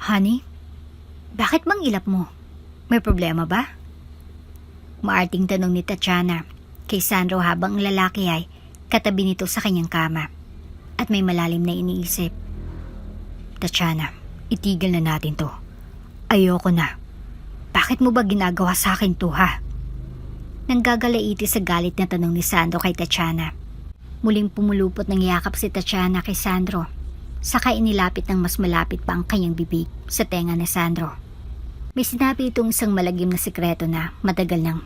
Honey, bakit bang ilap mo? May problema ba? Maarting tanong ni Tatiana kay Sandro habang ang lalaki ay katabi nito sa kanyang kama at may malalim na iniisip. Tatiana, itigil na natin to. Ayoko na. Bakit mo ba ginagawa sa akin to, ha? Nanggagalaiti sa galit na tanong ni Sandro kay Tatiana. Muling pumulupot ng yakap si Tatiana kay Sandro. Saka inilapit ng mas malapit pa ang kanyang bibig sa tenga ni Sandro. May sinabi itong isang malagim na sikreto na matagal nang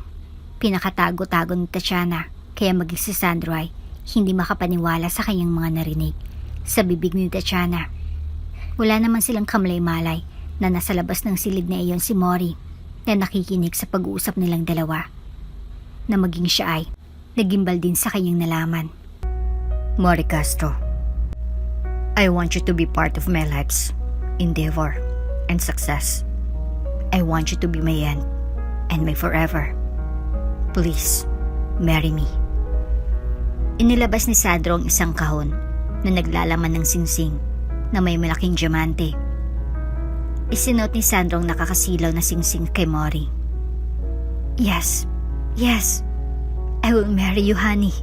pinakatago-tago ni Tatiana, kaya maging si Sandro ay hindi makapaniwala sa kanyang mga narinig sa bibig ni Tatiana. Wala naman silang kamlay-malay na nasa labas ng silid na iyon si Mori na nakikinig sa pag-uusap nilang dalawa. Na maging siya ay nagimbal din sa kanyang nalaman. Mori Castro, I want you to be part of my life's endeavor and success. I want you to be my end and my forever. Please, marry me. Inilabas ni Sandro ang isang kahon na naglalaman ng singsing na may malaking diamante. Isinuot ni Sandro ang nakakasilaw na singsing kay Mori. Yes, I will marry you, honey.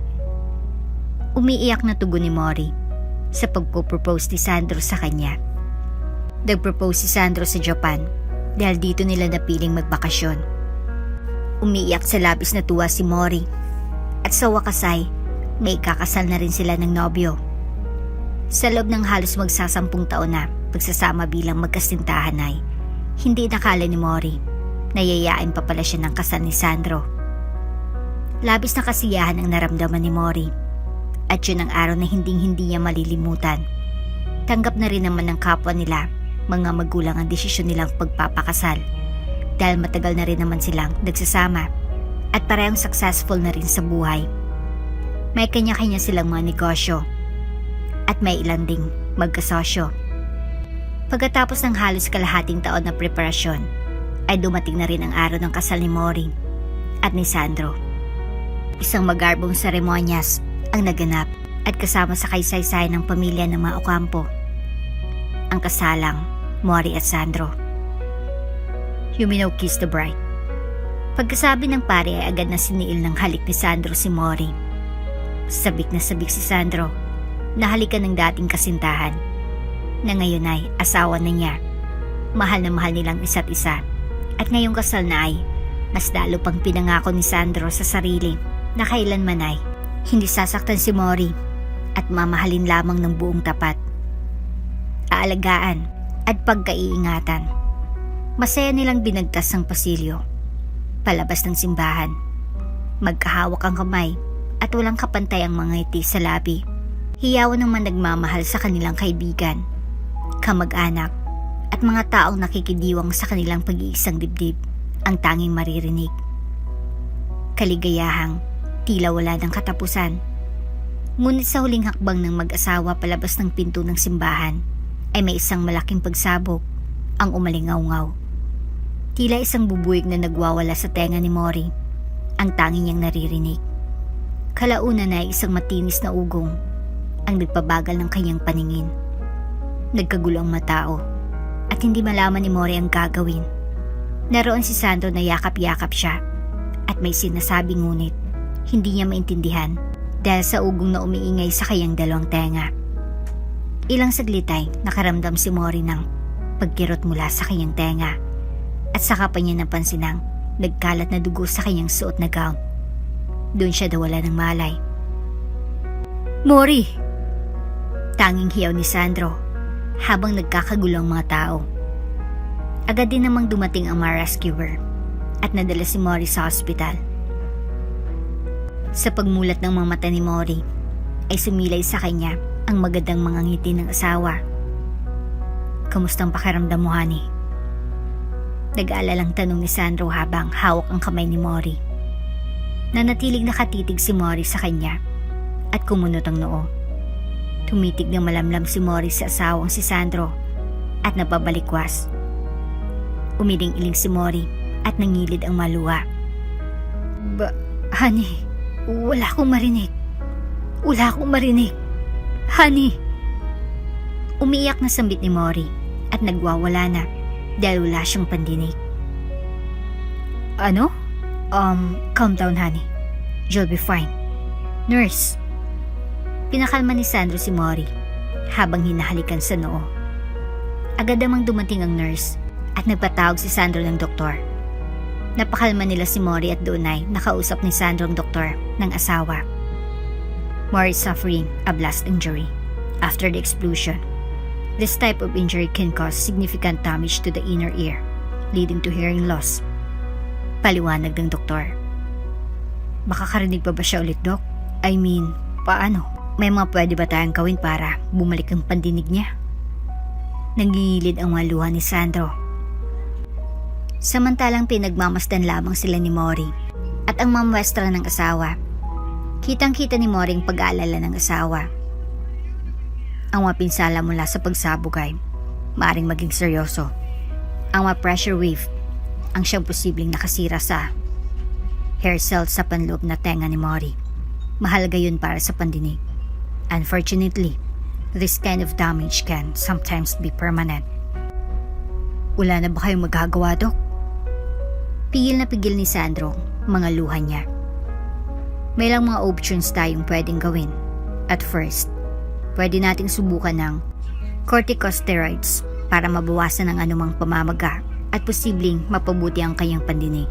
Umiiyak na tugon ni Mori sa pagpo-propose ni Sandro sa kanya. Nag-propose si Sandro sa Japan dahil dito nila napiling magbakasyon. Umiiyak sa labis na tuwa si Mori at sa wakas ay may kakasal na rin sila ng nobyo. Sa loob ng halos magsasampung taon na pagsasama bilang magkasintahan ay hindi nakala ni Mori na yayain pa pala siya ng kasal ni Sandro. Labis na kasiyahan ang naramdaman ni Mori at yun ang araw na hinding-hindi niya malilimutan. Tanggap na rin naman ng kapwa nila mga magulang ang desisyon nilang pagpapakasal dahil matagal na rin naman silang nagsasama at parehong successful na rin sa buhay. May kanya-kanya silang mga negosyo at may ilan ding magkasosyo. Pagkatapos ng halos kalahating taon na preparasyon ay dumating na rin ang araw ng kasal ni Mori at ni Sandro. Isang magarbong seremonyas ang naganap at kasama sa kaysaysayan ng pamilya ng mga Ocampo. Ang kasalang Mori at Sandro. You may now kiss the bride. Pagkasabi ng pare ay agad na siniil ng halik ni Sandro si Mori. Sabik na sabik si Sandro na halikan ng dating kasintahan na ngayon ay asawa na niya. Mahal na mahal nilang isa't isa at ngayong kasal na ay mas lalo pang pinangako ni Sandro sa sarili na kailanman ay hindi sasaktan si Mori at mamahalin lamang ng buong tapat. Aalagaan at pagkaiingatan. Masaya nilang binagtas ang pasilyo palabas ng simbahan. Magkahawak ang kamay at walang kapantay ang mga ngiti sa labi. Hiyawan naman nagmamahal sa kanilang kaibigan, kamag-anak at mga taong nakikidiwang sa kanilang pag-iisang dibdib ang tanging maririnig. Kaligayahang tila wala ng katapusan. Ngunit sa huling hakbang ng mag-asawa palabas ng pinto ng simbahan ay may isang malaking pagsabog ang umalingaw-ngaw. Tila isang bubuig na nagwawala sa tenga ni Mori ang tanging niyang naririnig. Kalaunan ay isang matinis na ugong ang nagpabagal ng kanyang paningin. Nagkagulo ang matao at hindi malaman ni Mori ang gagawin. Naroon si Sandro na yakap-yakap siya at may sinasabi ngunit hindi niya maintindihan dahil sa ugong na umiingay sa kanyang dalawang tenga. Ilang saglit ay nakaramdam si Mori ng pagkirot mula sa kanyang tenga at saka pa niya napansin ang nagkalat na dugo sa kanyang suot na gown. Doon siya nawala ng malay. Mori! Tanging hiyaw ni Sandro habang nagkakagulo ang mga tao. Agad din namang dumating ang mga rescuer at nadala si Mori sa hospital. Sa pagmulat ng mga mata ni Mori ay sumilay sa kanya ang magandang mga ngiti ng asawa. Kamustang pakiramdam mo, honey? Nag-aalalang tanong ni Sandro habang hawak ang kamay ni Mori. Nanatiling nakatitig si Mori sa kanya at kumunot ang noo. Tumitig ng malamlam si Mori sa asawang si Sandro at napabalikwas. Umiling-iling si Mori at nangilid ang maluwa. Honey, wala akong marinig. Honey! Umiiyak na sambit ni Mori at nagwawala na dahil wala siyang pandinig. Ano? Calm down, honey. You'll be fine. Nurse. Pinakalma ni Sandro si Mori habang hinahalikan sa noo. Agad namang dumating ang nurse at nagpatawag si Sandro ng doktor. Napakalma nila si Mori at doon ay nakausap ni Sandro ang doktor ng asawa. Mori is suffering a blast injury after the explosion. This type of injury can cause significant damage to the inner ear, leading to hearing loss. Paliwanag ng doktor. Makakarinig pa ba siya ulit, Doc? I mean, paano? May mga pwede ba tayong gawin para bumalik ang pandinig niya? Nangingilid ang mga luha ni Sandro. Samantalang pinagmamasdan lamang sila ni Mori at ang mamwestra ng asawa. Kitang-kita ni Mori ang pag-aalala ng asawa. Ang mapinsala mula sa pagsabog ay maaring maging seryoso. Ang pressure wave ang siyang posibleng nakasira sa hair cells sa panloob na tenga ni Mori. Mahalaga yun para sa pandinig. Unfortunately, this kind of damage can sometimes be permanent. Wala na ba kayong magagawa, Dok? Pigil na pigil ni Sandro mga luha niya. May lang mga options tayong pwedeng gawin. At first, pwede nating subukan ng corticosteroids para mabawasan ang anumang pamamaga at posibleng mapabuti ang kanyang pandinig.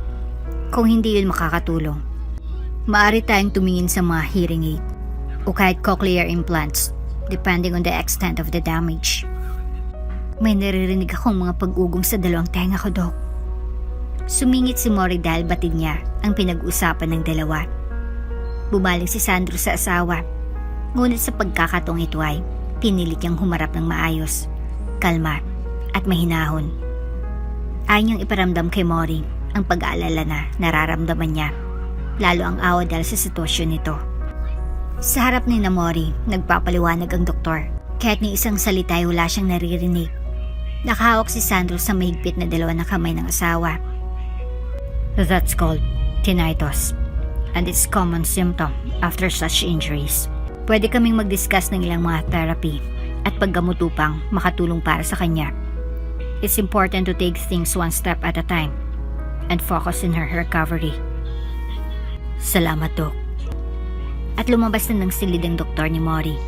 Kung hindi yun makakatulong, maaari tayong tumingin sa mga hearing aid o kahit cochlear implants depending on the extent of the damage. May naririnig akong mga pag-ugong sa dalawang tenga ko, Dok. Sumingit si Mori dahil batid niya ang pinag-usapan ng dalawa. Bumalik si Sandro sa asawa, ngunit sa pagkakataong ito ay pinilit niyang humarap ng maayos, kalma at mahinahon. Ayaw niyang iparamdam kay Mori ang pag-aalala na nararamdaman niya, lalo ang awa dahil sa sitwasyon nito. Sa harap ni Mori, nagpapaliwanag ang doktor. Kahit ni isang salita ay wala siyang naririnig. Nakahawak si Sandro sa mahigpit na dalawa na kamay ng asawa. That's called tinnitus, and it's common symptom after such injuries. Pwede kaming mag-discuss ng ilang mga therapy at paggamot upang makatulong para sa kanya. It's important to take things one step at a time and focus on her recovery. Salamat, Dok. At lumabas na ng silid ang doktor ni Mori.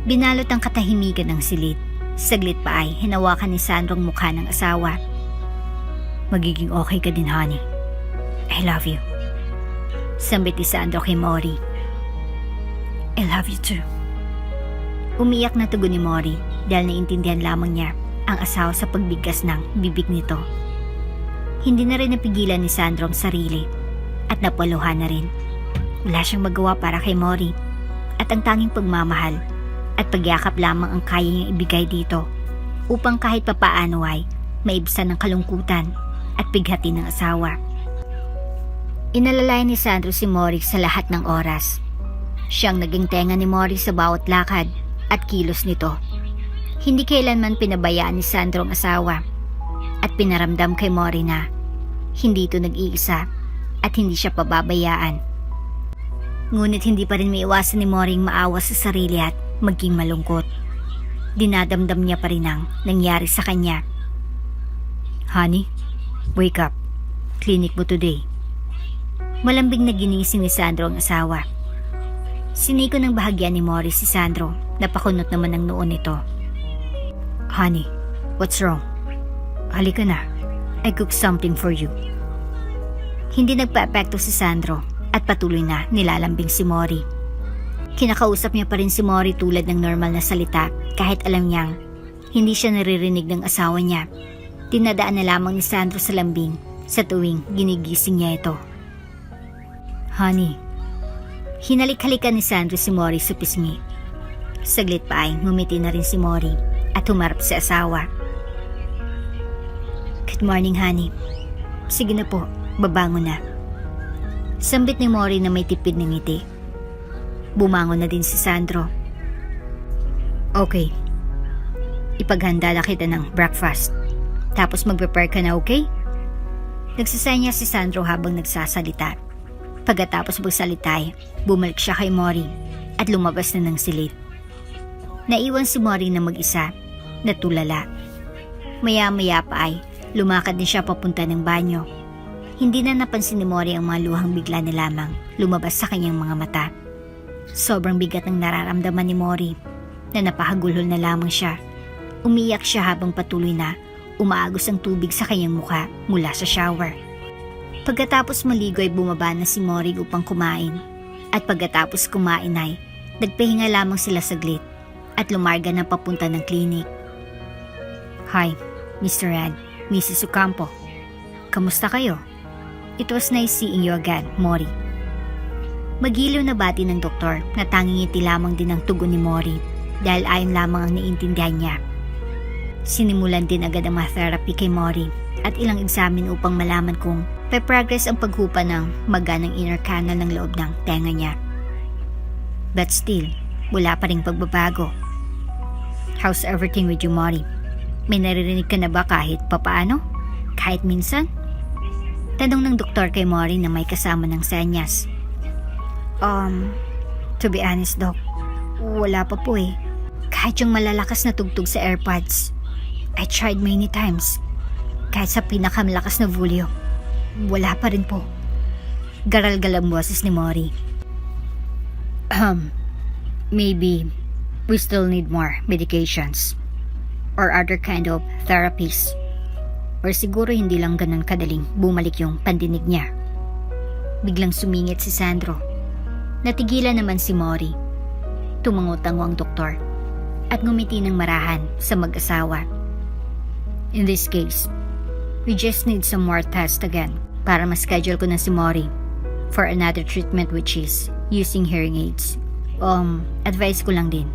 Binalot ang katahimikan ng silid. Saglit pa ay hinawakan ni Sandro ang mukha ng asawa. Magiging okay ka din, honey. I love you. Sambit ni Sandro kay Mori. I love you too. Umiyak na tugon ni Mori dahil naintindihan lamang niya ang asawa sa pagbigkas ng bibig nito. Hindi na rin napigilan ni Sandro ang sarili at napaluhan na rin. Wala siyang magawa para kay Mori at ang tanging pagmamahal at pagyakap lamang ang kaya niyang ibigay dito upang kahit papaano ay maibsan ang kalungkutan at bighati ng asawa. Inalalay ni Sandro si Mori sa lahat ng oras. Siyang naging tenga ni Mori sa bawat lakad at kilos nito. Hindi kailanman pinabayaan ni Sandro ang asawa at pinaramdam kay Mori na hindi ito nag-iisa at hindi siya pababayaan. Ngunit hindi pa rin maiwasan ni Mori ang maawa sa sarili at maging malungkot. Dinadamdam niya pa rin ang nangyari sa kanya. Honey, wake up. Clinic mo today. Malambing na ginising ni Sandro ang asawa. Siniko ng bahagya ni Mori si Sandro na pakunot naman ang noon nito. Honey, what's wrong? Halika na. I cooked something for you. Hindi nagpa-epekto si Sandro at patuloy na nilalambing si Mori. Kinakausap niya pa rin si Mori tulad ng normal na salita kahit alam niyang hindi siya naririnig ng asawa niya. Tinadaan na lamang ni Sandro sa lambing sa tuwing ginigising niya ito. Honey. Hinalik-halikan ni Sandro si Mori sa pisngi. Saglit pa ay ngumiti na rin si Mori at humarap sa asawa. Good morning, honey. Sige na po, babangon na. Sambit ni Mori na may tipid ng ngiti. Bumangon na din si Sandro. Okay. Ipaghanda na kita ng breakfast. Tapos mag-prepare ka na, okay? Nagsasaya si Sandro habang nagsasalita. Pagkatapos magsalita ay bumalik siya kay Mori at lumabas na ng silid. Naiwan si Mori na mag-isa, natulala Maya-maya pa ay lumakad na siya papunta ng banyo. Hindi na napansin ni Mori ang mga luhang bigla na lamang lumabas sa kanyang mga mata. Sobrang bigat ng nararamdaman ni Mori na napahagulhol na lamang siya. Umiyak siya habang patuloy na umaagos ang tubig sa kanyang mukha mula sa shower. Pagkatapos maligo ay bumaba na si Mori upang kumain. At pagkatapos kumain ay nagpahinga lamang sila saglit at lumarga na papunta ng klinik. Hi, Mr. Ed, Mrs. Ocampo. Kamusta kayo? It was nice seeing you again, Mori. Magiliw na bati ng doktor na tanging ngiti lamang din ang tugon ni Mori dahil ayon lamang ang naiintindihan niya. Sinimulan din agad ang mga therapy kay Mori at ilang examen upang malaman kung progress ang paghupa ng maganang inner canal ng loob ng tenga niya. But still, wala pa ring pagbabago. How's everything with you, Mori? May naririnig ka na ba kahit papaano? Kahit minsan? Tanong ng doktor kay Mori na may kasama ng senyas. To be honest, Doc, wala pa po eh. Kahit yung malalakas na tugtog sa AirPods, I tried many times. Kahit sa pinakamalakas na volume, wala pa rin po. Garal-gal ang boses ni Mori. Maybe we still need more medications or other kind of therapies. Or siguro hindi lang ganun kadaling bumalik yung pandinig niya. Biglang sumingit si Sandro. Natigilan naman si Mori. Tumango-tango ang doktor at ngumiti ng marahan sa mag-asawa. In this case, we just need some more tests again para ma-schedule ko na si Mori for another treatment which is using hearing aids. Advice ko lang din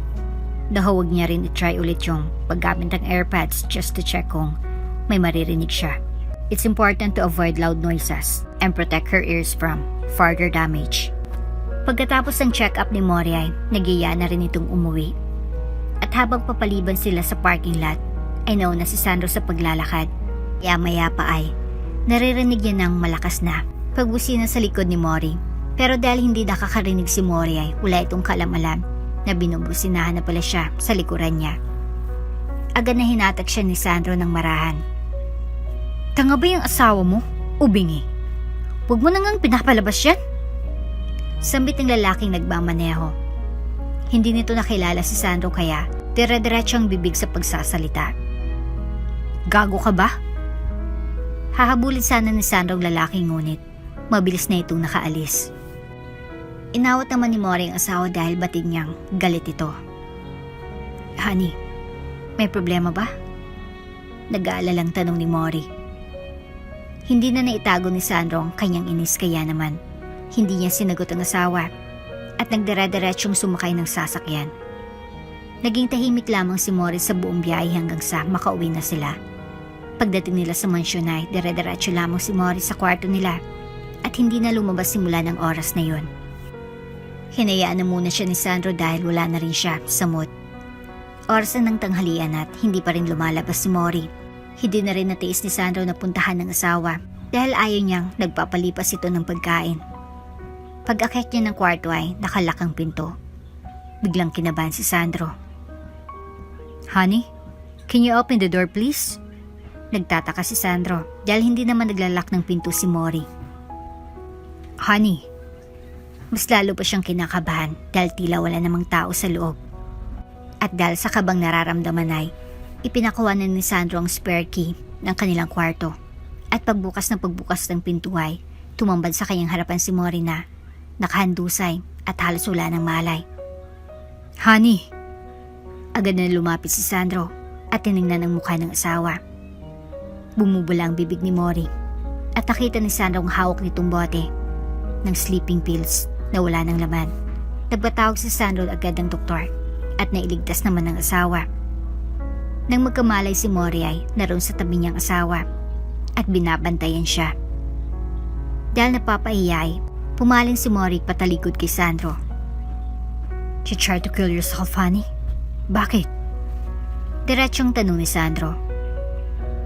na huwag niya rin i-try ulit yung paggamit ng AirPods just to check kung may maririnig siya. It's important to avoid loud noises and protect her ears from further damage. Pagkatapos ng check-up ni Mori ay nagiya na rin itong umuwi. At habang papaliban sila sa parking lot, ay nauna si Sandro sa paglalakad. Maya pa ay naririnig niya ng malakas na pagbusina sa likod ni Mori. Pero dahil hindi nakakarinig si Mori ay wala itong kalam-alam na binubusinahan na pala siya sa likuran niya. Agad na hinatag siya ni Sandro ng marahan. Tanga ba yung asawa mo? Ubingi. Huwag mo nang pinapalabas yan. Sambit ng lalaking nagmamaneho. Hindi nito nakilala si Sandro kaya dire-diretso ang bibig sa pagsasalita. Gago ka ba? Hahabulin sana ni Sandro ang lalaking ngunit mabilis na itong nakaalis. Inawat naman ni Mori ang asawa dahil batid niyang galit ito. Honey, may problema ba? Nag-aalalang tanong ni Mori. Hindi na naitago ni Sandro ang kanyang inis kaya naman hindi niya sinagot ang asawa at nagdire-diretsyong sumakay ng sasakyan. Naging tahimik lamang si Mori sa buong biyahe hanggang sa makauwi na sila. Pagdating nila sa mansyon ay dire-diretso lamang si Mori sa kwarto nila at hindi na lumabas simula ng oras na yon. Hinayaan na muna siya ni Sandro dahil wala na rin siya sa mood. Oras na ng tanghalian at hindi pa rin lumalabas si Mori. Hindi na rin natiis ni Sandro na puntahan ng asawa dahil ayaw niyang nagpapalipas ito ng pagkain. Pag-akyat niya ng kwarto ay nakalak ang pinto. Biglang kinabahan si Sandro. Honey, can you open the door please? Nagtataka si Sandro dahil hindi naman naglalak ng pinto si Mori. Honey, mas lalo pa siyang kinakabahan dahil tila wala namang tao sa loob. At dahil sa kabang nararamdaman ay ipinakuha na ni Sandro ang spare key ng kanilang kwarto. At pagbukas ng pinto ay tumambad sa kanyang harapan si Mori na nakahandusay at halos wala ng malay. Honey! Agad na lumapit si Sandro at tiningnan ang mukha ng asawa. Bumubula ang bibig ni Mori at nakita ni Sandro ang hawak nitong bote ng sleeping pills na wala ng laman. Nagpatawag si Sandro agad ng doktor at nailigtas naman ng asawa. Nang magkamalay si Mori ay naroon sa tabi niyang asawa at binabantayan siya. Dahil napapahiya ay pumaling si Mori patalikod kay Sandro. You try to kill yourself, honey? Bakit? Diretsong tanong ni Sandro.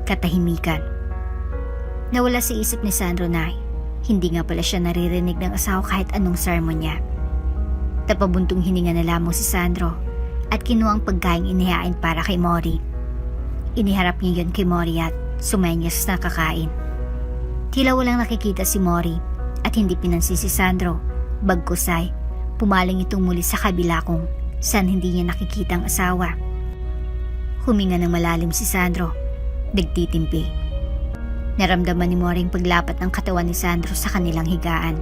Katahimikan. Nawala sa isip ni Sandro na hindi nga pala siya naririnig ng asawa kahit anong sermon niya. Tapabuntong hininga na lamang si Sandro at kinuha ang pagkaing inihain para kay Mori. Iniharap niya yun kay Mori at sumenyas na kakain. Tila walang nakikita si Mori at hindi pinansin si Sandro. Bagkus ay pumaling itong muli sa kabila kung saan hindi niya nakikita ang asawa. Huminga ng malalim si Sandro. Nagtitimpi. Naramdaman ni Mori ang paglapat ng katawan ni Sandro sa kanilang higaan.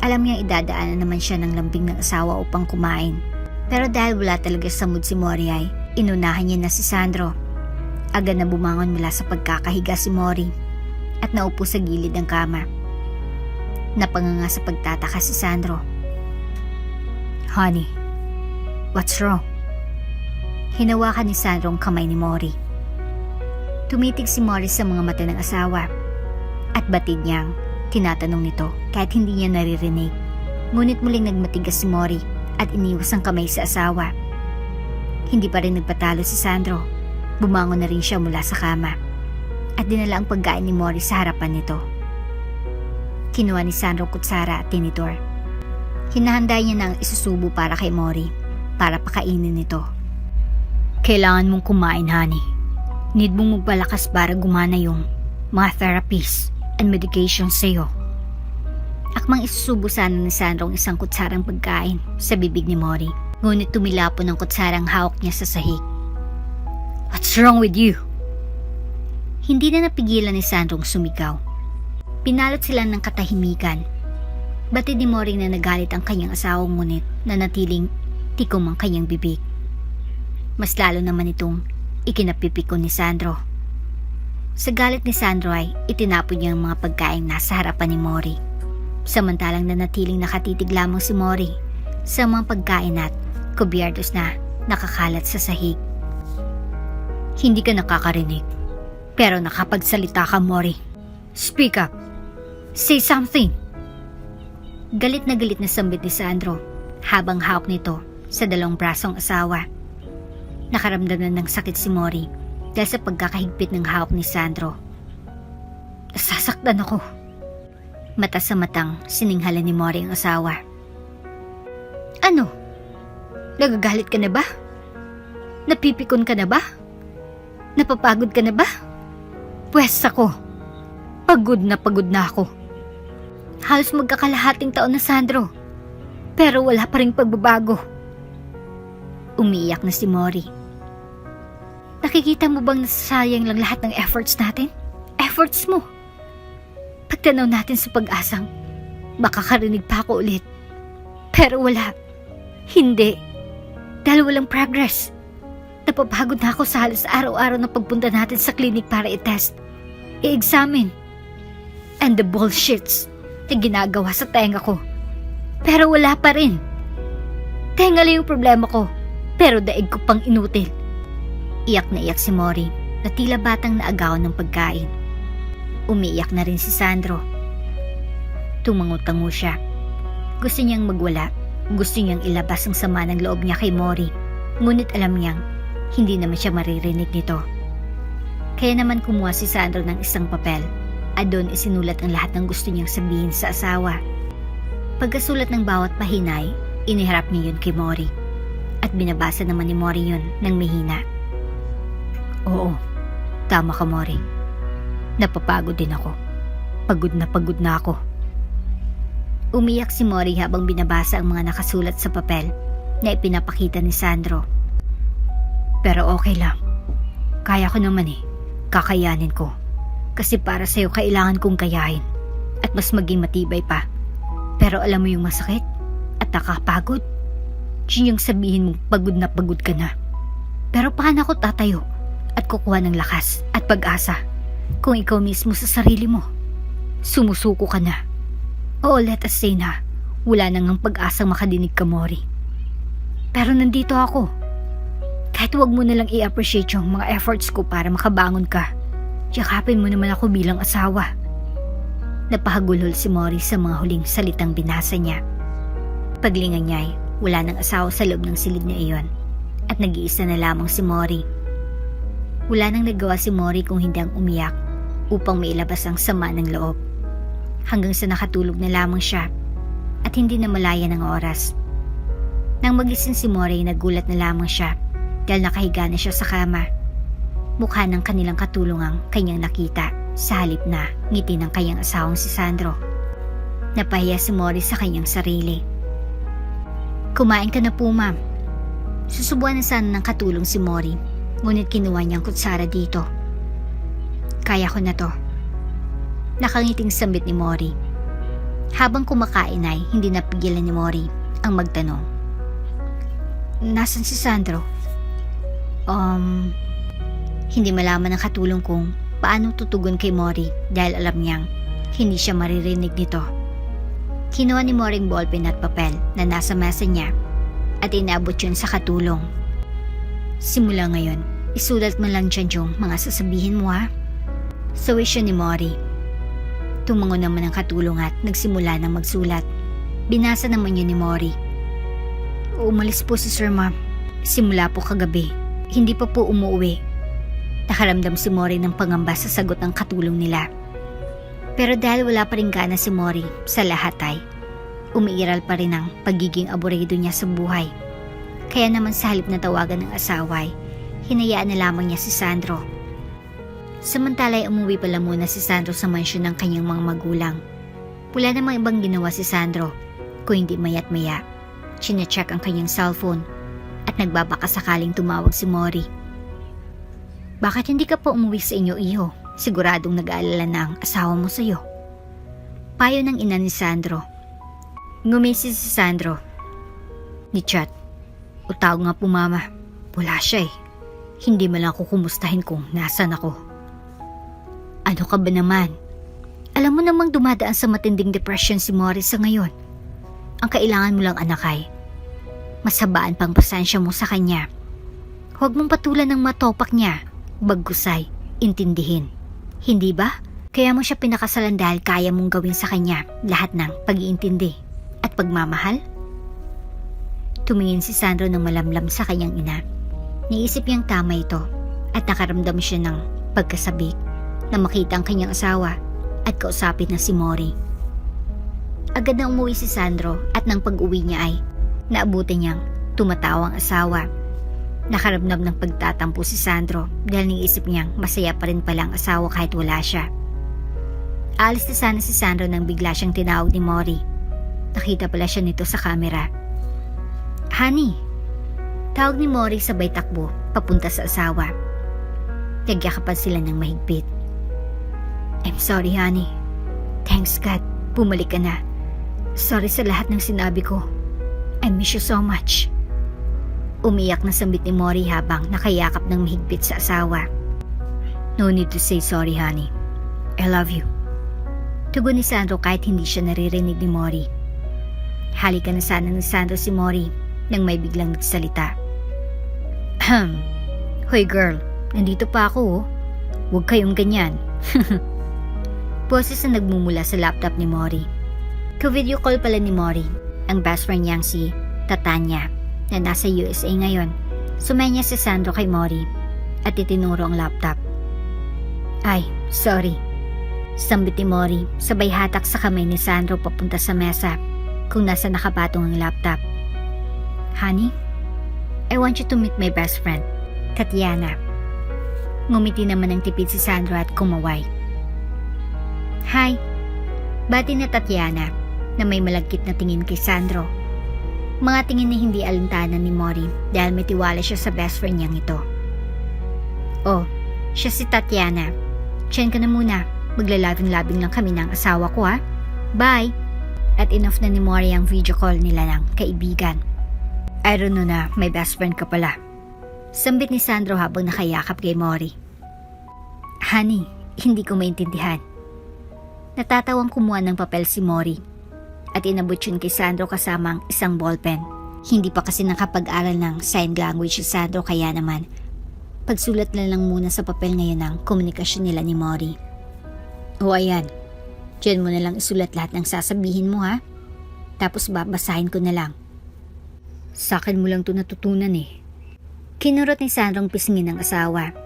Alam niyang idadaanan naman siya ng lambing ng asawa upang kumain. Pero dahil wala talaga sa mood si Mori ay inunahan niya na si Sandro. Agad na bumangon mula sa pagkakahiga si Mori at naupo sa gilid ng kama. Napanganga sa pagtataka si Sandro. Honey, what's wrong? Hinawakan ni Sandro ang kamay ni Mori. Tumitig si Mori sa mga mata ng asawa at batid niyang tinatanong nito kahit hindi niya naririnig. Ngunit muling nagmatigas si Mori at iniwas ang kamay sa asawa. Hindi pa rin nagpatalo si Sandro. Bumangon na rin siya mula sa kama at dinala ang pagkain ni Mori sa harapan nito. Kinuha ni Sandro kutsara at tinidor. Hinahanda niya na ang isusubo para kay Mori para pakainin nito. Kailangan mong kumain, honey. Need mong magpalakas para gumana yung mga therapies and medication sa'yo. Akmang isusubo sana ni Sandro ang isang kutsarang pagkain sa bibig ni Mori. Ngunit tumilapo ng kutsarang hawak niya sa sahig. What's wrong with you? Hindi na napigilan ni Sandrong sumigaw. Pinalot sila ng katahimikan. Batid ni Mori na nagalit ang kanyang asawang ngunit na natiling tikom ang kanyang bibig. Mas lalo naman itong ikinapipikon ni Sandro. Sa galit ni Sandro ay itinapon niya ang mga pagkain nasa harapan ni Mori. Samantalang nanatiling nakatitig lamang si Mori sa mga pagkain at kubyertos na nakakalat sa sahig. Hindi ka nakakarinig, pero nakapagsalita ka, Mori. Speak up. Say something. Galit na sambit ni Sandro habang hawak nito sa dalawang brasong asawa. Nakaramdam na ng sakit si Mori dahil sa pagkakahigpit ng hawak ni Sandro. Nasasaktan ako. Mata sa matang sininghalan ni Mori ang asawa. Ano? Nagagalit ka na ba? Napipikon ka na ba? Napapagod ka na ba? Pwes ako. Pagod na ako. Halos magkakalahating taon na, Sandro. Pero wala pa ring pagbabago. Umiiyak na si Mori. Nakikita mo bang nasasayang lang lahat ng efforts natin? Efforts mo. Pagtanaw natin sa pag-asang, baka karinig pa ako ulit. Pero wala. Hindi. Dahil walang progress. Napapagod na ako sa halos araw-araw na pagpunta natin sa klinik para i-test, i-examine. And the bullshits na ginagawa sa tenga ko. Pero wala pa rin. Tenga lang yung problema ko, pero daig ko pang inutil. Iyak na iyak si Mori na tila batang naagawan ng pagkain. Umiiyak na rin si Sandro. Tumango-tango siya. Gusto niyang magwala. Gusto niyang ilabas ang sama ng loob niya kay Mori. Ngunit alam niyang hindi naman siya maririnig nito. Kaya naman kumuha si Sandro ng isang papel at doon isinulat ang lahat ng gusto niyang sabihin sa asawa. Pagkasulat ng bawat pahinay, iniharap niya yun kay Mori. At binabasa naman ni Mori yun ng mahina. Oo, tama ka, Mori. Napapagod din ako. Pagod na ako. Umiyak si Mori habang binabasa ang mga nakasulat sa papel na ipinapakita ni Sandro. Pero okay lang. Kaya ko naman eh. Kakayanin ko. Kasi para sa'yo kailangan kong kayahin. At mas maging matibay pa. Pero alam mo yung masakit? At nakakapagod? Yun yung sabihin mong pagod ka na. Pero paano ako tatayo? At kukuha ng lakas at pag-asa kung ikaw mismo sa sarili mo sumusuko ka na. Oo, let us say na wala nang ang pag-asang makadinig ka, Mori. Pero nandito ako. Kahit wag mo nalang i-appreciate yung mga efforts ko para makabangon ka, yakapin mo naman ako bilang asawa. Napahagulhol si Mori sa mga huling salitang binasa niya. Paglingan niya ay wala nang asawa sa loob ng silid na iyon at nag-iisa na lamang si Mori. Wala nang nagawa si Mori kung hindi ang umiyak upang mailabas ang sama ng loob. Hanggang sa nakatulog na lamang siya at hindi na malaya ng oras. Nang magising si Mori, nagulat na lamang siya dahil nakahiga na siya sa kama. mukha ng kanilang katulong ang kanyang nakita sa halip na ngiti ng kanyang asawang si Sandro. Napahiya si Mori sa kanyang sarili. Kumain ka na po, ma'am. Susubuan na sana ng katulong si Mori, ngunit kinuha niyang kutsara dito. Kaya ko na to. Nakangiting sambit ni Mori. Habang kumakain ay hindi napigilan ni Mori ang magtanong. Nasaan si Sandro? Hindi malaman ng katulong kung paano tutugon kay Mori dahil alam niyang hindi siya maririnig nito. Kinuha ni Mori ang ballpen at papel na nasa mesa niya at inabot yun sa katulong. Simula ngayon, isulat mo lang dyan yung mga sasabihin mo, ha? Sa wish ni Mori. Tumango naman ang katulong at nagsimula ng magsulat. Binasa naman yun ni Mori. Umalis po si Sir, ma'am. Simula po kagabi. Hindi pa po umuwi. Nakaramdam si Mori ng pangamba sa sagot ng katulong nila. Pero dahil wala pa rin gana si Mori sa lahat ay umiiral pa rin ang pagiging aburedo niya sa buhay. Kaya naman sa halip na tawagan ng asawa ay hinayaan na lamang niya si Sandro. Samantala ay umuwi pala muna si Sandro sa mansyon ng kanyang mga magulang. Wala namang ibang ginawa si Sandro kung hindi maya't maya. Chinecheck ang kanyang cellphone at nagbabaka sakaling tumawag si Mori. Bakit hindi ka pa umuwi sa inyo, iho? Siguradong nag-aalala na ang asawa mo sa'yo. Payo ng ina ni Sandro. Ngumisi si Sandro. Ni chat. O tawag nga po, mama. Wala siya eh. Hindi mo lang ako kumustahin kung nasan ako. Ano ka ba naman? Alam mo namang dumadaan sa matinding depression si Morris sa ngayon. Ang kailangan mo lang, anak, ay masabaan pang pasensya mo sa kanya. Huwag mong patulan ng matopak niya. Baggusay, intindihin. Hindi ba? Kaya mo siya pinakasalan dahil kaya mong gawin sa kanya lahat ng pag-iintindi at pagmamahal? Tumingin si Sandro ng malamlam sa kanyang ina. Niisip niyang tama ito at nakaramdam siya ng pagkasabik na makita ang kanyang asawa at kausapin na si Mori. Agad na umuwi si Sandro at nang pag-uwi niya ay naabutan niyang tumatawa ang asawa. Nakaramdam ng pagtatampo si Sandro dahil niisip niyang masaya pa rin pala ang asawa kahit wala siya. Aalis na sana si Sandro nang bigla siyang tinawag ni Mori. Nakita pala siya nito sa camera. Honey, tawag ni Mori sabay takbo papunta sa asawa. Nagyakapan sila ng mahigpit. I'm sorry, honey. Thanks God, bumalik ka na. Sorry sa lahat ng sinabi ko. I miss you so much. Umiyak na sambit ni Mori habang nakayakap ng mahigpit sa asawa. No need to say sorry, honey. I love you. Tugon ni Sandro kahit hindi siya naririnig ni Mori. Halika na sana ni Sandro si Mori nang may biglang nagsalita. Hoy girl, nandito pa ako, oh. Huwag kayong ganyan. Boses na nagmumula sa laptop ni Mori. Ka-video call pala ni Mori ang best friend niyang si Tatanya na nasa USA ngayon. Sumenya si Sandro kay Mori at itinuro ang laptop. Ay, sorry. Sambit ni Mori sabay hatak sa kamay ni Sandro papunta sa mesa kung nasa nakapatong ang laptop. Honey, I want you to meet my best friend, Tatiana. Ngumiti naman ng tipid si Sandro at kumaway. Hi, bati na Tatiana na may malagkit na tingin kay Sandro. Mga tingin na hindi alintanan ni Mori dahil may tiwala siya sa best friend niyang ito. Oh, siya si Tatiana. Diyan ka na muna. Maglalabing-labing lang kami ng asawa ko, ha? Bye! At inoff na ni Mori ang video call nila ng kaibigan. I don't know na may best friend ka pala. Sambit ni Sandro habang nakayakap kay Mori. Honey, hindi ko maintindihan. Natatawang kumuha ng papel si Mori at inabot yun kay Sandro kasamang isang ballpen. Hindi pa kasi nakapag-aral ng sign language si Sandro kaya naman pagsulat na lang muna sa papel ngayon ang komunikasyon nila ni Mori. O ayan, dyan mo na lang isulat lahat ng sasabihin mo, ha? Tapos babasahin ko na lang. Sa akin mo lang ito natutunan eh. Kinurot ni Sandrong pisngin ng asawa.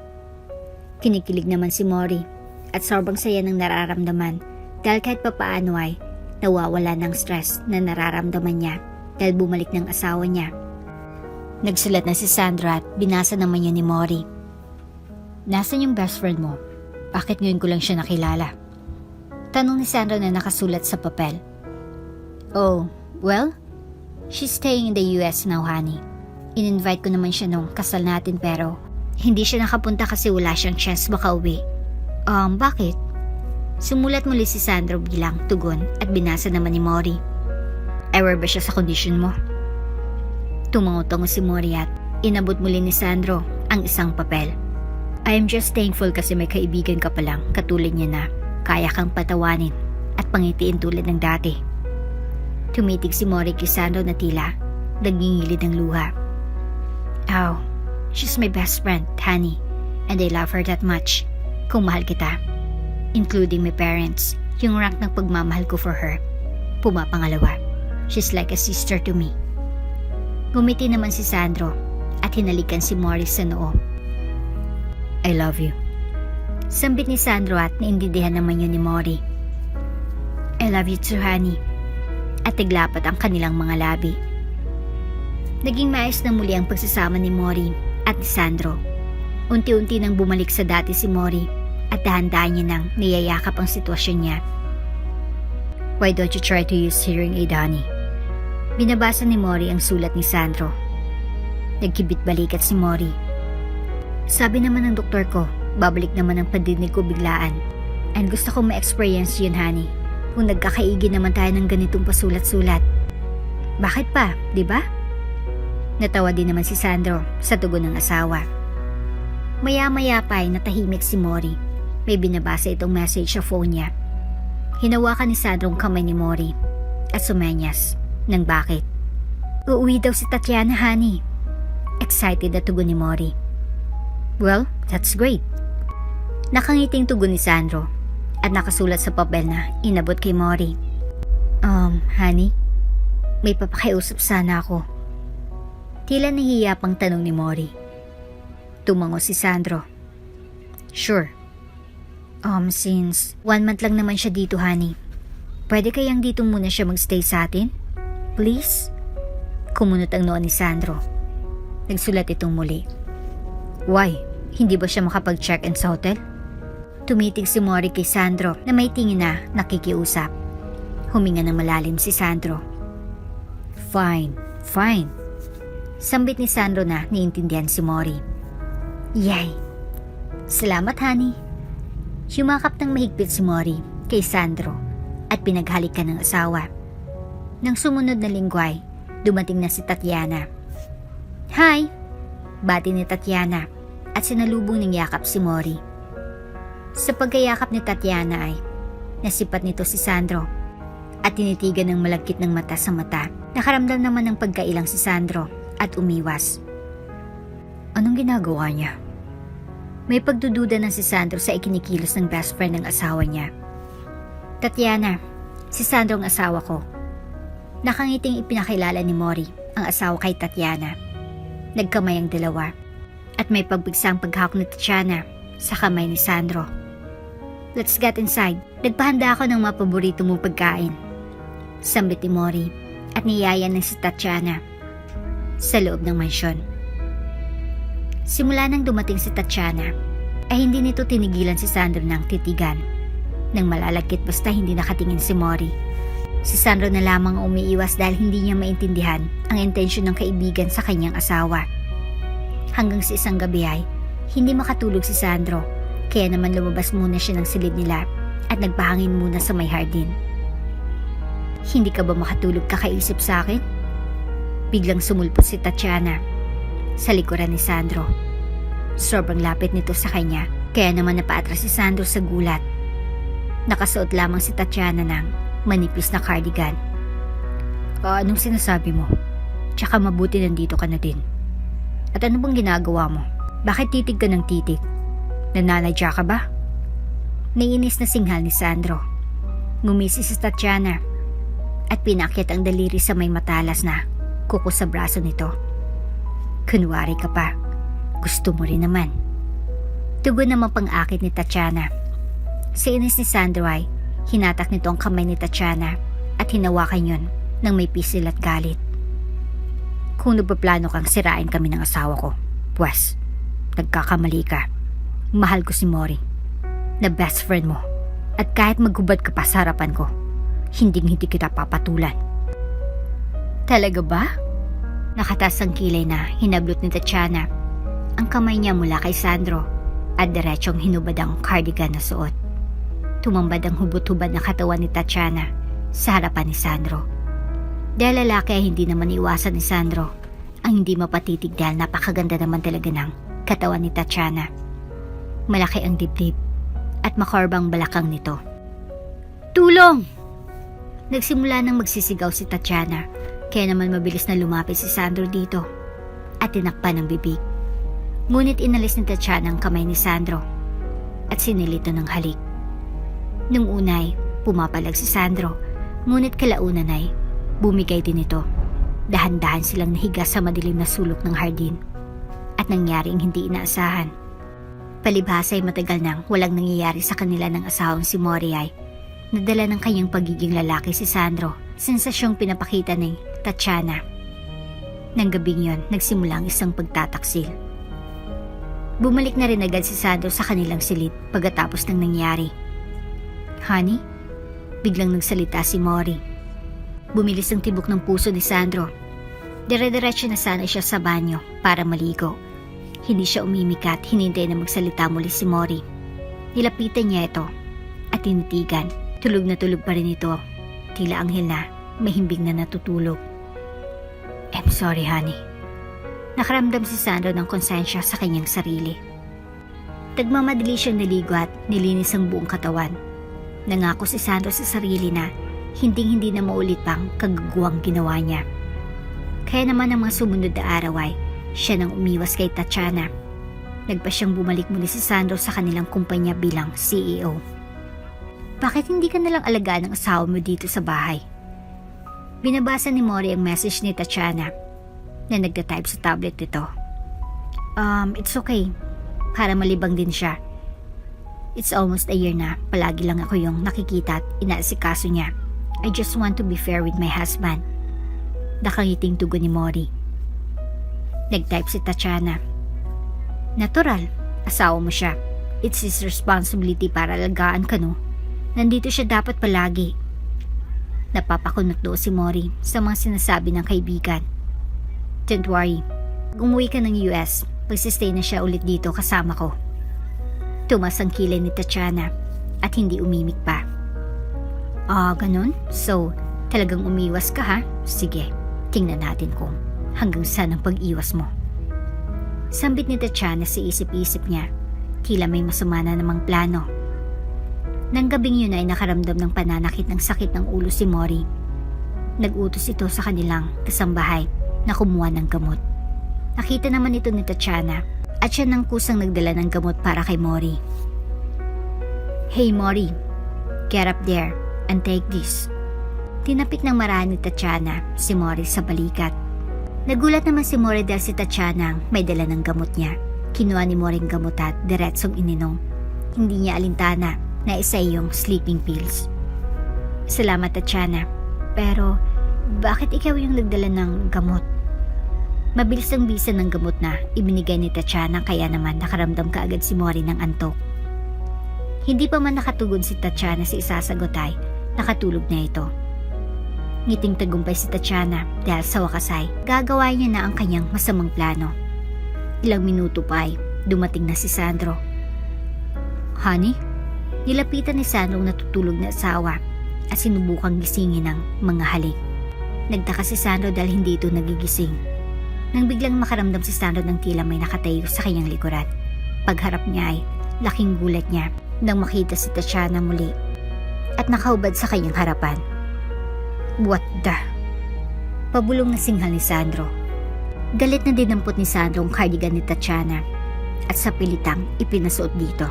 Kinikilig naman si Mori at sobrang saya ng nararamdaman dahil kahit papaano ay nawawala ng stress na nararamdaman niya dahil bumalik ng asawa niya. Nagsulat na si Sandra at binasa naman niya ni Mori. Nasaan yung best friend mo? Bakit ngayon ko lang siya nakilala? Tanong ni Sandro na nakasulat sa papel. Oh, well, she's staying in the US now, honey. In-invite ko naman siya nung kasal natin pero hindi siya nakapunta kasi wala siyang chance makauwi. Bakit? Sumulat muli si Sandro bilang tugon at binasa naman ni Mori. Aware ba siya sa kondisyon mo? Tumango-tango si Mori at inabot muli ni Sandro ang isang papel. I am just thankful kasi may kaibigan ka palang katulad niya na kaya kang patawanin at pangitiin tulad ng dati. Tumitig si Mori kay Sandro na tila nagingilid ng luha. Oh, she's my best friend, honey, and I love her that much. Kung mahal kita, including my parents, yung rank ng pagmamahal ko for her, pumapangalawa. She's like a sister to me. Gumiti naman si Sandro at hinalikan si Morris sa noo. I love you. Sambit ni Sandro at naintindihan naman yun ni Mori. I love you too, honey. At tiglapat ang kanilang mga labi. Naging maayos na muli ang pagsasama ni Mori at ni Sandro. Unti-unti nang bumalik sa dati si Mori at dahan-dahan niya nang niyayakap ang sitwasyon niya. Why don't you try to use hearing aid, honey? Binabasa ni Mori ang sulat ni Sandro. Nagkibit-balikat si Mori. Sabi naman ng doktor ko, babalik naman ang pandinig ko biglaan. And gusto kong ma-experience yun, honey. Kung nagkakaigi naman tayo ng ganitong pasulat-sulat. Bakit pa, di ba? Natawa din naman si Sandro sa tugon ng asawa. Maya-maya pa ay natahimik si Mori. May binabasa itong message sa phone niya. Hinawakan ni Sandro ang kamay ni Mori at sumenyas ng bakit. Uuwi daw si Tatiana, honey. Excited na tugon ni Mori. Well, that's great. Nakangiting tugon ni Sandro at nakasulat sa papel na inabot kay Mori. Honey, may papakiusap sana ako. Tila nahihiya pang tanong ni Mori. Tumango si Sandro. Sure. Since 1 month lang naman siya dito, honey, pwede kayang dito muna siya magstay sa atin? Please? Kumunot ang noo ni Sandro. Nagsulat itong muli. Why? Hindi ba siya makapag-check-in sa hotel? Tumitig si Mori kay Sandro na may tingin na nakikiusap. Huminga ng malalim si Sandro. Fine. Sambit ni Sandro na niintindihan si Mori. Yay! Salamat, honey. Yumakap ng mahigpit si Mori kay Sandro at pinaghalikan ng asawa. Nang sumunod na lingway, dumating na si Tatiana. Hi! Bati ni Tatiana at sinalubong ng yakap si Mori. Sa pagkayakap ni Tatiana ay nasipat nito si Sandro at tinitigan ng malagkit ng mata sa mata. Nakaramdam naman ng pagkailang si Sandro at umiwas. Anong ginagawa niya? May pagdududa na si Sandro sa ikinikilos ng best friend ng asawa niya. Tatiana, si Sandro ang asawa ko. Nakangiting ipinakilala ni Mori ang asawa kay Tatiana. Nagkamay ang dalawa at may pagbigsang paghawak ni Tatiana sa kamay ni Sandro. Let's get inside. Nagpahanda ako ng mga paborito mong pagkain. Sambit ni Mori at niyaya ng si Tatiana sa loob ng mansyon. Simula nang dumating si Tatiana, ay hindi nito tinigilan si Sandro ng titigan. Nang malalagkit basta hindi nakatingin si Mori. Si Sandro na lamang ang umiiwas dahil hindi niya maintindihan ang intensyon ng kaibigan sa kanyang asawa. Hanggang sa isang gabi ay hindi makatulog si Sandro, kaya naman lumabas muna siya ng silid nila at nagpahangin muna sa may hardin. Hindi ka ba makatulog kakaisip sa akin? Biglang sumulpot si Tatiana sa likuran ni Sandro. Sobrang lapit nito sa kanya, kaya naman napaatras si Sandro sa gulat. Nakasuot lamang si Tatiana ng manipis na cardigan. Anong sinasabi mo? Tsaka mabuti nandito ka na din. At ano bang ginagawa mo? Bakit titig ka ng titig? Nananadya ka ba? Naiinis na singhal ni Sandro. Ngumisi si Tatiana at pinakyat ang daliri sa may matalas na kuko sa braso nito. Kunwari ka pa. Gusto mo rin naman. Tugon naman pang-akit ni Tatiana. Sa inis ni Sandro ay hinatak nito ang kamay ni Tatiana at hinawakan yun ng may pisil at galit. Kung nagpaplano kang sirain kami ng asawa ko, pues, nagkakamali ka. Mahal ko si Mori, na best friend mo. At kahit maghubad ka pa sa harapan ko, hindi kita papatulan. Talaga ba? Nakatas ang kilay na hinablot ni Tatiana. Ang kamay niya mula kay Sandro at diretsong hinubad ang cardigan na suot. Tumambad ang hubot-hubad na katawan ni Tatiana sa harapan ni Sandro. Dahil lalaki ay hindi naman iwasan ni Sandro ang hindi mapatitig dahil napakaganda naman talaga ng katawan ni Tatiana. Malaki ang dibdib at makarbang balakang nito. Tulong! Nagsimula nang magsisigaw si Tatiana, kaya naman mabilis na lumapit si Sandro dito at tinakpan ang bibig. Ngunit inalis ni Tatiana ang kamay ni Sandro at sinilito ng halik. Nung unay, pumapalag si Sandro, ngunit kalaunan ay bumigay din ito. Dahan-dahan silang nahiga sa madilim na sulok ng hardin at nangyaring hindi inaasahan. Palibhasa ay matagal nang walang nangyayari sa kanila ng asawang si Mori ay nadala ng kanyang pagiging lalaki si Sandro, sensasyong pinapakita ni Tatiana. Nang gabing yon, nagsimula ang isang pagtataksil. Bumalik na rin agad si Sandro sa kanilang silid pagkatapos ng nangyari. Honey? Biglang nagsalita si Mori. Bumilis ang tibok ng puso ni Sandro. Dire-diretso na sana siya sa banyo para maligo. Hindi siya umimikat, hinintay na magsalita muli si Mori. Nilapitan niya ito at tinitigan. Tulog na tulog pa rin ito. Tila anghel na, mahimbing na natutulog. I'm sorry, honey. Nakaramdam si Sandro ng konsensya sa kanyang sarili. Nagmamadali siyang naligo at nilinis ang buong katawan. Nangako si Sandro sa sarili na hindi na maulit pang kagaguhang ginawa niya. Kaya naman ang mga sumunod na araw ay siya nang umiwas kay Tatiana. Nagpa siyang bumalik muli si Sandro sa kanilang kumpanya bilang CEO. Bakit hindi ka nalang alagaan ng asawa mo dito sa bahay? Binabasa ni Mori ang message ni Tatiana na nagda-type sa tablet nito. It's okay. Para malibang din siya. It's almost a year na palagi lang ako yung nakikita at inaasikaso niya. I just want to be fair with my husband. Nakangiting tugon ni Mori. Nag-type si Tatiana. Natural, asawa mo siya. It's his responsibility para alagaan ka, no? Nandito siya dapat palagi. Napapakunot do si Mori sa mga sinasabi ng kaibigan. Don't worry, umuwi ka ng US, magsistay na siya ulit dito kasama ko. Tumas ang kilay ni Tatiana at hindi umimik pa. Ganun? So, talagang umiwas ka ha? Sige, tingnan natin kung hanggang saan ang pag-iwas mo. Sambit ni Tatiana sa isip-isip niya, tila may masama na namang plano. Nang gabing yun ay nakaramdam ng pananakit ng sakit ng ulo si Mori. Nag-utos ito sa kanilang kasambahay na kumuha ng gamot. Nakita naman ito ni Tatiana at siya nang kusang nagdala ng gamot para kay Mori. Hey Mori, get up there and take this. Tinapik ng marahan ni Tatiana si Mori sa balikat. Nagulat naman si Mori dahil si Tatiana may dala ng gamot niya. Kinuha ni Mori ang gamot at diretsong ininom. Hindi niya alintana na isa yung sleeping pills. Salamat Tatiana, pero bakit ikaw yung nagdala ng gamot? Mabilis ang bisa ng gamot na ibinigay ni Tatiana kaya naman nakaramdam kaagad si Mori ng antok. Hindi pa man nakatugon si Tatiana sa isasagot ay nakatulog na ito. Ngiting tagumpay si Tatiana dahil sa wakas ay gagawa niya na ang kanyang masamang plano. Ilang minuto pa ay dumating na si Sandro. Honey? Nilapitan ni Sandro ang natutulog na asawa at sinubukang gisingin ng mga halik. Nagtaka si Sandro dahil hindi ito nagigising. Nang biglang makaramdam si Sandro ng tila may nakatayo sa kanyang likuran. Pagharap niya ay laking gulat niya nang makita si Tatiana muli at nakahubad sa kanyang harapan. What the? Pabulong na singhal ni Sandro. Galit na dinampot ni Sandro ang cardigan ni Tatiana at sa pilitang ipinasuot dito.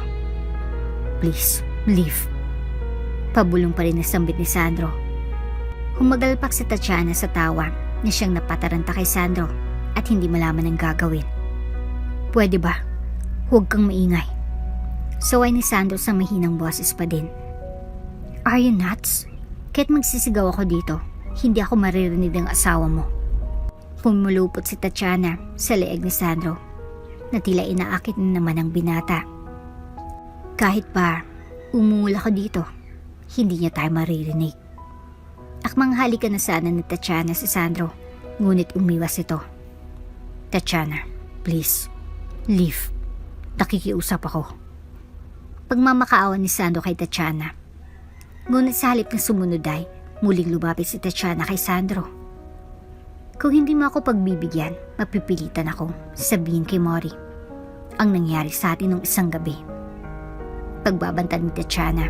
Please, leave. Pabulong pa rin na sambit ni Sandro. Humagalpak si Tatiana sa tawa na siyang napataranta kay Sandro at hindi malaman ang gagawin. Pwede ba? Huwag kang maingay. Saway ni Sandro sa mahinang boses pa din. Are you nuts? Kahit magsisigaw ako dito, hindi ako maririnig ng asawa mo. Pumulupot si Tatiana sa leeg ni Sandro na tila inaakit na naman ang binata. Kahit pa umungula ka dito, hindi niya tayo maririnig. Akmang halikan na sana ni Tatiana si Sandro, ngunit umiwas ito. Tatiana, please, leave. Nakikiusap ako. Pagmamakaawa ni Sandro kay Tatiana. Ngunit sa halip na sumunod ay muling lumapit si Tatiana kay Sandro. Kung hindi mo ako pagbibigyan, mapipilitan akong sabihin kay Mori ang nangyari sa atin nung isang gabi. Pagbabanta ni Tatiana.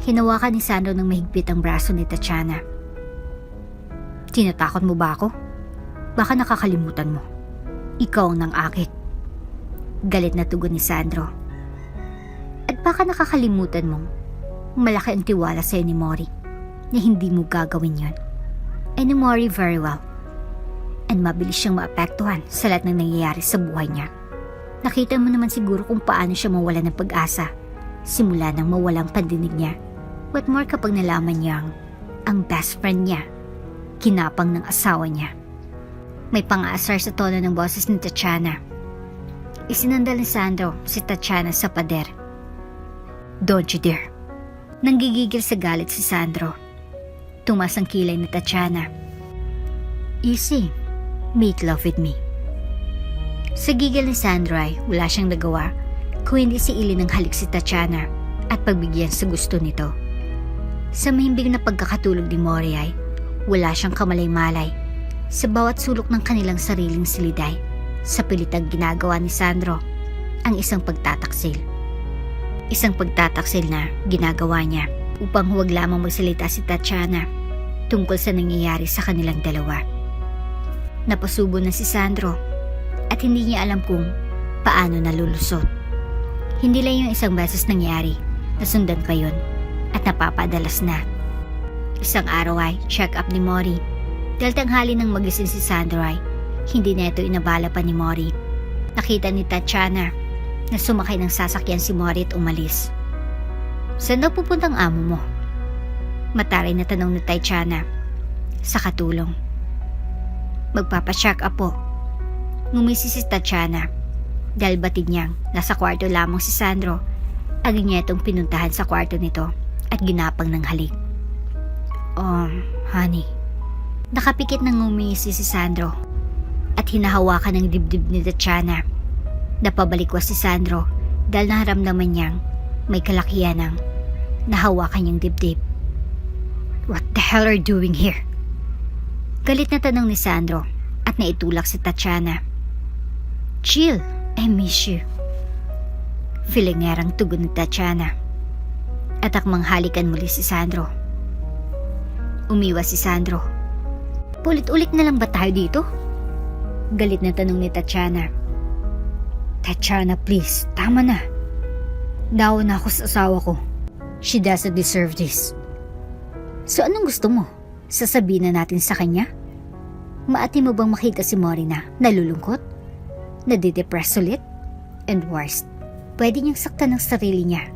Hinawakan ni Sandro ng mahigpit ang braso ni Tatiana. Tinatakot mo ba ako? Baka nakakalimutan mo. Ikaw ang nang-akit. Galit na tugon ni Sandro. At baka nakakalimutan mong malaki ang tiwala sa'yo ni Mori na hindi mo gagawin yon. I know Mori very well. And mabilis siyang maapektuhan sa lahat ng nangyayari sa buhay niya. Nakita mo naman siguro kung paano siya mawala ng pag-asa simula nang mawalang pandinig niya. What more kapag nalaman niyang ang best friend niya, kinapang ng asawa niya. May pang-aasar sa tono ng boses ni Tatiana. Isinandal ni Sandro si Tatiana sa pader. Don't you dare. Nanggigigil sa galit si Sandro. Tumas ang kilay ni Tatiana. Easy, make love with me. Sa gigil ni Sandro ay wala siyang nagawa kung hindi si ilin ng halik si Tatiana at pagbigyan sa gusto nito. Sa mahimbing na pagkakatulog ni Mori ay wala siyang kamalay-malay sa bawat sulok ng kanilang sariling siliday sa pilitang ginagawa ni Sandro ang isang pagtataksil. Isang pagtataksil na ginagawa niya upang huwag lamang magsalita si Tatiana tungkol sa nangyayari sa kanilang dalawa. Napasubo na si Sandro at hindi niya alam kung paano nalulusot. Hindi lang yung isang beses nangyari, nasundan pa yun at napapadalas na. Isang araw ay check up ni Mori. Dahil tanghali nang magising si Sandro ay hindi na ito inabala pa ni Mori. Nakita ni Tatiana na sumakay ng sasakyan si Mori at umalis. Saan daw pupuntang amo mo? Mataray na tanong ni Tatiana sa katulong. Magpapacheck up po. Ngumisi si Tatiana dahil batid niyang nasa kwarto lamang si Sandro. Agad niya itong pinuntahan sa kwarto nito at ginapang ng halik. Honey. Nakapikit ng ngumisi si Sandro at hinahawakan ng dibdib ni Tatiana. Napabalikwas si Sandro dahil naramdaman niyang may kalakihan ng nahawakan niyang dibdib. What the hell are you doing here? Galit na tanong ni Sandro at naitulak si Tatiana. Chill, I miss you. Filingerang tugon ni Tatiana at akmang halikan muli si Sandro. Umiwas si Sandro. Ulit-ulit na lang ba tayo dito? Galit na tanong ni Tatiana. Tatiana, please, tama na. Dawa na ako sa asawa ko. She doesn't deserve this. So anong gusto mo? Sasabihin na natin sa kanya? Maati mo bang makita si Mori na nalulungkot? Nadidepress ulit? And worst, pwede niyang saktan ng sarili niya.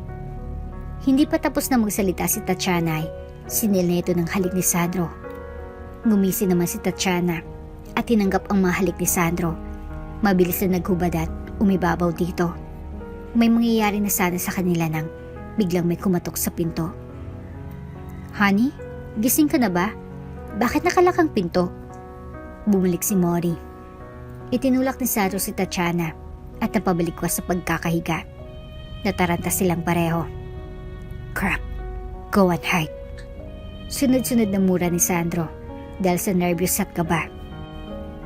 Hindi pa tapos na magsalita si Tatiana ay sinil na ito ng halik ni Sandro. Ngumisi naman si Tatiana at tinanggap ang mga halik ni Sandro. Mabilis na naghubad at umibabaw dito. May mangyayari na sana sa kanila nang biglang may kumatok sa pinto. Honey, gising ka na ba? Bakit nakalakang pinto? Bumalik si Mori. Itinulak ni Sandro si Tatiana at napabalikwas sa pagkakahiga. Nataranta silang pareho. Crap, go and hide. Sunod-sunod na mura ni Sandro dahil sa nervyos at kaba.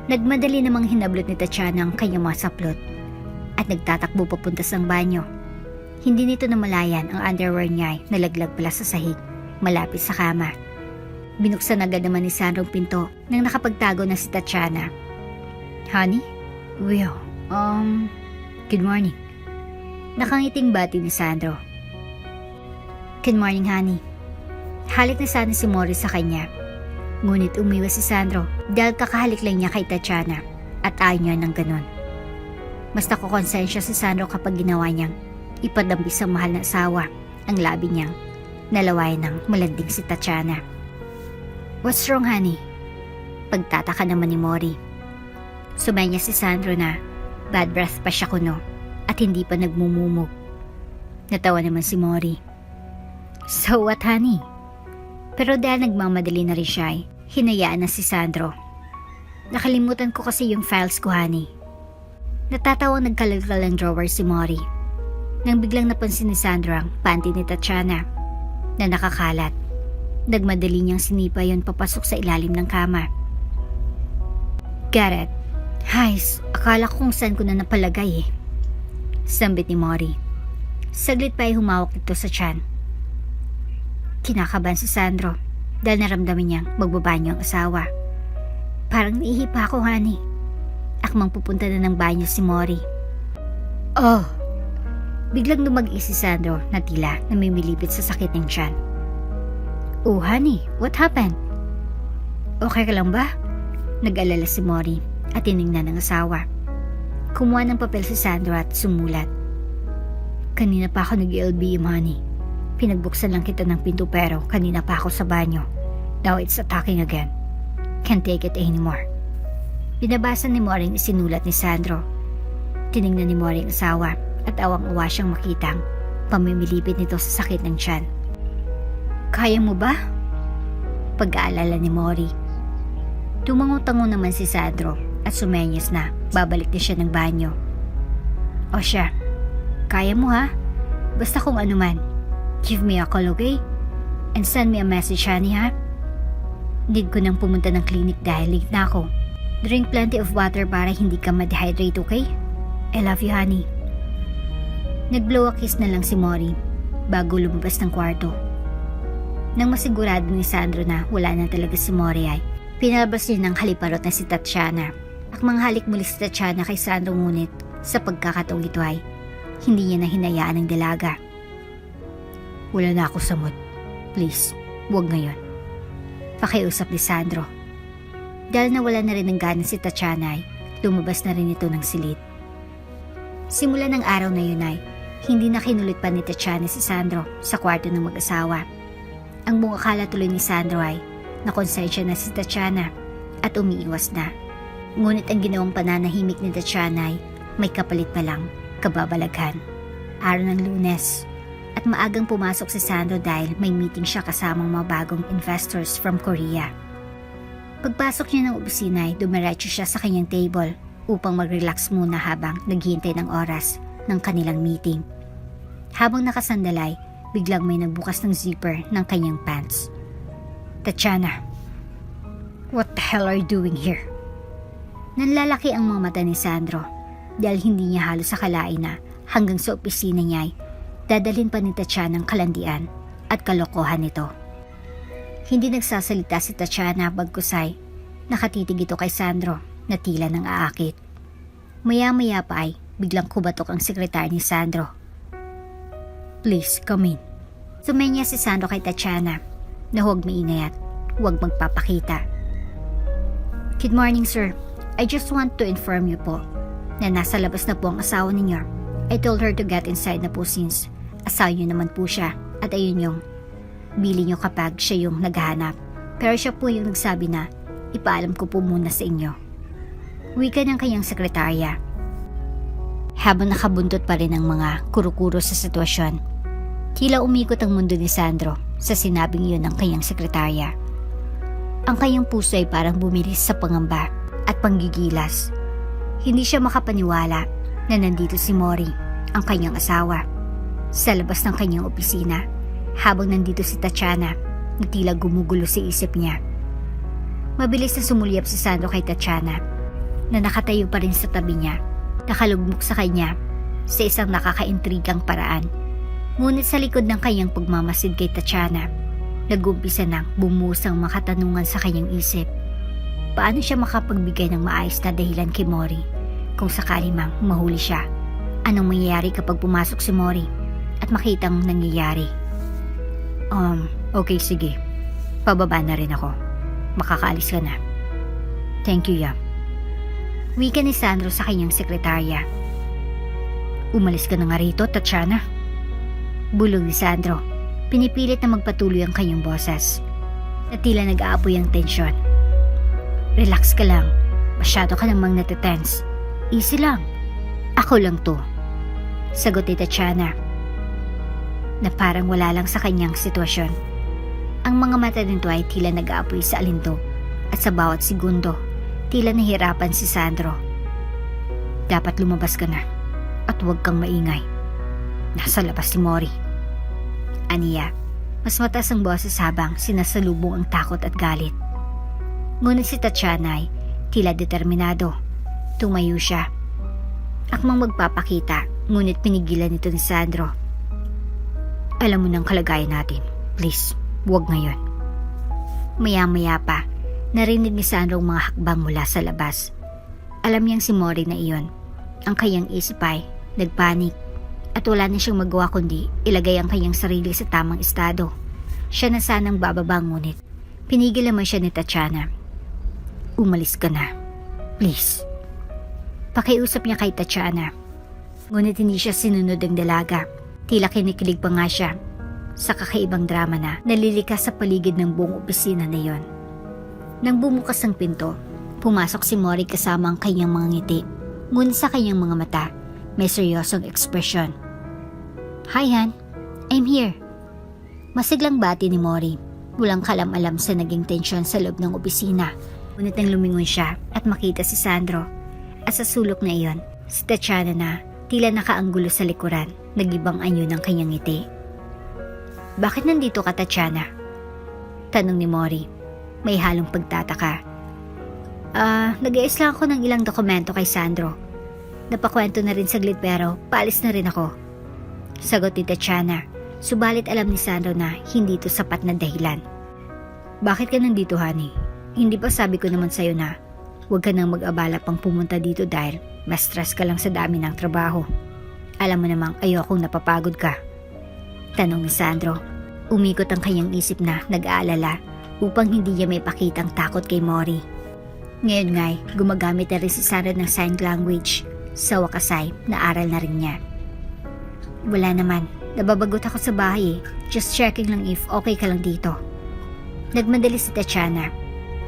Nagmadali namang hinablot ni Tatiana ang kanyang mga saplot at nagtatakbo papunta sa banyo. Hindi nito namalayan ang underwear niya ay nalaglag pala sa sahig malapit sa kama. Binuksan agad naman ni Sandro ang pinto nang nakapagtago na si Tatiana. Honey? Well, good morning. Nakangiting bati ni Sandro. Good morning, honey. Halik na sana si Mori sa kanya. Ngunit umiwas si Sandro dahil kakahalik lang niya kay Tatiana at ayaw niya ng ganon. Mas nakukonsensya si Sandro kapag ginawa niyang ipadampi sa mahal na asawa ang labi niyang nalawayan ng malanding si Tatiana. What's wrong, honey? Pagtataka naman ni Mori. Sumay niya si Sandro na bad breath pa siya kuno at hindi pa nagmumumog. Natawa naman si Mori. So what, honey? Pero dahil nagmamadali na rin siya, hinayaan na si Sandro. Nakalimutan ko kasi yung files ko, honey. Natatawang nagkalagkal ang drawer si Mori. Nang biglang napansin ni Sandro ang panty ni Tatiana na nakakalat. Nagmadali niyang sinipa yon papasok sa ilalim ng kama. Got it. Hays, akala ko kung saan ko na napalagay eh. Sambit ni Mori. Saglit pa ay humawak ito sa tiyan. Kinakabahan si Sandro dahil naramdaman niyang magbabanyo ang asawa. Parang naihipa ako, honey. Akmang pupunta na ng banyo si Mori. Oh! Biglang lumag-i si Sandro na tila namimilipit sa sakit ng tiyan. Oh, honey, what happened? Okay ka lang ba? Nag-alala si Mori at tiningnan ng asawa. Kumuha ng papel si Sandro at sumulat. Kanina pa ako nag-LBM, honey. Pinagbuksan lang kita ng pinto pero kanina pa ako sa banyo. Now it's attacking again. Can't take it anymore. Binabasa ni Mori ang isinulat ni Sandro. Tiningnan ni Mori ang asawa at awang-awa siyang makitang pamimilipit nito sa sakit ng tiyan. Kaya mo ba? Pag-aalala ni Mori. Tumango-tango naman si Sandro at sumenyas na babalik na siya ng banyo. O siya, kaya mo ha? Basta kung ano man. Give me a call, okay? And send me a message, honey, ha? Need ko nang pumunta ng clinic dahil late na ako. Drink plenty of water para hindi ka ma-dehydrate, okay? I love you, honey. Nag-blow a kiss na lang si Mori bago lumabas ng kwarto. Nang masigurado ni Sandro na wala na talaga si Mori ay pinalabas niya ng haliparot na si Tatiana. Akmang halik muli si Tatiana kay Sandro ngunit sa pagkakataong ito ay hindi niya na hinayaan ng dalaga. Wala na ako sa mood. Please, huwag ngayon. Pakiusap ni Sandro. Dahil nawala na rin ng gana si Tatiana ay lumabas na rin ito ng silid. Simula ng araw na yun ay hindi na kinulit pa ni Tatiana si Sandro sa kwarto ng mag-asawa. Ang buong akala tuloy ni Sandro ay nakonsensya na si Tatiana at umiiwas na. Ngunit ang ginawang pananahimik ni Tatiana ay may kapalit pa lang kababalaghan. Araw ng Lunes at maagang pumasok si Sandro dahil may meeting siya kasamang mga bagong investors from Korea. Pagpasok niya ng opisina ay dumiretso siya sa kanyang table upang mag-relax muna habang naghihintay ng oras ng kanilang meeting. Habang nakasandalay, biglang may nagbukas ng zipper ng kanyang pants. Tatiana, what the hell are you doing here? Nanlalaki ang mga mata ni Sandro dahil hindi niya halos akalain na hanggang sa opisina niya ay dadalhin pa ni Tatiana ang kalandian at kalokohan nito. Hindi nagsasalita si Tatiana bagkusay nakatitig ito kay Sandro na tila nang aakit. Maya-maya pa ay biglang kubatok ang sekretary ni Sandro. Please, come in. Sumenya si Sandro kay Tatiana na huwag maingay at huwag magpapakita. Good morning, sir. I just want to inform you po na nasa labas na po ang asawa ninyo. I told her to get inside na po since asawa niyo naman po siya at ayun yung bili niyo kapag siya yung naghahanap. Pero siya po yung nagsabi na ipaalam ko po muna sa inyo. Wika ng kanyang sekretarya. Habang nakabuntot pa rin ang mga kuro-kuro sa sitwasyon, tila umikot ang mundo ni Sandro sa sinabing iyon ng kanyang sekretarya. Ang kanyang puso ay parang bumilis sa pangamba at panggigilas. Hindi siya makapaniwala na nandito si Mori, ang kanyang asawa, sa labas ng kanyang opisina habang nandito si Tatiana na tila gumugulo sa isip niya. Mabilis na sumulyap si Sandro kay Tatiana na nakatayo pa rin sa tabi niya, nakalugmok sa kanya sa isang nakakaintrigang paraan. Ngunit sa likod ng kanyang pagmamasid kay Tatiana, nag-umpisa nang bumusang mga katanungan sa kanyang isip. Paano siya makapagbigay ng maayos na dahilan kay Mori kung sakali mang mahuli siya? Anong mangyayari kapag pumasok si Mori at makitang nangyayari? Okay, sige. Pababa na rin ako. Makakaalis ka na. Thank you, Yam. Wika ni Sandro sa kanyang sekretarya. Umalis ka na nga rito, Tatiana. Bulong ni Sandro. Pinipilit na magpatuloy ang kanyang boses. Na tila nag-aapoy ang tensyon. Relax ka lang. Masyado ka namang natitense. Easy lang. Ako lang to. Sagot ni Tatiana. na parang wala lang sa kanyang sitwasyon. Ang mga mata nito ay tila nag-aapoy sa alindo at sa bawat segundo, tila nahirapan si Sandro. Dapat lumabas ka na at huwag kang maingay. Nasa labas si Mori. Aniya, mas mataas ang boses habang sinasalubong ang takot at galit. Ngunit si Tatiana ay tila determinado. Tumayo siya. Akmang magpapakita, ngunit pinigilan nito ni Sandro. Alam mo ng kalagayan natin. Please, huwag ngayon. Maya-maya pa, narinig ni Sandro ang mga hakbang mula sa labas. Alam niyang si Mori na iyon. Ang kanyang isip ay nagpanik at wala na siyang magawa kundi ilagay ang kanyang sarili sa tamang estado. Siya na sanang bababa ngunit pinigil naman siya ni Tatiana. Umalis ka na. Please. Pakiusap niya kay Tatiana. Ngunit hindi siya sinunod ng dalaga. Tila kinikilig pa nga siya sa kakaibang drama na nalilikas sa paligid ng buong opisina na yon. Nang bumukas ang pinto, pumasok si Mori kasama ang kanyang mga ngiti. Ngunit sa kanyang mga mata, may seryosong ekspresyon. Hi Han, I'm here. Masiglang bati ni Mori. Walang kalam-alam sa naging tensyon sa loob ng opisina. Ngunit nang lumingon siya at makita si Sandro, at sa sulok na iyon, si Tatiana na tila nakaanggulo sa likuran, nagibang anyo ng kanyang ngiti. Bakit nandito ka, Tatiana? Tanong ni Mori. May halong pagtataka. Nag-iis lang ako ng ilang dokumento kay Sandro. Napakwento na rin saglit pero paalis na rin ako. Sagot ni Tatiana. Subalit alam ni Sandro na hindi ito sapat na dahilan. Bakit ka nandito, honey? Hindi pa sabi ko naman sa'yo na huwag ka nang mag-abala pang pumunta dito dahil mas stress ka lang sa dami ng trabaho. Alam mo namang ayokong napapagod ka. Tanong ni Sandro. Umikot ang kanyang isip na nag-aalala upang hindi niya may pakitang takot kay Mori. Ngayon nga'y gumagamit na rin si Sandro ng sign language. Sa wakas ay naaral na rin niya. Wala naman. Nababagot ako sa bahay eh. Just checking lang if okay ka lang dito. Nagmadali si Tatiana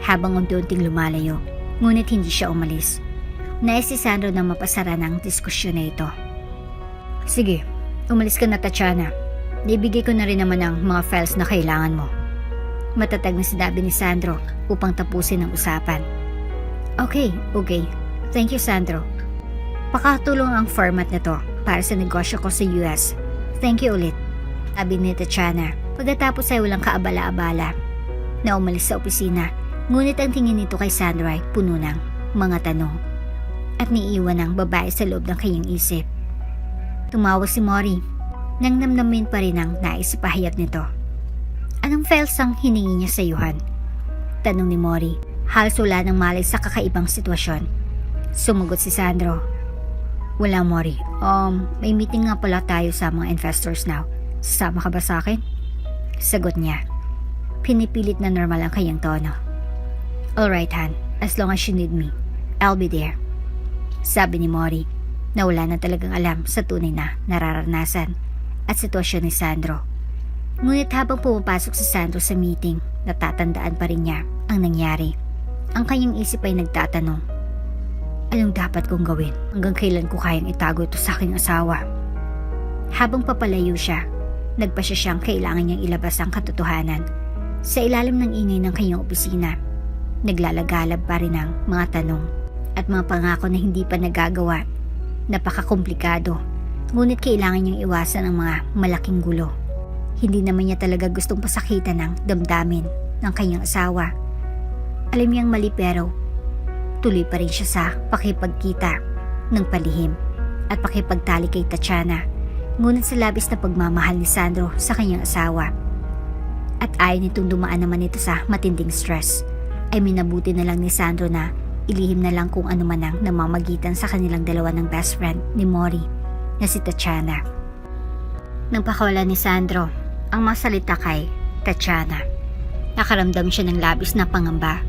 habang unti-unting lumalayo. Ngunit hindi siya umalis. Nais si Sandro na mapasara ng diskusyon na ito. Sige, umalis ka na, Tatiana. Ibigay ko na rin naman ang mga files na kailangan mo. Matatag na sinabi ni Sandro upang tapusin ang usapan. Okay. Thank you, Sandro. Pakatulong ang format na to para sa negosyo ko sa US. Thank you ulit. Sabi ni Tatiana pagkatapos ay walang kaabala-abala na umalis sa opisina. Ngunit ang tingin nito kay Sandro ay puno ng mga tanong at niiwan ng babae sa loob ng kanyang isip. Tumawa si Mori nang namnamin pa rin ang nais ipahayag nito. Anong files ang hiningi niya sa yuhan? Tanong ni Mori. Halos wala nang malay sa kakaibang sitwasyon. Sumagot si Sandro. Wala, Mori. May meeting nga pala tayo sa mga investors now. Sasama ka ba sa akin? Sagot niya. Pinipilit na normal ang kanyang tono. Alright, Han. As long as you need me, I'll be there. Sabi ni Mori na wala na talagang alam sa tunay na nararanasan at sitwasyon ni Sandro. Ngunit habang pumapasok si Sandro sa meeting, natatandaan pa rin niya ang nangyari. Ang kanyang isip ay nagtatanong, anong dapat kong gawin? Hanggang kailan ko kayang itago ito sa aking asawa? Habang papalayo siya, nagpasya siyang kailangan niyang ilabas ang katotohanan. Sa ilalim ng ingay ng kanyang opisina, naglalagalab pa rin ang mga tanong at mga pangako na hindi pa nagagawa. Napakakomplikado, ngunit kailangan niyang iwasan ang mga malaking gulo. Hindi naman niya talaga gustong pasakitan ng damdamin ng kanyang asawa. Alam niyang mali pero tuloy pa rin siya sa pakipagkita ng palihim at pakipagtali kay Tatiana. Ngunit sa labis na pagmamahal ni Sandro sa kanyang asawa at ayaw nitong dumaan naman ito sa matinding stress, ay minabuti na lang ni Sandro na ilihim na lang kung ano man ang namamagitan sa kanilang dalawa ng best friend ni Mori na si Tatiana. Nang pakawala ni Sandro ang mga salita kay Tatiana, nakaramdam siya ng labis na pangamba.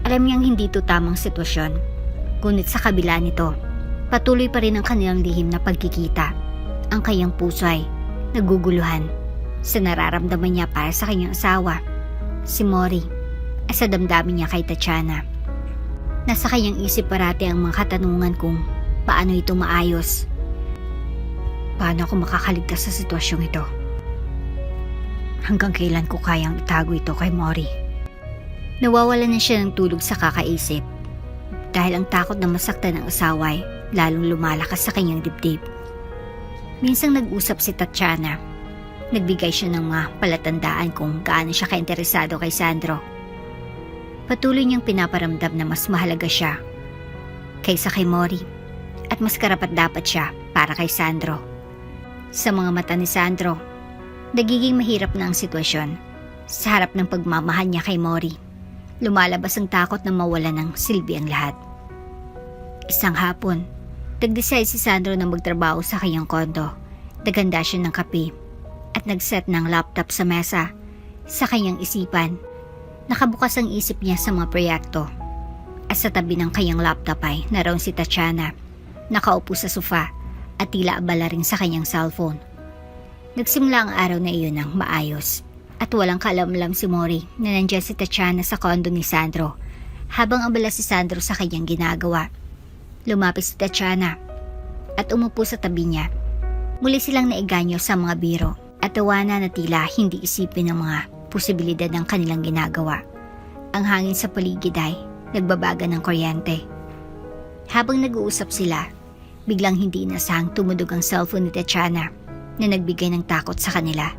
Alam niyang hindi ito tamang sitwasyon, ngunit sa kabila nito, patuloy pa rin ang kanilang lihim na pagkikita. Ang kanyang puso ay naguguluhan sa nararamdaman niya para sa kanyang asawa, si Mori, at sa damdamin niya kay Tatiana. Nasa kanyang isip parati ang mga katanungan kung paano ito maayos. Paano ako makakaligtas sa sitwasyong ito? hanggang kailan ko kayang itago ito kay Mori. Nawawalan na siya ng tulog sa kakaisip dahil ang takot na masaktan ng asawa ay lalong lumalakas sa kanyang dibdib. Minsang nag-usap si Tatiana. Nagbigay siya ng mga palatandaan kung gaano siya kainteresado kay Sandro. Patuloy niyang pinaparamdam na mas mahalaga siya kaysa kay Mori at mas karapat-dapat siya para kay Sandro. Sa mga mata ni Sandro, nagiging mahirap na ang sitwasyon. Sa harap ng pagmamahal niya kay Mori, lumalabas ang takot na mawala ng silbi ang lahat. Isang hapon, nag-decide si Sandro na magtrabaho sa kanyang kondo. Naganda siya ng kape at nag-set ng laptop sa mesa. Sa kanyang isipan, nakabukas ang isip niya sa mga proyekto. At sa tabi ng kanyang laptop ay naroon si Tatiana, nakaupo sa sofa at tila abala rin sa kanyang cellphone. Nagsimula ang araw na iyon ng maayos at walang kaalam-alam si Mori na nandiyan si Tatiana sa kondo ni Sandro habang abala si Sandro sa kanyang ginagawa. Lumapit si Tatiana at umupo sa tabi niya. Muli silang naiganyo sa mga biro at tawanan na tila hindi isipin ng mga posibilidad ng kanilang ginagawa. Ang hangin sa paligid ay nagbabaga ng kuryente. Habang nag-uusap sila, biglang hindi inasahang tumudog ang cellphone ni Tatiana na nagbigay ng takot sa kanila.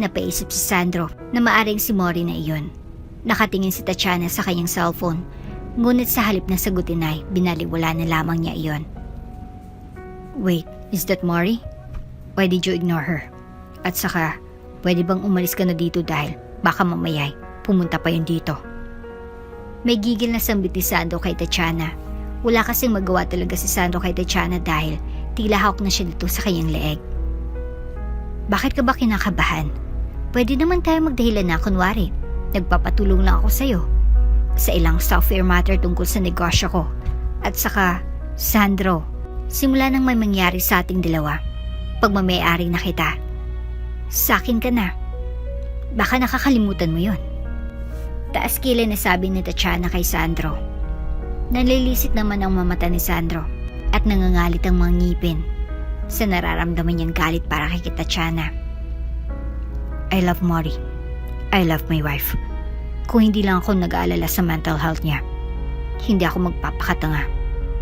Napaisip si Sandro na maaring si Mori na iyon. Nakatingin si Tatiana sa kanyang cellphone, ngunit sa halip na sagutin ay binaliwala na lamang niya iyon. Wait, is that Mori? Why did you ignore her? At saka, pwede bang umalis ka na dito dahil baka mamayay pumunta pa yun dito? May gigil na sambit ni Sandro kay Tatiana. Wala kasing magawa talaga si Sandro kay Tatiana dahil tila hawak na siya dito sa kanyang leeg. Bakit ka ba kinakabahan? Pwede naman tayo magdahilan na kunwari. Nagpapatulong lang ako sa'yo sa ilang software matter tungkol sa negosyo ko. At saka, Sandro, simula nang may mangyari sa ating dalawa, pagmamayari na kita, sa akin ka na. Baka nakakalimutan mo yon. Taas kilay na sabi ni Tatiana kay Sandro. Nalilisik naman ang mamata ni Sandro at nangangalit ang mga ngipin sa nararamdaman niyang galit para kay Tatiana. I love Mori. I love my wife. Kung hindi lang ako nag-aalala sa mental health niya, hindi ako magpapakatanga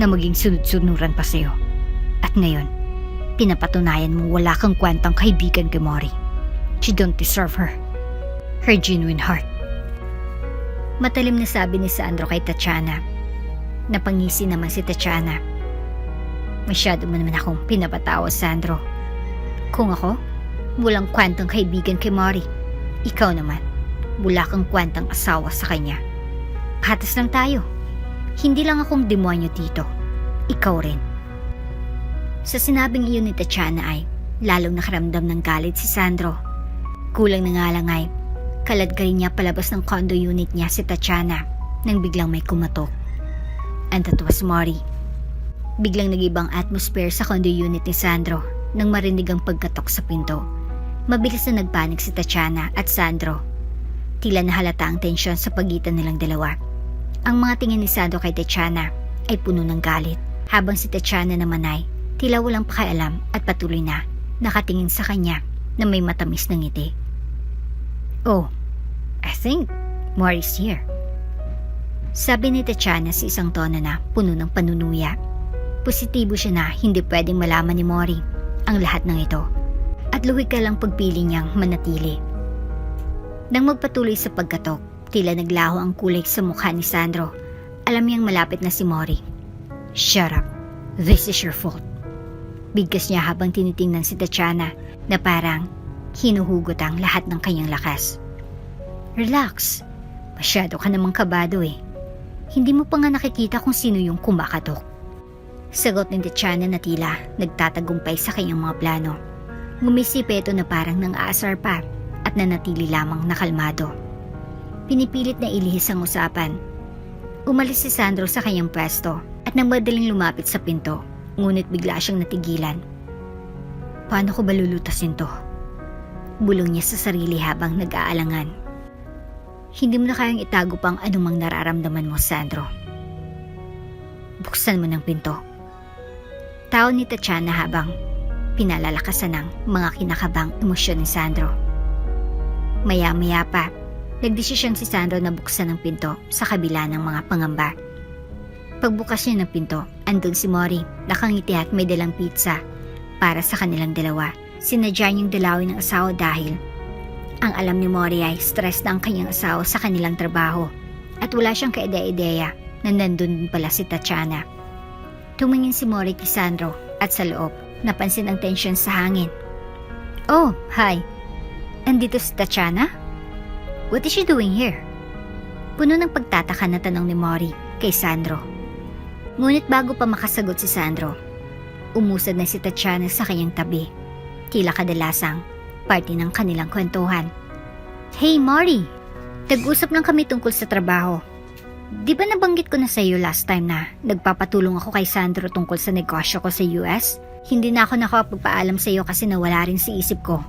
na maging sunod-sunuran pa sa'yo. At ngayon, pinapatunayan mo wala kang kwentang kaibigan kay Mori. You don't deserve her. Her genuine heart. Matalim na sabi ni Sandro kay Tatiana. Napangisi naman si Tatiana. Masyado mo naman akong pinapatawa, Sandro. Kung ako, walang kwentang kaibigan kay Mori. Ikaw naman, wala kang kwentang asawa sa kanya. Patas lang tayo. Hindi lang akong demonyo dito. Ikaw rin. Sa sinabing iyon ni Tatiana ay lalong nakaramdam ng galit si Sandro. Kulang na nga lang ay kaladkarin niya palabas ng condo unit niya si Tatiana nang biglang may kumatok. And that was Mori. Biglang nag-ibang atmosphere sa condo unit ni Sandro nang marinig ang pagkatok sa pinto. Mabilis na nagpanik si Tatiana at Sandro. Tila nahalata ang tensyon sa pagitan nilang dalawa. Ang mga tingin ni Sandro kay Tatiana ay puno ng galit, habang si Tatiana naman ay tila walang pakialam at patuloy na nakatingin sa kanya na may matamis na ngiti. Oh, I think Mori's here. Sabi ni Tatiana sa isang tono na puno ng panunuya. Positibo siya na hindi pwedeng malaman ni Mori ang lahat ng ito at luhig ka lang pagpili niyang manatili. Nang magpatuloy sa pagkatok, tila naglaho ang kulay sa mukha ni Sandro. Alam niyang malapit na si Mori. Shut up. This is your fault. Bigkas niya habang tinitingnan si Tatiana na parang hinuhugot ang lahat ng kanyang lakas. Relax. Masyado ka namang kabado eh. Hindi mo pa nga nakikita kung sino yung kumakatok. Sagot ni Tatiana na tila nagtatagumpay sa kanyang mga plano. Ngumisipa ito na parang nang-aasar pa at nanatili lamang nakalmado. Pinipilit na ilihis ang usapan. Umalis si Sandro sa kanyang pwesto at nang madaling lumapit sa pinto, ngunit bigla siyang natigilan. Paano ko ba lulutasin to? Bulong niya sa sarili habang nag-aalangan. Hindi mo na kayang itago pang anumang nararamdaman mo, Sandro. Buksan mo ng pinto. Tao ni Tatiana habang pinalalakasan ng mga kinakabang emosyon ni Sandro. Maya-maya pa, nagdesisyon si Sandro na buksan ang pinto sa kabila ng mga pangamba. Pagbukas niya ng pinto, andun si Mori, nakangiti at may dalang pizza para sa kanilang dalawa. Sinadya niyang dalawin ng asawa dahil ang alam ni Mori ay stress na ang kanyang asawa sa kanilang trabaho at wala siyang kaide-ideya na nandun din pala si Tatiana. Tumingin si Mori kay Sandro at sa loob, napansin ang tensyon sa hangin. Oh, hi! Andito si Tatiana? What is she doing here? Puno ng pagtataka na tanong ni Mori kay Sandro. Ngunit bago pa makasagot si Sandro, umusad na si Tatiana sa kanyang tabi. Tila kadalasang parte ng kanilang kwentuhan. Hey Mori! Nag-usap lang kami tungkol sa trabaho. Di ba nabanggit ko na sa iyo last time na nagpapatulong ako kay Sandro tungkol sa negosyo ko sa US? Hindi na ako nakapagpaalam sa iyo kasi nawala rin sa isip ko.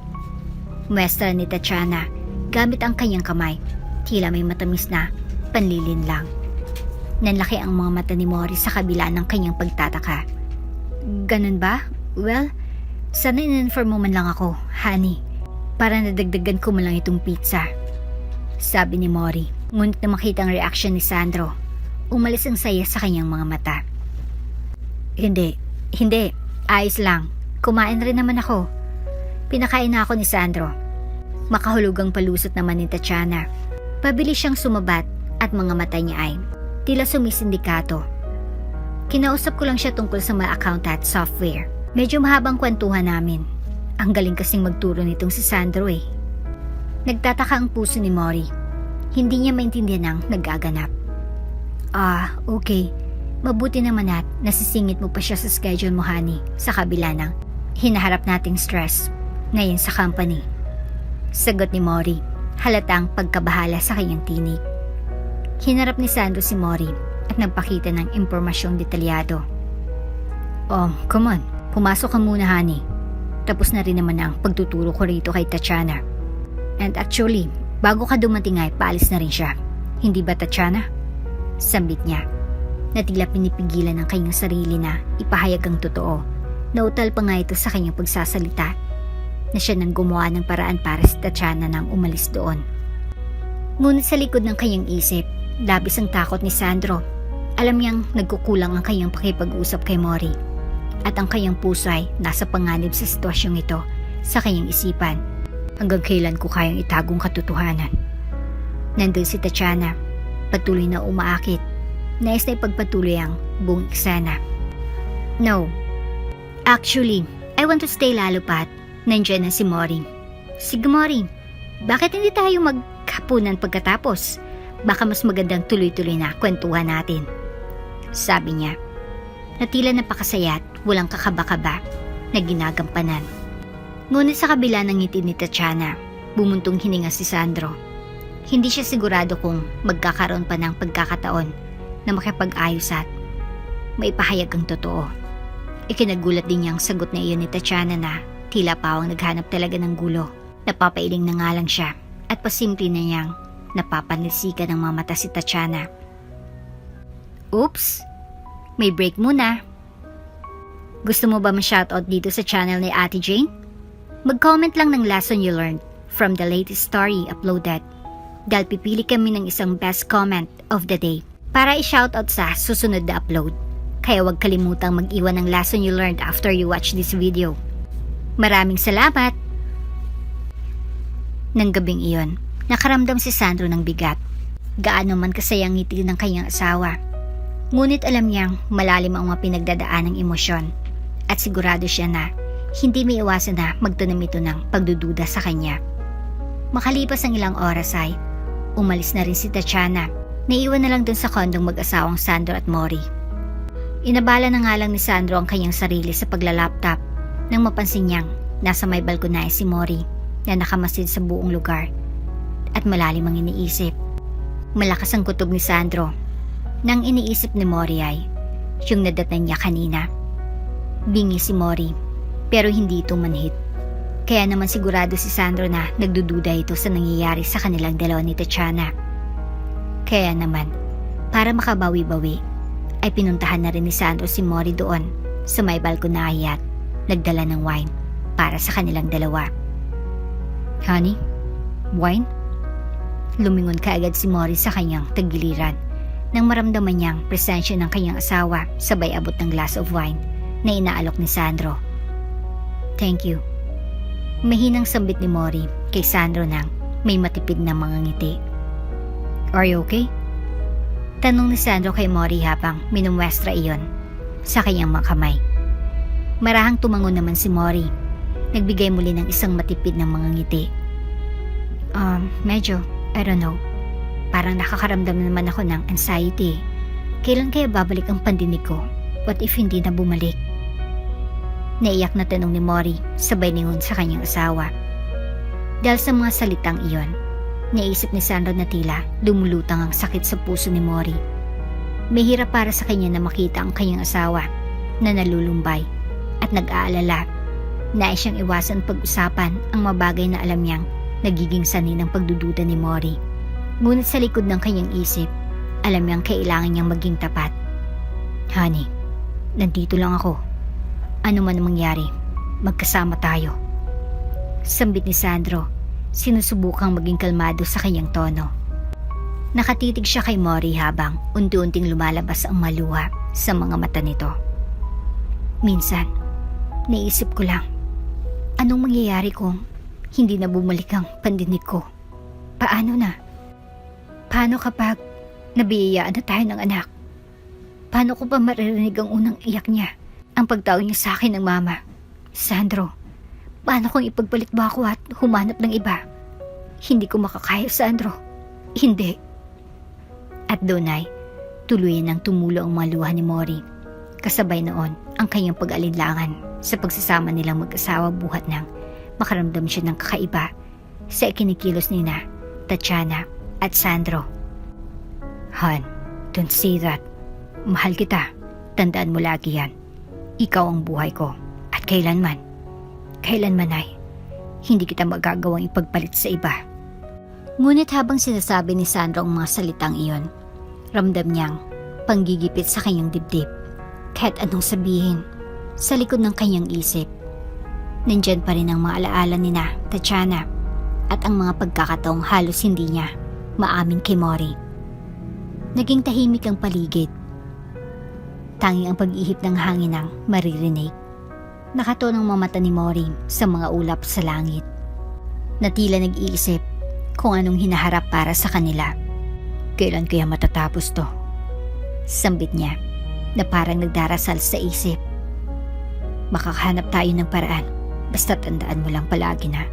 Muestra ni Tatiana gamit ang kanyang kamay. Tila may matamis na panlilin lang. Nanlaki ang mga mata ni Mori sa kabila ng kanyang pagtataka. Ganun ba? Well, sana in-inform mo man lang ako, honey, para nadagdagan ko man lang itong pizza. Sabi ni Mori, ngunit na makita ang reaksyon ni Sandro, umalis ang saya sa kanyang mga mata. Hindi, ayos lang. Kumain rin naman ako. Pinakain na ako ni Sandro. Makahulugang palusot naman ni Tatiana. Pabilis siyang sumabat at mga mata niya ay tila sumisindikato. Kinausap ko lang siya tungkol sa mga account at software. Medyo mahabang kwentuhan namin. Ang galing kasing magturo nitong si Sandro eh. Nagtataka ang puso ni Mori. Hindi niya maintindihan ang nagaganap. Okay. Mabuti naman at nasisingit mo pa siya sa schedule mo, honey, sa kabila ng hinaharap nating stress ngayon sa company. Sagot ni Mori, halatang pagkabahala sa kanyang tinig. Hinarap ni Sandro si Mori at nagpakita ng impormasyong detalyado. Come on. Pumasok ka muna, honey. Tapos na rin naman ang pagtuturo ko rito kay Tatiana. And actually, bago ka dumating ay paalis na rin siya. Hindi ba, Tatiana? Sambit niya. Na tila pinipigilan ng kanyang sarili na ipahayag ang totoo. Nautal pa nga ito sa kanyang pagsasalita na siya nang gumawa ng paraan para si Tatiana nang umalis doon. Ngunit sa likod ng kanyang isip, labis ang takot ni Sandro. Alam niyang nagkukulang ang kanyang pakipag-usap kay Mori. At ang kanyang puso ay nasa panganib sa sitwasyong ito sa kanyang isipan. Hanggang kailan ko kayang itagong katotohanan? Nandun si Tatiana, patuloy na umaakit. Nais na ipagpatuloy ang buong eksena. No. Actually, I want to stay lalo pat. Nandiyan na si Mori. Sige Mori, bakit hindi tayo maghapunan pagkatapos? Baka mas magandang tuloy-tuloy na kwentuhan natin. Sabi niya. Na tila napakasaya at walang kakaba-kaba na ginagampanan. Ngunit sa kabila ng ngiti ni Tatiana, bumuntong hininga si Sandro. Hindi siya sigurado kung magkakaroon pa ng pagkakataon na makipag-ayos at maipahayag ang totoo. Ikinagulat din niyang sagot na iyon ni Tatiana na tila pawang naghanap talaga ng gulo. Napapailing na nga lang siya at pasimple na niyang napapanlisikan ng mga mata si Tatiana. Oops! May break muna. Gusto mo ba ma-shoutout dito sa channel ni Ate Jane? Mag-comment lang ng lesson you learned from the latest story uploaded. Dahil pipili kami ng isang best comment of the day para i-shoutout sa susunod na upload. Kaya huwag kalimutang mag-iwan ng lesson you learned after you watch this video. Maraming salamat! Nang gabing iyon, nakaramdam si Sandro ng bigat. Gaano man kasayang ngiti ng kanyang asawa. Ngunit alam niyang malalim ang mga pinagdadaan ng emosyon at sigurado siya na hindi may iwasan na magtanim ito ng pagdududa sa kanya. Makalipas ang ilang oras ay umalis na rin si Tatiana. Naiwan na lang dun sa kondong mag-asawang Sandro at Mori. Inabala na nga lang ni Sandro ang kanyang sarili sa paglalaptop nang mapansin niyang nasa may balkonahe si Mori na nakamasid sa buong lugar at malalim ang iniisip. Malakas ang kutob ni Sandro. Nang iniisip ni Mori ay yung nadatnan niya kanina. Bingi si Mori pero hindi ito manhit. Kaya naman sigurado si Sandro na nagdududa ito sa nangyayari sa kanilang dalawa ni Tatiana. Kaya naman, para makabawi-bawi, ay pinuntahan na rin ni Sandro si Mori doon sa may balkonahe at nagdala ng wine para sa kanilang dalawa. Honey, Wine? Lumingon kaagad si Mori sa kanyang tagiliran nang maramdaman niyang presensya ng kanyang asawa sabay abot ng glass of wine na inaalok ni Sandro. Thank you. Mahinang sambit ni Mori kay Sandro nang may matipid na mga ngiti. Are you okay? Tanong ni Sandro kay Mori habang minumwestra iyon sa kanyang mga kamay. Marahang tumangon naman si Mori. Nagbigay muli ng isang matipid na mga ngiti. Medyo, I don't know. Parang nakakaramdam naman ako ng anxiety. Kailan kaya babalik ang pandinig ko? What if hindi na bumalik? Naiyak na tanong ni Mori sabay ningon sa kanyang asawa. Dahil sa mga salitang iyon, naisip ni Sandro na tila lumulutang ang sakit sa puso ni Mori. Mahirap para sa kanya na makita ang kanyang asawa na nalulumbay at nag-aalala. Nais siyang iwasan pag-usapan ang mabagay na alam niyang nagiging sanhi ng pagdududa ni Mori. Ngunit sa likod ng kanyang isip, alam niyang kailangan niyang maging tapat. Honey, nandito lang ako. Ano man ang mangyari, magkasama tayo. Sambit ni Sandro, sinusubukang maging kalmado sa kanyang tono. Nakatitig siya kay Mori habang unti-unting lumalabas ang maluha sa mga mata nito. Minsan, naisip ko lang, anong mangyayari kung hindi na bumalik ang pandinig ko? Paano na? Paano kapag nabiyayaan na tayo ng anak? Paano ko pa maririnig ang unang iyak niya? Ang pagtawag niya sa akin ng mama. Sandro, paano kung ipagpalit ba ako at humanap ng iba? Hindi ko makakaya, Sandro. Hindi. At doon ay tuluyan ng tumulo ang mga luha ni Mori. Kasabay noon ang kanyang pag-alinlangan sa pagsasama nilang mag-asawa buhat ng makaramdam siya ng kakaiba sa ikinikilos ni na Tatiana at Sandro. Han, don't say that. Mahal kita. Tandaan mo lagi yan. Ikaw ang buhay ko at kailanman ay hindi kita magagawang ipagpalit sa iba. Ngunit habang sinasabi ni Sandro ang mga salitang iyon, ramdam niyang panggigipit sa kanyang dibdib. Kahit anong sabihin, sa likod ng kanyang isip, nandyan pa rin ang mga alaala ni na Tatiana at ang mga pagkakataong halos hindi niya maamin kay Mori. Naging tahimik ang paligid. Tanging ang pag-ihip ng hangin ang maririnig. Nakatunong mamata ni Mori sa mga ulap sa langit. Na tila nag-iisip kung anong hinaharap para sa kanila. Kailan kaya matatapos to? Sambit niya na parang nagdarasal sa isip. Makakahanap tayo ng paraan. Basta tandaan mo lang palagi na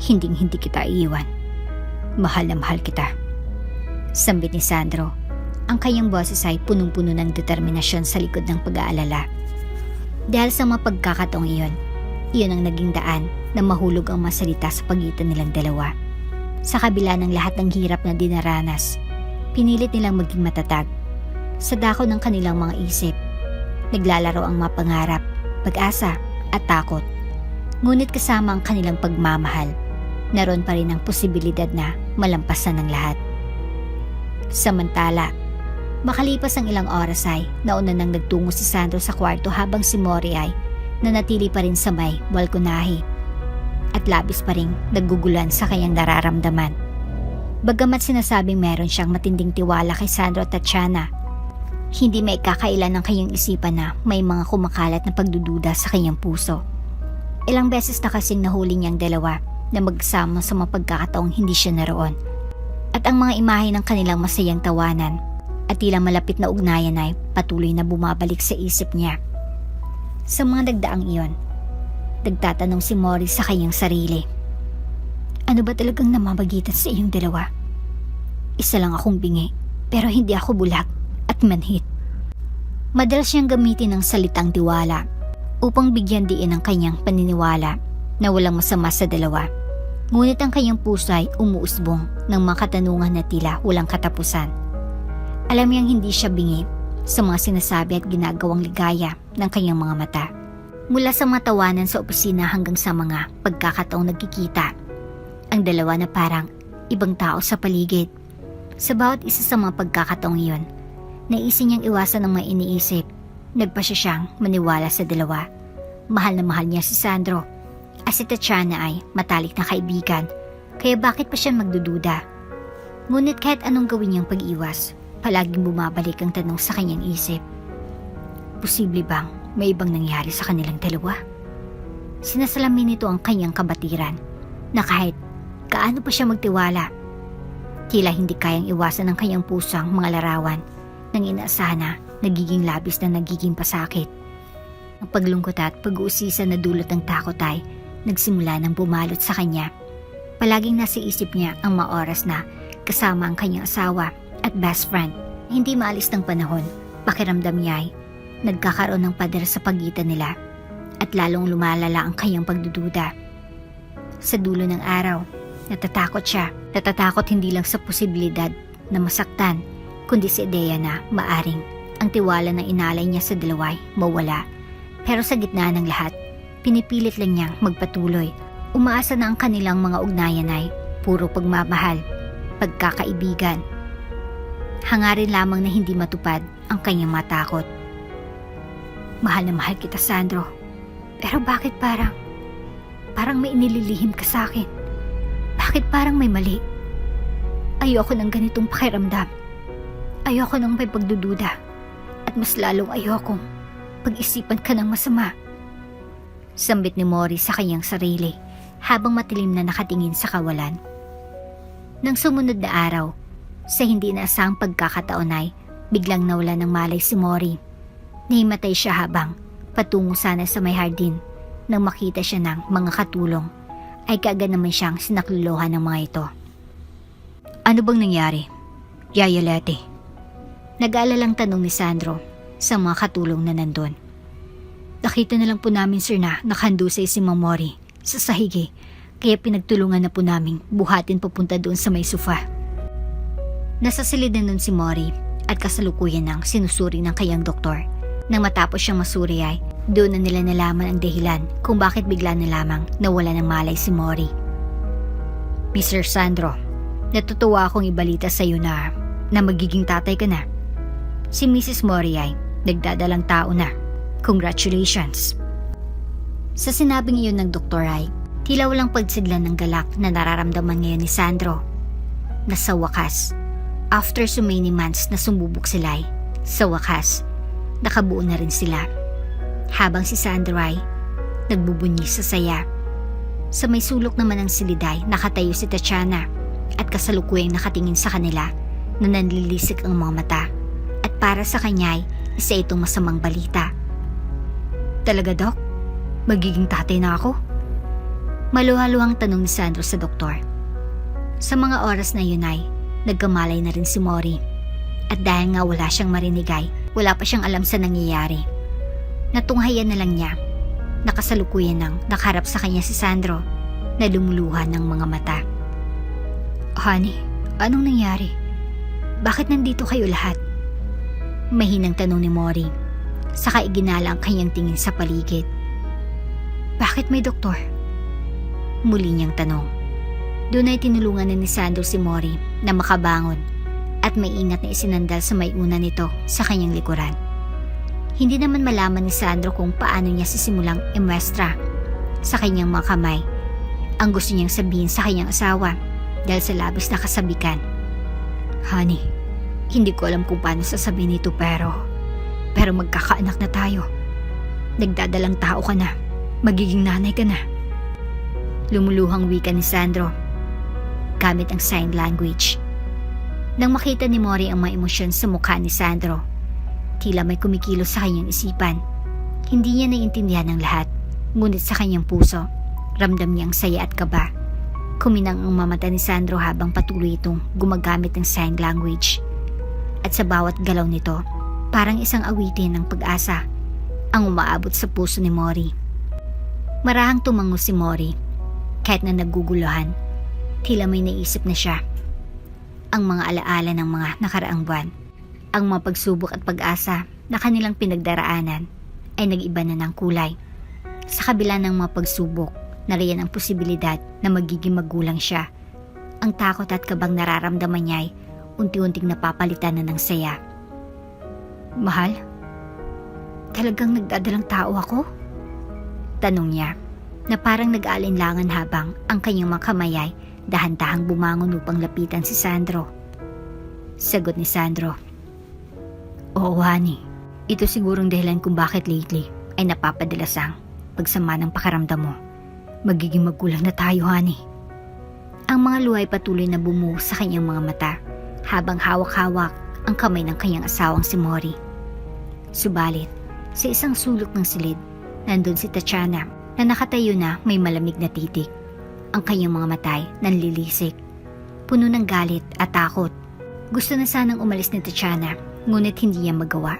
hindi kita iiwan. Mahal na mahal kita. Sambit ni Sandro. Ang kanyang boses ay punong-puno ng determinasyon sa likod ng pag-aalala. Dahil sa mga pagkakataong iyon ang naging daan na mahulog ang masalita sa pagitan nilang dalawa. Sa kabila ng lahat ng hirap na dinaranas, pinilit nilang maging matatag. Sa dako ng kanilang mga isip, naglalaro ang mga pangarap, pag-asa at takot. Ngunit kasama ang kanilang pagmamahal, naroon pa rin ang posibilidad na malampasan ng lahat. Samantala, makalipas ang ilang oras ay nauna nang nagtungo si Sandro sa kwarto habang si Mori ay nanatili pa rin sa may balkonahe at labis pa rin naggugulan sa kanyang nararamdaman. Bagamat sinasabing meron siyang matinding tiwala kay Sandro at Tatiana, hindi may kakailan ng kanyang isipan na may mga kumakalat na pagdududa sa kanyang puso. Ilang beses na kasing nahuli niyang dalawa na magsama sa mga pagkakataong hindi siya naroon. At ang mga imahe ng kanilang masayang tawanan at tila malapit na ugnayan ay patuloy na bumabalik sa isip niya. Sa mga dagdaang iyon, nagtatanong si Mori sa kanyang sarili. Ano ba talagang namamagitan sa iyong dalawa? Isa lang akong bingi, pero hindi ako bulag at manhit. Madalas siyang gamitin ng salitang tiwala upang bigyan diin ang kanyang paniniwala na walang masama sa dalawa. Ngunit ang kanyang puso ay umuusbong ng mga katanungan na tila walang katapusan. Alam niyang hindi siya bingi sa mga sinasabi at ginagawang ligaya ng kanyang mga mata. Mula sa mga tawanan sa opisina hanggang sa mga pagkakataong nagkikita, ang dalawa na parang ibang tao sa paligid. Sa bawat isa sa mga pagkakataong iyon, naisin niyang iwasan ang mga iniisip. Nagpa siyang maniwala sa dalawa. Mahal na mahal niya si Sandro. At si Tatiana ay matalik na kaibigan, Kaya bakit pa siya magdududa? Ngunit kahit anong gawin niyang pag-iwas, palaging bumabalik ang tanong sa kanyang isip. Posible bang may ibang nangyari sa kanilang dalawa? Sinasalamin nito ang kanyang kabatiran na kahit kaano pa siya magtiwala, tila hindi kayang iwasan ng kanyang puso ang mga larawan ng inaasahan na nagiging labis na nagiging pasakit. Ang paglungkot at pag-uusisa na dulot ng takot ay nagsimula ng bumalot sa kanya. Palaging nasa isip niya ang mga oras na kasama ang kanyang asawa at best friend. Hindi maalis ng panahon, pakiramdam niya ay nagkakaroon ng pader sa pagitan nila at lalong lumalala ang kanyang pagdududa. Sa dulo ng araw, natatakot siya. Natatakot hindi lang sa posibilidad na masaktan, kundi sa ideya na maaring ang tiwala na inalay niya sa dalawa ay mawala. Pero sa gitna ng lahat, pinipilit lang niyang magpatuloy. Umaasa na ang kanilang mga ugnayan ay puro pagmamahal, pagkakaibigan. Hangarin lamang na hindi matupad ang kanyang matakot. Mahal na mahal kita, Sandro. Pero bakit parang may inililihim ka sa akin? Bakit parang may mali? Ayoko ng ganitong pakiramdam. Ayoko ng may pagdududa. At mas lalong ayokong pag-isipan ka ng masama. Sambit ni Mori sa kanyang sarili habang matilim na nakatingin sa kawalan. Nang sumunod na araw, sa hindi inaasahang pagkakataon ay biglang nawala ng malay si Mori. Nahimatay siya habang patungo sana sa may hardin. Nang makita siya ng mga katulong, ay kaagad naman siyang sinakluluhan ng mga ito. Ano bang nangyari, Yaya Leti? Nag-aalalang tanong ni Sandro sa mga katulong na nandun. Nakita na lang po namin, sir, na nakahandusay si Mang Mori sa sahigi, kaya pinagtulungan na po namin buhatin papunta doon sa may sofa. Nasa silid na nun si Mori at kasalukuyan ng sinusuri ng kanyang doktor. Nang matapos siyang masuri ay doon na nila nalaman ang dahilan kung bakit bigla na lamang nawala ng malay si Mori. Mr. Sandro, natutuwa akong ibalita sa iyo na magiging tatay ka na. Si Mrs. Mori ay nagdadalang tao na. Congratulations! Sa sinabing iyon ng doktor ay tila walang pagsiglan ng galak na nararamdaman ngayon ni Sandro. Na sa wakas, after so many months na sumubok sila ay, sa wakas, nakabuo na rin sila. Habang si Sandro ay nagbubunyi sa saya. Sa may sulok naman ng silid ay nakatayo si Tatiana at kasalukuyang nakatingin sa kanila na nanlilisik ang mga mata. At para sa kanya ay isa itong masamang balita. Talaga, Doc? Magiging tatay na ako? Maluhaluhang tanong ni Sandro sa doktor. Sa mga oras na yun ay nagkamalay na rin si Mori. At dahil nga wala siyang marinig ay wala pa siyang alam sa nangyayari. Natunghayan na lang niya. Nakasalukuyan nang nakaharap sa kanya si Sandro na lumuluhan ng mga mata. Honey, anong nangyari? Bakit nandito kayo lahat? Mahinang tanong ni Mori. Saka iginala ang kanyang tingin sa paligid. Bakit may doktor? Muli niyang tanong. Doon ay tinulungan na ni Sandro si Mori na makabangon at may ingat na isinandal sa may una nito sa kanyang likuran. Hindi naman malaman ni Sandro kung paano niya sisimulang imuestra sa kanyang mga kamay ang gusto niyang sabihin sa kanyang asawa dahil sa labis na kasabikan. Honey, hindi ko alam kung paano sasabihin ito pero magkakaanak na tayo. Nagdadalang tao ka na. Magiging nanay ka na. Lumuluhang wika ni Sandro gamit ang sign language. Nang makita ni Mori ang mga emosyon sa mukha ni Sandro, tila may kumikilos sa kanyang isipan. Hindi niya naiintindihan ang lahat, ngunit sa kanyang puso, ramdam niyang saya at kaba. Kuminang ang mamata ni Sandro habang patuloy itong gumagamit ng sign language. At sa bawat galaw nito, parang isang awitin ng pag-asa ang umaabot sa puso ni Mori. Marahang tumango si Mori, kahit na naguguluhan, tila may naisip na siya. Ang mga alaala ng mga nakaraang buwan, ang mga pagsubok at pag-asa na kanilang pinagdaraanan ay nag-iba na ng kulay. Sa kabila ng mga pagsubok, nariyan ang posibilidad na magiging magulang siya. Ang takot at kabang nararamdaman niya ay unti-unting napapalitan na ng saya. Mahal? Talagang nagdadalang tao ako? Tanong niya na parang nag-aalinlangan habang ang kanyang mga kamay ay dahan-dahang bumangon upang lapitan si Sandro. Sagot ni Sandro, "Oo, honey. Ito sigurong dahilan kung bakit lately ay napapadalas ang pagsama ng pakiramdam mo. Magiging magulang na tayo, honey." Ang mga luha ay patuloy na bumuhos sa kanyang mga mata habang hawak-hawak ang kamay ng kanyang asawang si Mori. Subalit, sa isang sulok ng silid, nandun si Tatiana na nakatayo na may malamig na titig. Ang kanyang mga mata ay nanlilisik, puno ng galit at takot. Gusto na sanang umalis ni Tatiana, ngunit hindi niya magawa.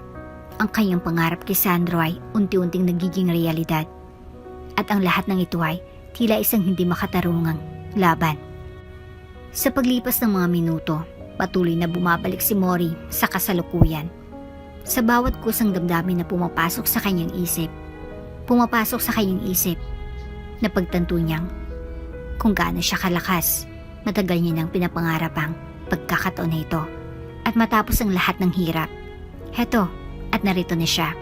Ang kanyang pangarap kay Sandro ay unti-unting nagiging realidad. At ang lahat ng ito ay tila isang hindi makatarungang laban. Sa paglipas ng mga minuto, patuloy na bumabalik si Mori sa kasalukuyan. Sa bawat kusang damdamin na pumapasok sa kanyang isip, napagtanto niyang kung gaano siya kalakas. Matagal niya nang pinapangarap ang pagkakataon na ito. At matapos ang lahat ng hirap, heto at narito na siya.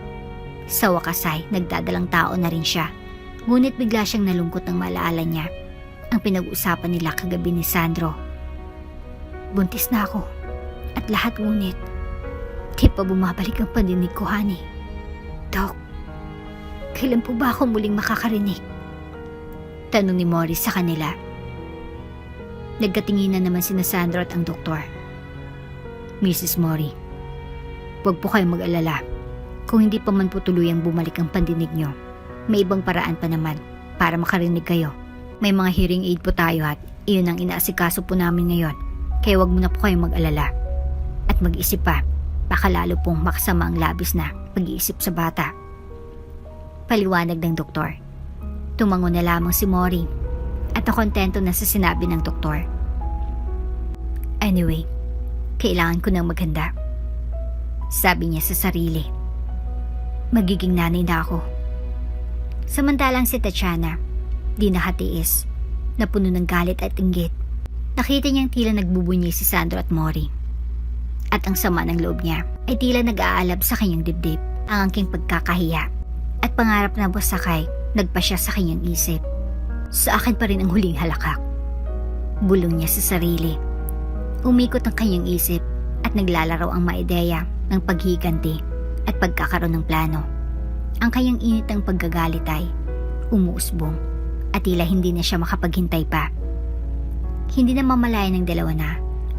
Sa wakas ay nagdadalang tao na rin siya. Ngunit bigla siyang nalungkot nang maalaala niya ang pinag-uusapan nila kagabi ni Sandro. Buntis na ako at lahat, ngunit di pa bumabalik ang pandinig ko, honey. Doc, kailan po ba ako muling makakarinig? Tanong ni Morris sa kanila. Nagkatinginan naman sina Sandro at ang doktor. Mrs. Mori, huwag po kayong mag-alala. Kung hindi pa man po tuluyang bumalik ang pandinig nyo, may ibang paraan pa naman para makarinig kayo. May mga hearing aid po tayo at iyon ang inaasikaso po namin ngayon. Kaya wag muna po kayong mag-alala. At mag-isip pa, baka lalo pong makasama ang labis na pag-iisip sa bata. Paliwanag ng doktor. Tumango na lamang si Mori at nakontento na sa sinabi ng doktor. Anyway, kailangan ko nang maghanda. Sabi niya sa sarili. Magiging nanay na ako. Samantalang si Tatiana, di nakatiis, na puno ng galit at inggit. Nakita niyang tila nagbubunyi si Sandro at Mori. At ang sama ng loob niya ay tila nag-aalab sa kanyang dibdib. Ang angking pagkakahiya at pangarap na busakay nagpa siya sa kanyang isip. Sa akin pa rin ang huling halakak. Bulong niya sa sarili. Umikot ang kanyang isip at naglalaro ang mga ideya ng paghiganti at pagkakaroon ng plano. Ang kanyang init ng paggagalit ay umuusbong at tila hindi na siya makapaghintay pa. Hindi na mamalayan ng dalawa na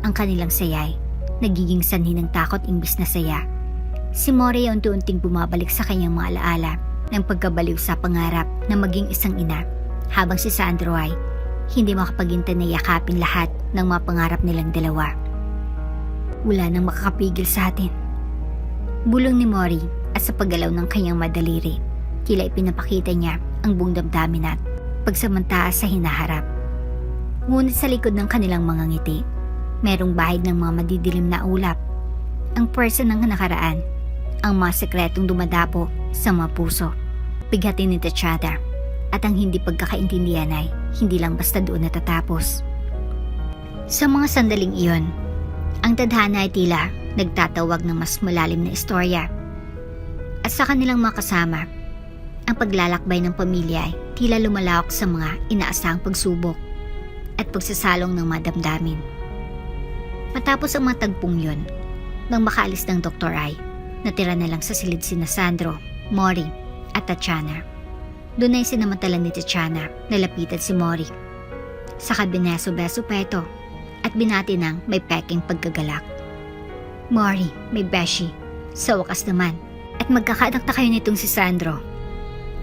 ang kanilang sayay nagiging sanhi ng takot imbis na saya. Si Mori ay unti-unting bumabalik sa kanyang mga alaala ng pagkabaliw sa pangarap na maging isang ina, habang si Sandro ay hindi makapaghintay na yakapin lahat ng mga pangarap nilang dalawa. Wala nang makakapigil sa atin. Bulong ni Mori at sa paggalaw ng kanyang madaliri, tila ipinapakita niya ang buong damdamin at pagsamantaas sa hinaharap. Ngunit sa likod ng kanilang mga ngiti, merong bahid ng mga madidilim na ulap. Ang pwersa ng nakaraan, ang mga sekretong dumadapo sa mga puso. Bighatin ni Tatiana at ang hindi pagkakaintindihan ay hindi lang basta doon natatapos. Sa mga sandaling iyon, ang tadhana ay tila nagtatawag ng mas malalim na istorya. At sa kanilang mga kasama, ang paglalakbay ng pamilya ay tila lumalawak sa mga inaasahang pagsubok at pagsasalong ng mga damdamin. Matapos ang mga tagpong yun, nang makaalis ng doktor ay natira na lang sa silid sina Sandro, Mori at Tatiana. Doon ay sinamatalan ni Tatiana na lapitan si Mori. Saka bineso-beso pa ito at binati ng may peking pagkagalak. Mori, may beshi, sa wakas naman, at magkakaanak na kayo nitong si Sandro.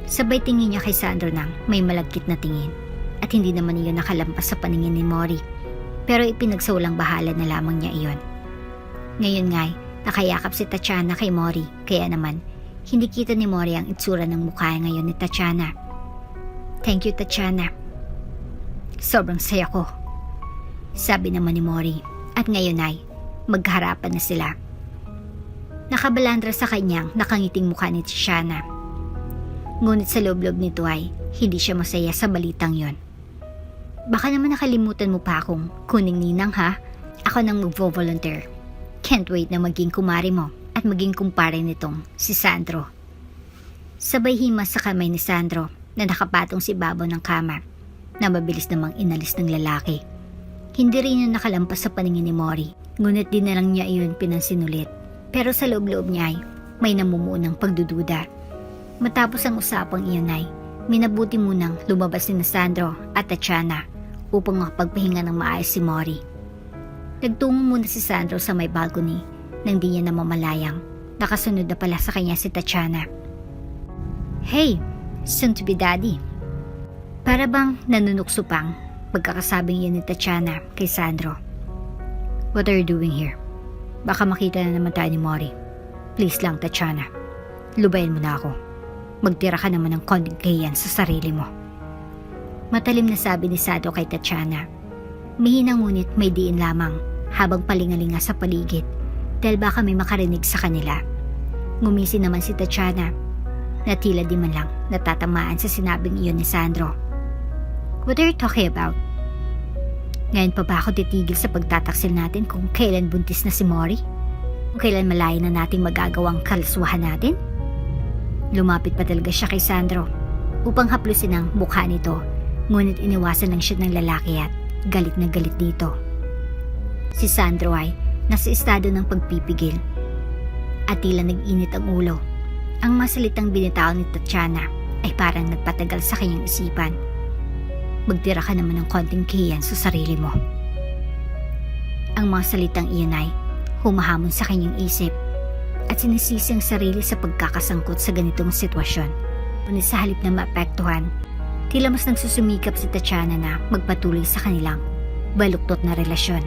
Sabay tingin niya kay Sandro nang may malagkit na tingin at hindi naman iyon nakalampas sa paningin ni Mori. Pero ipinagsaulang bahala na lamang niya iyon. Ngayon nga'y nakayakap si Tatiana kay Mori, kaya naman hindi kita ni Mori ang itsura ng mukha ngayon ni Tatiana. Thank you, Tatiana. Sobrang saya ko, sabi naman ni Mori, at ngayon ay magharapan na sila. Nakabalandra sa kanyang nakangiting mukha ni Tatiana. Ngunit sa loob-loob nito ay hindi siya masaya sa balitang yon. Baka naman nakalimutan mo pa akong kuning ninang, ha? Ako nang mag-volunteer. Can't wait na maging kumari mo at maging kumpare nitong si Sandro. Sabay himas sa kamay ni Sandro na nakapatong si ibabaw ng kama na mabilis namang inalis ng lalaki Hindi rin yun nakalampas sa paningin ni Mori, ngunit di na lang niya iyon pinansin ulit. Pero sa loob-loob niya ay may namumuunang pagdududa. Matapos ang usapang iyon ay minabuti munang lumabas ni Sandro at Tatiana upang makapagpahinga ng maayos si Mori. Nagtungo muna si Sandro sa may balcony nang di niya namamalayang nakasunod na pala sa kanya si Tatiana. "Hey, soon to be daddy." Para bang nanunukso pang pagkakasabing yun ni Tatiana kay Sandro. "What are you doing here? Baka makita na naman tayo ni Mori. Please lang, Tatiana. Lubayan mo na ako. Magtira ka naman ng konting kahiyan sa sarili mo." Matalim na sabi ni Sandro kay Tatiana. Mahina ngunit may diin lamang habang palingalinga sa paligid dahil baka may makarinig sa kanila. Ngumisi naman si Tatiana na tila di man lang natatamaan sa sinabing iyon ni Sandro. "What are you talking about? Ngayon pa ba ako titigil sa pagtataksil natin kung kailan buntis na si Mori? Kung kailan malayo na nating magagawang kalaswahan natin?" Lumapit pa talaga siya kay Sandro upang haplusin ang mukha nito, ngunit iniwasan lang siya ng lalaki at galit na galit dito. Si Sandro ay nasa estado ng pagpipigil at tila nag-init ang ulo. Ang masalitang binitaw ni Tatiana ay parang nagpatagal sa kanyang isipan. "Magtira ka naman ng konting kahiyan sa sarili mo." Ang mga salitang iyon ay humahamon sa kanyang isip at sinisisi ang sarili sa pagkakasangkot sa ganitong sitwasyon. Ngunit sa halip na maapektuhan, tila mas nagsusumikap si Tatiana na magpatuloy sa kanilang baluktot na relasyon.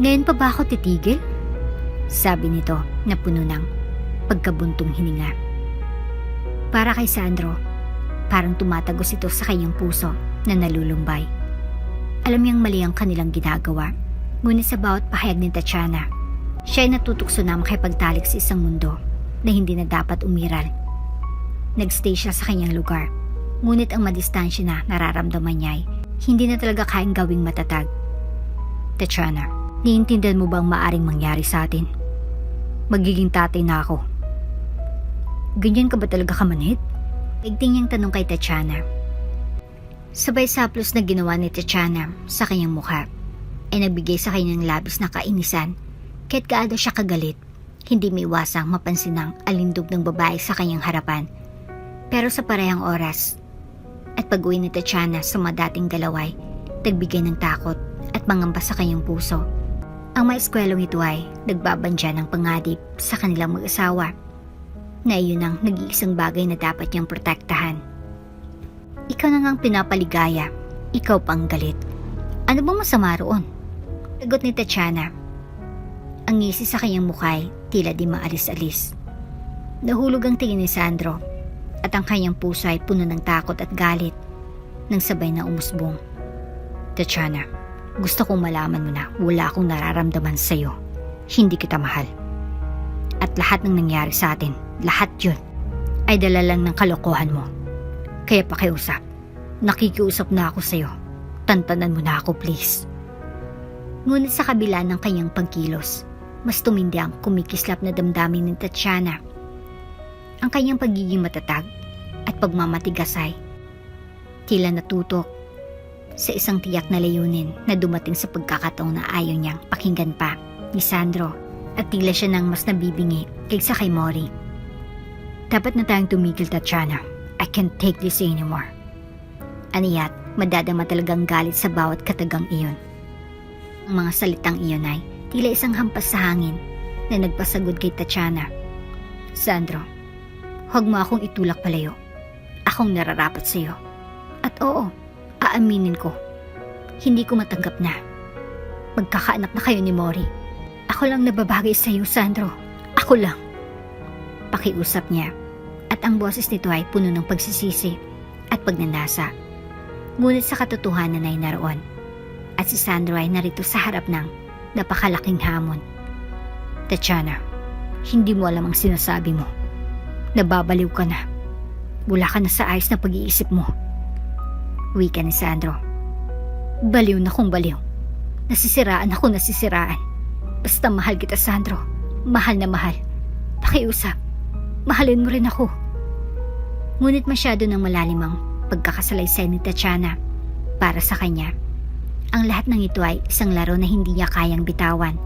"Ngayon pa ba ako titigil?" sabi nito na puno ng pagkabuntong hininga. Para kay Sandro, parang tumatagos ito sa kanyang puso na nalulumbay. Alam niyang mali ang kanilang ginagawa, ngunit sa bawat pahayag ni Tatiana, siya ay natutukso na makipagtalik sa isang mundo na hindi na dapat umiral. Nagstay siya sa kanyang lugar, ngunit ang madistansya na nararamdaman niya ay hindi na talaga kayang gawing matatag. "Tatiana, niintindihan mo bang maaring mangyari sa atin? Magiging tatay na ako. Ganyan ka ba talaga kamanhid?" Igting niyang tanong kay Tatiana. Sabay saplos na ginawa ni Tatiana sa kanyang mukha ay nagbigay sa kanyang labis na kainisan. Kahit gaano siya kagalit, hindi may iwasang mapansin ang alindog ng babae sa kanyang harapan. Pero sa parehang oras at pag-uwi ni Tatiana sa mga dating galaway, nagbigay ng takot at mangamba sa kanyang puso. Ang mga eskwelong ito ay nagbabandya ng pangadip sa kanilang mag-asawa na iyon ang nag-iisang bagay na dapat niyang protektahan. "Ikaw na ngang pinapaligaya, ikaw pang galit. Ano bang masama roon?" Sagot ni Tatiana. Ang ngisi sa kanyang mukha ay tila di maalis-alis. Nahulog ang tingin ni Sandro at ang kanyang puso ay puno ng takot at galit nang sabay na umusbong. "Tatiana, gusto kong malaman mo na wala akong nararamdaman sa'yo. Hindi kita mahal. At lahat ng nangyari sa atin, lahat yun, ay dala lang ng kalokohan mo. Kaya pakiusap, nakikiusap na ako sa'yo. Tantanan mo na ako, please." Ngunit sa kabila ng kanyang pagkilos, mas tumindi ang kumikislap na damdamin ni Tatiana. Ang kanyang pagiging matatag at pagmamatigas ay tila natutok sa isang tiyak na layunin na dumating sa pagkakataon na ayaw niyang pakinggan pa ni Sandro at tila siya nang mas nabibingi kaysa kay Mori. "Dapat na tayong tumigil, Tatiana. I can't take this anymore." Aniya't madadama talagang galit sa bawat katagang iyon. Ang mga salitang iyon ay tila isang hampas sa hangin na nagpasagod kay Tatiana. "Sandro, huwag mo akong itulak palayo. Akong nararapat sa iyo. At oo, aaminin ko, hindi ko matanggap na magkakaanak na kayo ni Mori. Ako lang nababagay sa iyo, Sandro. Ako lang." Pakiusap niya at ang boses nito ay puno ng pagsisisi at pagnanasa. Ngunit sa katotohanan ay naroon at si Sandro ay narito sa harap ng napakalaking hamon. "Tatiana, hindi mo alam ang sinasabi mo. Nababaliw ka na. Wala ka na sa ayos na pag-iisip mo." Wika ni Sandro. "Baliw na kung baliw. Nasisiraan ako, nasisiraan. Basta mahal kita, Sandro. Mahal na mahal. Pakiusap, mahalin mo rin ako." Ngunit masyado ng malalim ang pagkakasalaysay ni Tatiana para sa kanya Ang lahat ng ito ay isang laro na hindi niya kayang bitawan.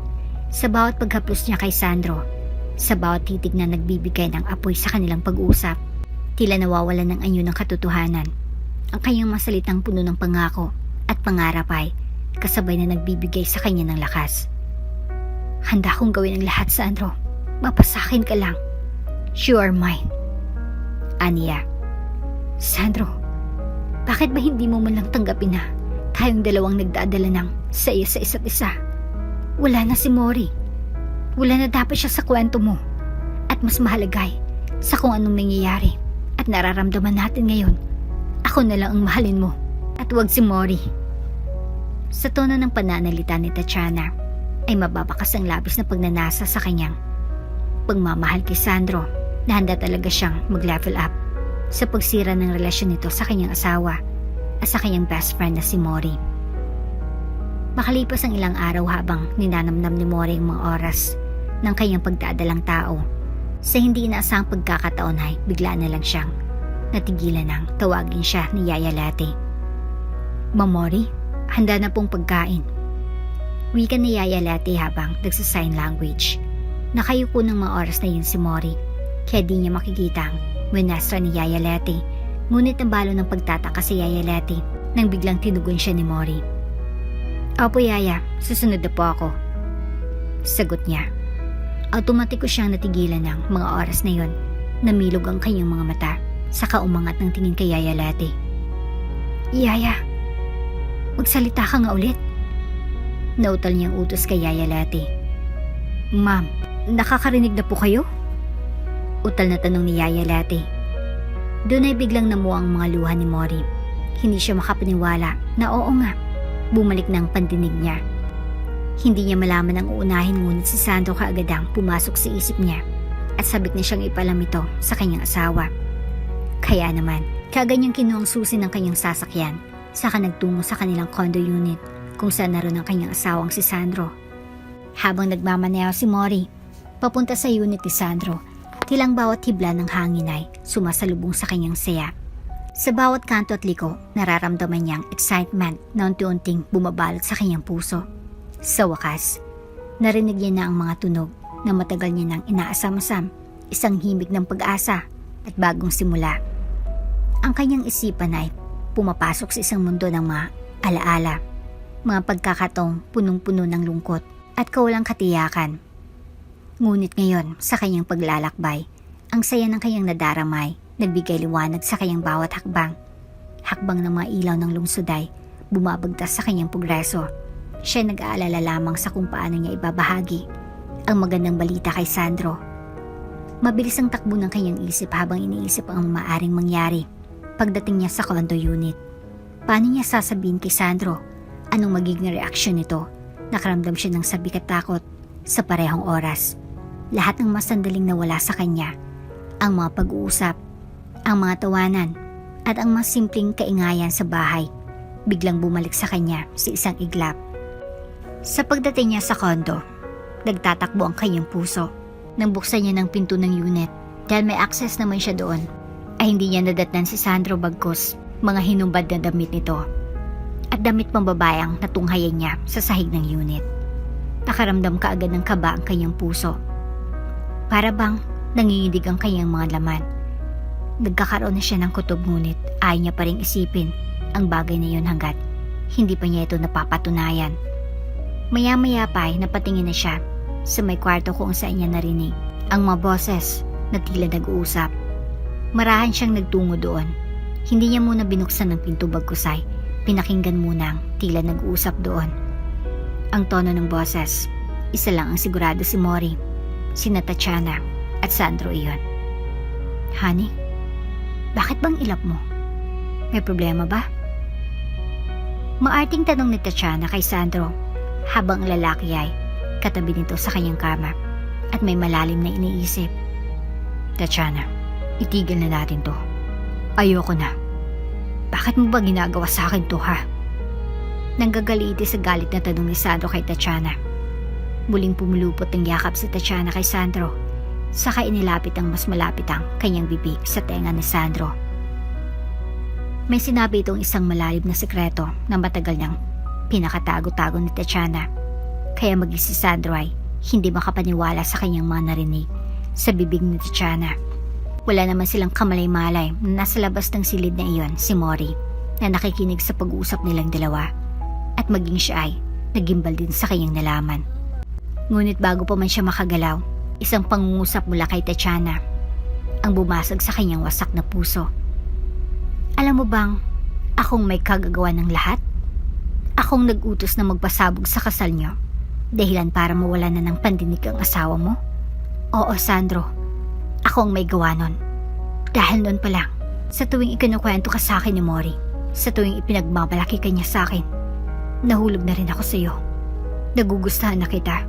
Sa bawat paghaplos niya kay Sandro, sa bawat titig na nagbibigay ng apoy sa kanilang pag-uusap, tila nawawalan ng anyo ng katotohanan. Ang kanyang masalitang puno ng pangako at pangarap ay kasabay na nagbibigay sa kanya ng lakas. Handa kong gawin ang lahat, Sandro. Mapasakin ka lang. You are mine. Aniya. Sandro, bakit ba hindi mo man lang tanggapin na tayong dalawang nagdadala ng saya sa isa't isa? Wala na si Mori. Wala na dapat siya sa kwento mo. At mas mahalagay sa kung anong nangyayari at nararamdaman natin ngayon. Ako na lang ang mahalin mo at huwag si Mori. Sa tono ng pananalita ni Tatiana ay mababakas ang labis na pagnanasa sa kanyang pagmamahal kay Sandro na handa talaga siyang mag-level up sa pagsira ng relasyon nito sa kanyang asawa at sa kanyang best friend na si Mori. Makalipas ang ilang araw habang ninanamnam ni Mori ang mga oras ng kanyang pagdadalang tao, sa hindi inaasahang pagkakataon ay bigla na lang siyang natigilan ng tawagin siya ni Yaya Leti. Ma'am Mori, handa na pong pagkain. Wika ni Yaya Leti habang nagsa-sign language. Nakayuko ng mga oras na yun si Mori, kaya di niya makikita ang winestra ni Yaya Leti. Ngunit nabalo ng pagtataka si Yaya Leti nang biglang tinugon siya ni Mori. Opo Yaya, susunod na po ako. Sagot niya. Automatiko siyang natigilan ng mga oras na yon. Namilog ang kanyang mga mata, saka umangat ng tingin kay Yaya Leti. Yaya, magsalita ka nga ulit. Nautal niyang utos kay Yaya Leti. Ma'am, nakakarinig na po kayo? Utal na tanong ni Yaya Leti. Doon ay biglang namuha ang mga luha ni Mori. Hindi siya makapaniwala na oo nga, bumalik na ang pandinig niya. Hindi niya malaman ang uunahin ngunit si Sandro kaagad ang pumasok sa isip niya at sabik na siyang ipalam ito sa kanyang asawa. Kaya naman, kaagad niyang kinuha ang susi ng kanyang sasakyan saka nagtungo sa kanilang condo unit kung saan naroon ang kanyang asawang si Sandro. Habang nagmamaneho si Mori papunta sa unit ni Sandro, tilang bawat hibla ng hangin ay sumasalubong sa kanyang saya. Sa bawat kanto at liko, nararamdaman niyang excitement na unti-unting bumabalot sa kanyang puso. Sa wakas, narinig niya na ang mga tunog na matagal niya nang inaasam-asam, isang himig ng pag-asa at bagong simula. Ang kanyang isipan ay pumapasok sa isang mundo ng mga alaala, mga pagkakataong punong-puno ng lungkot at kawalang katiyakan. Ngunit ngayon, sa kanyang paglalakbay, ang saya ng kanyang nadaramay, nagbigay liwanag sa kanyang bawat hakbang. Hakbang ng mga ilaw ng lungsod ay bumabagtas sa kanyang progreso. Siya nag-aalala lamang sa kung paano niya ibabahagi ang magandang balita kay Sandro. Mabilis ang takbo ng kanyang isip habang iniisip ang maaaring mangyari pagdating niya sa condo unit. Paano niya sasabihin kay Sandro anong magiging reaksyon nito? Nakaramdam siya ng sabik at takot sa parehong oras. Lahat ng masandaling nawala sa kanya, ang mga pag-uusap, ang mga tawanan, at ang mas simpleng kaingayan sa bahay, biglang bumalik sa kanya sa isang iglap. Sa pagdating niya sa kondo, nagtatakbo ang kanyang puso. Nang buksan niya ng pinto ng unit, dahil may access naman siya doon, ay hindi niya nadatnan si Sandro bagkus mga hinumbad na damit nito at damit pambabae ang natunghayan niya sa sahig ng unit. Nakaramdam kaagad ng kaba ang kanyang puso. Para bang nanginginig ang kanyang mga laman. Nagkakaroon na siya ng kutob ngunit ayaw niya pa rin isipin ang bagay na yun hanggat hindi pa niya ito napapatunayan. Maya-maya pa ay napatingin na siya sa may kwarto kung saan niya narinig ang mga boses na tila nag-uusap. Marahan siyang nagtungo doon. Hindi niya muna binuksan ng pinto bagkus ay pinakinggan muna ang tila nag-uusap doon. Ang tono ng boses, isa lang ang sigurado si Mori, sina Tatiana at Sandro iyon. Honey, bakit bang ilap mo? May problema ba? Maarting tanong ni Tatiana kay Sandro habang ang lalaki ay katabi nito sa kanyang kama at may malalim na iniisip. Tatiana, itigil na natin to. Ayoko na. Bakit mo ba ginagawa sa akin to ha? Nanggagaliiti sa galit na tanong ni Sandro kay Tatiana. Muling pumulupot ng yakap si Tatiana kay Sandro, saka inilapit ang mas malapit ang kanyang bibig sa tenga ni Sandro. May sinabi itong isang malalim na sekreto na matagal niyang pinakatago-tago ni Tatiana. Kaya maging si Sandro ay hindi makapaniwala sa kanyang mga narinig sa bibig ni Tatiana. Wala naman silang kamalay-malay na nasa labas ng silid na iyon si Mori na nakikinig sa pag-uusap nilang dalawa at maging siya ay nagimbal din sa kanyang nalaman. Ngunit bago pa man siya makagalaw, isang pangungusap mula kay Tatiana ang bumasag sa kanyang wasak na puso. Alam mo bang akong may kagagawa ng lahat? Akong nag-utos na magpasabog sa kasal niyo dahilan para mawala na ng pandinig ang asawa mo? Oo, Sandro. Ako ang may gawa nun. Dahil noon pa lang, sa tuwing ikinukwento ka sa akin ni Mori, sa tuwing ipinagmamalaki ka niya sa akin, nahulog na rin ako sa iyo. Nagugustuhan na kita.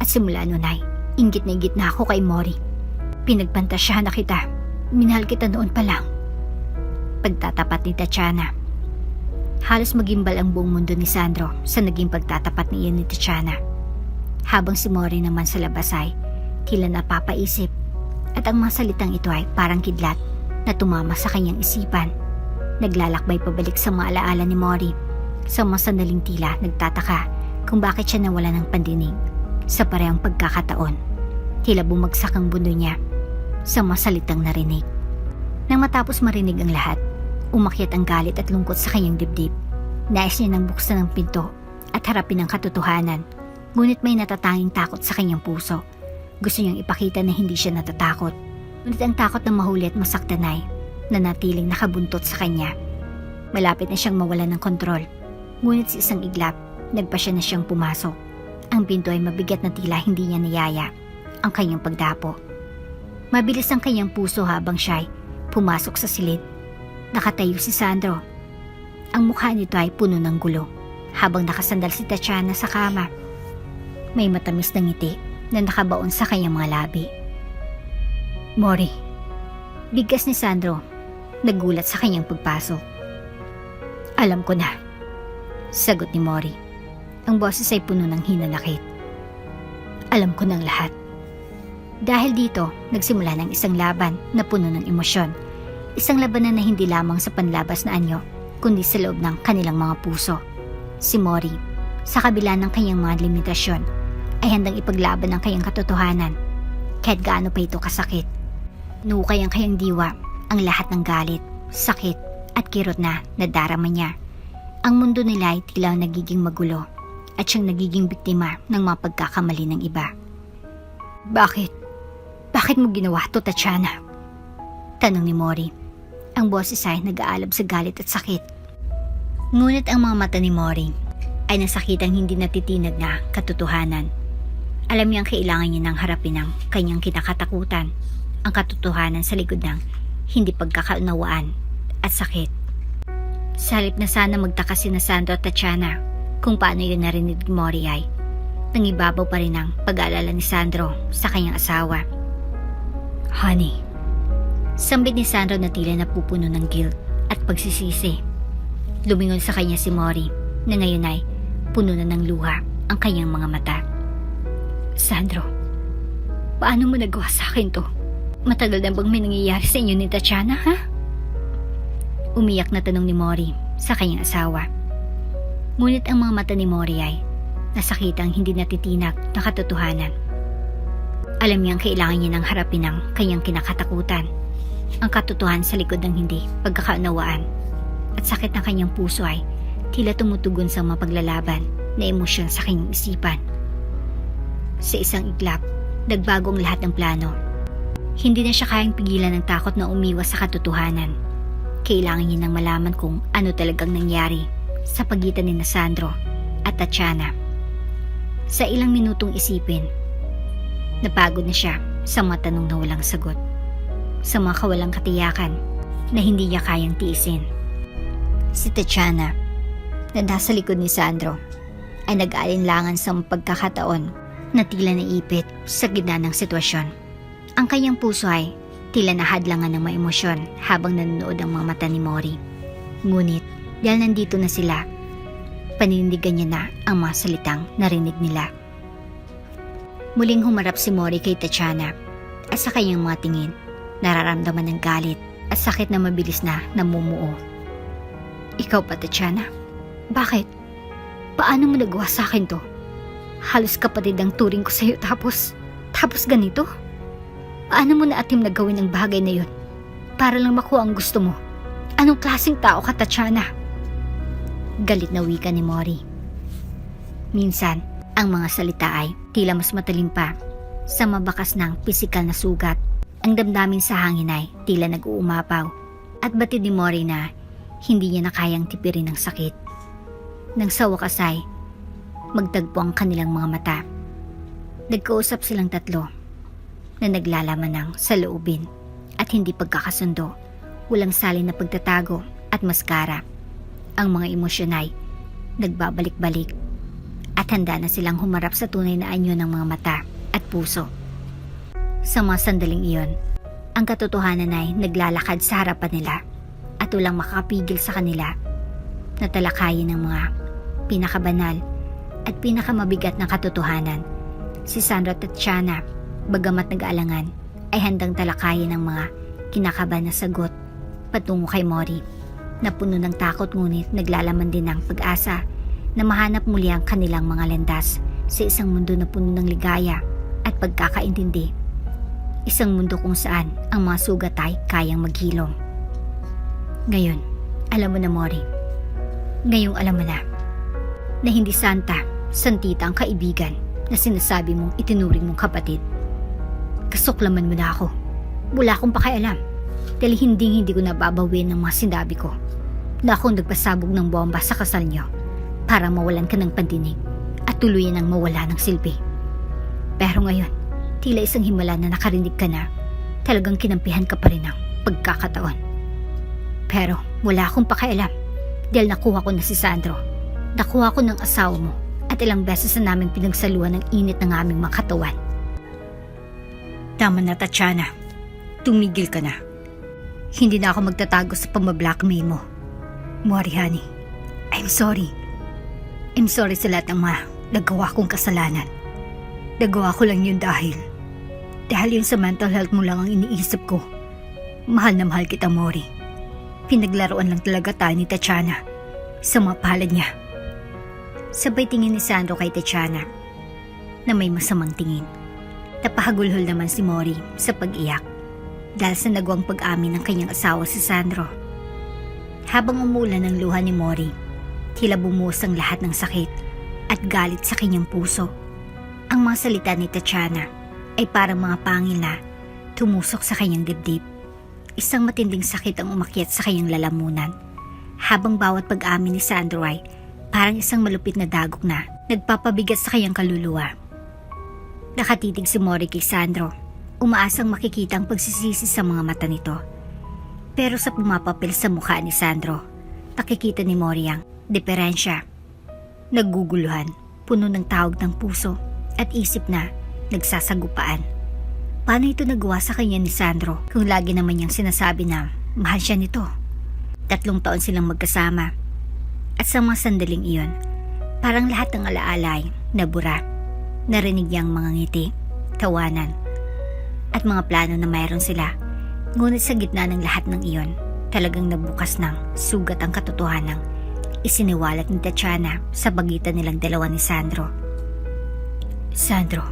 At simula noon ay, inggit na ako kay Mori. Pinagpantasyahan na kita. Minahal kita noon pa lang. Pagtatapat ni Tatiana. Halos magimbal ang buong mundo ni Sandro sa naging pagtatapat niya ni Tatiana. Habang si Mori naman sa labas ay tila napapaisip at ang mga salitang ito ay parang kidlat na tumama sa kanyang isipan. Naglalakbay pabalik sa mga alaala ni Mori. Sa mga sandaling tila nagtataka kung bakit siya nawala ng pandinig. Sa parehong pagkakataon, tila bumagsak ang bundo niya sa mga salitang narinig. Nang matapos marinig ang lahat, umakyat ang galit at lungkot sa kanyang dibdib. Nais niya nang buksan ang pinto at harapin ang katotohanan. Ngunit may natatanging takot sa kanyang puso. Gusto niyang ipakita na hindi siya natatakot. Ngunit ang takot na mahuli at masaktan ay nanatiling nakabuntot sa kanya. Malapit na siyang mawalan ng kontrol. Ngunit sa isang iglap, nagpasya na siyang pumasok. Ang pinto ay mabigat na tila hindi niya niyaya ang kanyang pagdapo. Mabilis ang kanyang puso habang siya ay pumasok sa silid. Nakatayo si Sandro. Ang mukha nito ay puno ng gulo habang nakasandal si Tatiana sa kama. May matamis na ngiti na nakabaon sa kanyang mga labi. Mori. Bigkas ni Sandro. Nagulat sa kanyang pagpasok. Alam ko na. Sagot ni Mori. Ang boses ay puno ng hinanakit. Alam ko ng lahat. Dahil dito, nagsimula ng isang laban na puno ng emosyon. Isang labanan na hindi lamang sa panlabas na anyo, kundi sa loob ng kanilang mga puso. Si Mori, sa kabila ng kanyang mga limitasyon, ay handang ipaglaban ang kanyang katotohanan. Kahit gaano pa ito kasakit. Nukay ang kanyang diwa ang lahat ng galit, sakit at kirot na nadarama niya. Ang mundo nila ay tila nagiging magulo at siyang nagiging biktima ng mga pagkakamali ng iba. Bakit? Bakit mo ginawa to, Tatiana? Tanong ni Mori. Ang boses ay nag-aalab sa galit at sakit. Ngunit ang mga mata ni Mori ay nasakitang hindi natitinag na katotohanan. Alam niyang kailangan niya nang harapin ang kanyang kinakatakutan, ang katotohanan sa likod ng hindi pagkakaunawaan at sakit. Sa halip na sana magtaka si Sandro at Tatiana kung paano yun narinig ni Mori ay nangibabaw pa rin ang pag-aalala ni Sandro sa kanyang asawa. Honey. Sambit ni Sandro na tila napupuno ng guilt at pagsisisi. Lumingon sa kanya si Mori na ngayon ay puno na ng luha ang kanyang mga mata. Sandro, paano mo nagawa sa akin to? Matagal na bang may nangyayari sa inyo ni Tatiana, ha? Umiyak na tanong ni Mori sa kanyang asawa. Ngunit ang mga mata ni Mori ay nasakitang hindi natitinag na katotohanan. Alam niyang kailangan niya nang harapin ang kanyang kinakatakutan, ang katotohanan sa likod ng hindi pagkakaunawaan, at sakit ng kanyang puso ay tila tumutugon sa mapaglalaban na emosyon sa kanyang isipan. Sa isang iglap, nagbago ang lahat ng plano. Hindi na siya kayang pigilan ng takot na umiwas sa katotohanan. Kailangan niya nang malaman kung ano talagang nangyari sa pagitan ni Sandro at Tatiana. Sa ilang minutong isipin, napagod na siya sa mga tanong na walang sagot, sa mga kawalang katiyakan na hindi niya kayang tiisin. Si Tatiana, na nasa likod ni Sandro, ay nag-aalinlangan sa pagkakataon na tila naipit sa gitna ng sitwasyon. Ang kanyang puso ay tila nahadlangan ng mga emosyon habang nanonood ang mga mata ni Mori. Ngunit dahil nandito na sila, paninindigan niya na ang mga salitang narinig nila. Muling humarap si Mori kay Tatiana at sa kanyang mga tingin, nararamdaman ng galit at sakit na mabilis na namumuo. Ikaw pa, Tatiana? Bakit? Paano mo nagawa sa akin to? Halos kapatid ang turing ko sa'yo tapos ganito? Paano mo naatim na gawin ang bagay na yun? Para lang makuha ang gusto mo. Anong klaseng tao ka, Tatiana? Galit na wika ni Mori. Minsan, ang mga salita ay tila mas matalim pa sa mabakas ng pisikal na sugat. Ang damdamin sa hangin ay tila nag-uumapaw at batid ni Mori na hindi niya na kayang tipirin ng sakit. Nang sa wakas ay magtagpo ang kanilang mga mata. Nagkausap silang tatlo na naglalaman ng saloobin at hindi pagkakasundo. Walang salin na pagtatago at maskara. Ang mga emosyon ay nagbabalik-balik at handa na silang humarap sa tunay na anyo ng mga mata at puso. Sa mga sandaling iyon, ang katotohanan ay naglalakad sa harapan nila at walang makakapigil sa kanila na talakayin ng mga pinakabanal at pinakamabigat na katotohanan. Si Sandro at Tatiana, bagamat nag-aalangan, ay handang talakayin ng mga kinakabahan na sagot patungo kay Mori na puno ng takot ngunit naglalaman din ng pag-asa na mahanap muli ang kanilang mga landas sa isang mundo na puno ng ligaya at pagkakaintindi. Isang mundo kung saan ang mga sugat ay kayang maghilom. Ngayon, alam mo na, Mori. Ngayong alam mo na hindi santa, santita ang kaibigan na sinasabi mong itinuring mong kapatid. Kasuklaman mo na ako. Wala akong pakialam dahil hindi ko nababawin ng mga sinabi ko na akong nagpasabog ng bomba sa kasal niyo para mawalan ka ng pandinig at tuluyan ang mawala ng silbi. Pero ngayon, tila isang himala na nakarinig ka na, talagang kinampihan ka pa rin ng pagkakataon. Pero wala akong pakialam dahil nakuha ko na si Sandro. Nakuha ko ng asawa mo at ilang beses na namin pinagsaluhan ng init ng aming mga katawan. Tama na, Tatiana. Tumigil ka na. Hindi na ako magtatago sa pambablackmail mo. Mori, honey. I'm sorry. I'm sorry sa lahat ng mga nagawa kong kasalanan. Nagawa ko lang yun dahil yun sa mental health mo lang ang iniisip ko. Mahal na mahal kita, Mori. Pinaglaruan lang talaga tayo ni Tatiana sa mga palad niya. Sabay tingin ni Sandro kay Tatiana na may masamang tingin. Napahagulhol naman si Mori sa pag-iyak dahil sa nagawang pag-amin ng kanyang asawa si Sandro. Habang umulan ng luha ni Mori, tila bumuhos ang lahat ng sakit at galit sa kanyang puso. Ang mga salita ni Tatiana ay parang mga pangil na tumusok sa kanyang dibdib. Isang matinding sakit ang umakyat sa kanyang lalamunan, habang bawat pag-amin ni Sandro ay parang isang malupit na dagok na nagpapabigat sa kanyang kaluluwa. Nakatitig si Mori kay Sandro, umaasang makikita ang pagsisisi sa mga mata nito. Pero sa pumapapil sa mukha ni Sandro, nakikita ni Mori ang diferensya. Nagguguluhan, puno ng tawag ng puso at isip na nagsasagupaan. Paano ito nagawa sa kanya ni Sandro kung lagi naman niyang sinasabi na mahal siya nito? 3 taon silang magkasama. At sa mga sandaling iyon, parang lahat ng alaala ay nabura. Narinig niyang mga ngiti, tawanan, at mga plano na mayroon sila. Ngunit sa gitna ng lahat ng iyon, talagang nabukas ng sugat ang katotohanan isiniwalat ni Tatiana sa pagitan nilang dalawa ni Sandro. Sandro,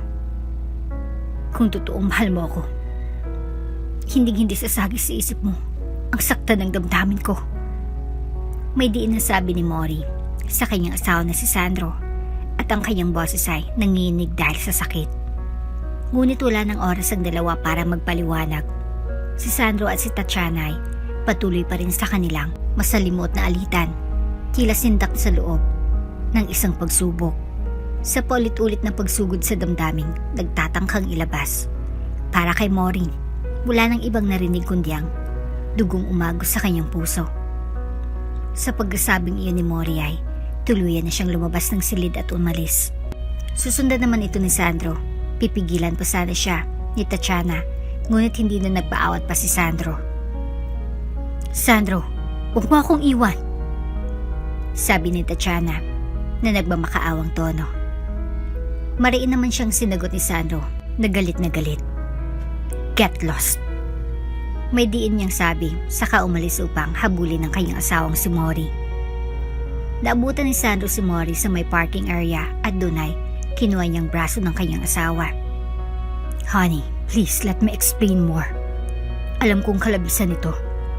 kung totoong mahal mo ako, hindi sasagi sa isip mo ang sakta ng damdamin ko. May diin na sabi ni Mori sa kanyang asawa na si Sandro at ang kanyang boses ay nanginig dahil sa sakit. Ngunit wala ng oras ang dalawa para magpaliwanag. Si Sandro at si Tatiana ay patuloy pa rin sa kanilang masalimot na alitan, tila sindak sa loob ng isang pagsubok. Sa paulit-ulit na pagsugod sa damdaming nagtatangkang ilabas. Para kay Mori, wala nang ibang narinig kundi ang dugong umagos sa kanyang puso. Sa pagkasabing iyon ni Mori ay tuluyan na siyang lumabas ng silid at umalis. Susundan naman ito ni Sandro. Pipigilan pa sana siya ni Tatiana, ngunit hindi na nagpaawat pa si Sandro. Sandro, huwag mo akong iwan, sabi ni Tatiana na nagmamakaawang tono. Mariin naman siyang sinagot ni Sandro na galit na galit. Get lost. May diin niyang sabi, saka umalis upang habulin ng kanyang asawang si Mori. Naabutan ni Sandro si Mori sa may parking area at doon ay kinuha niyang braso ng kanyang asawa. Honey, please let me explain more. Alam kong kalabisan ito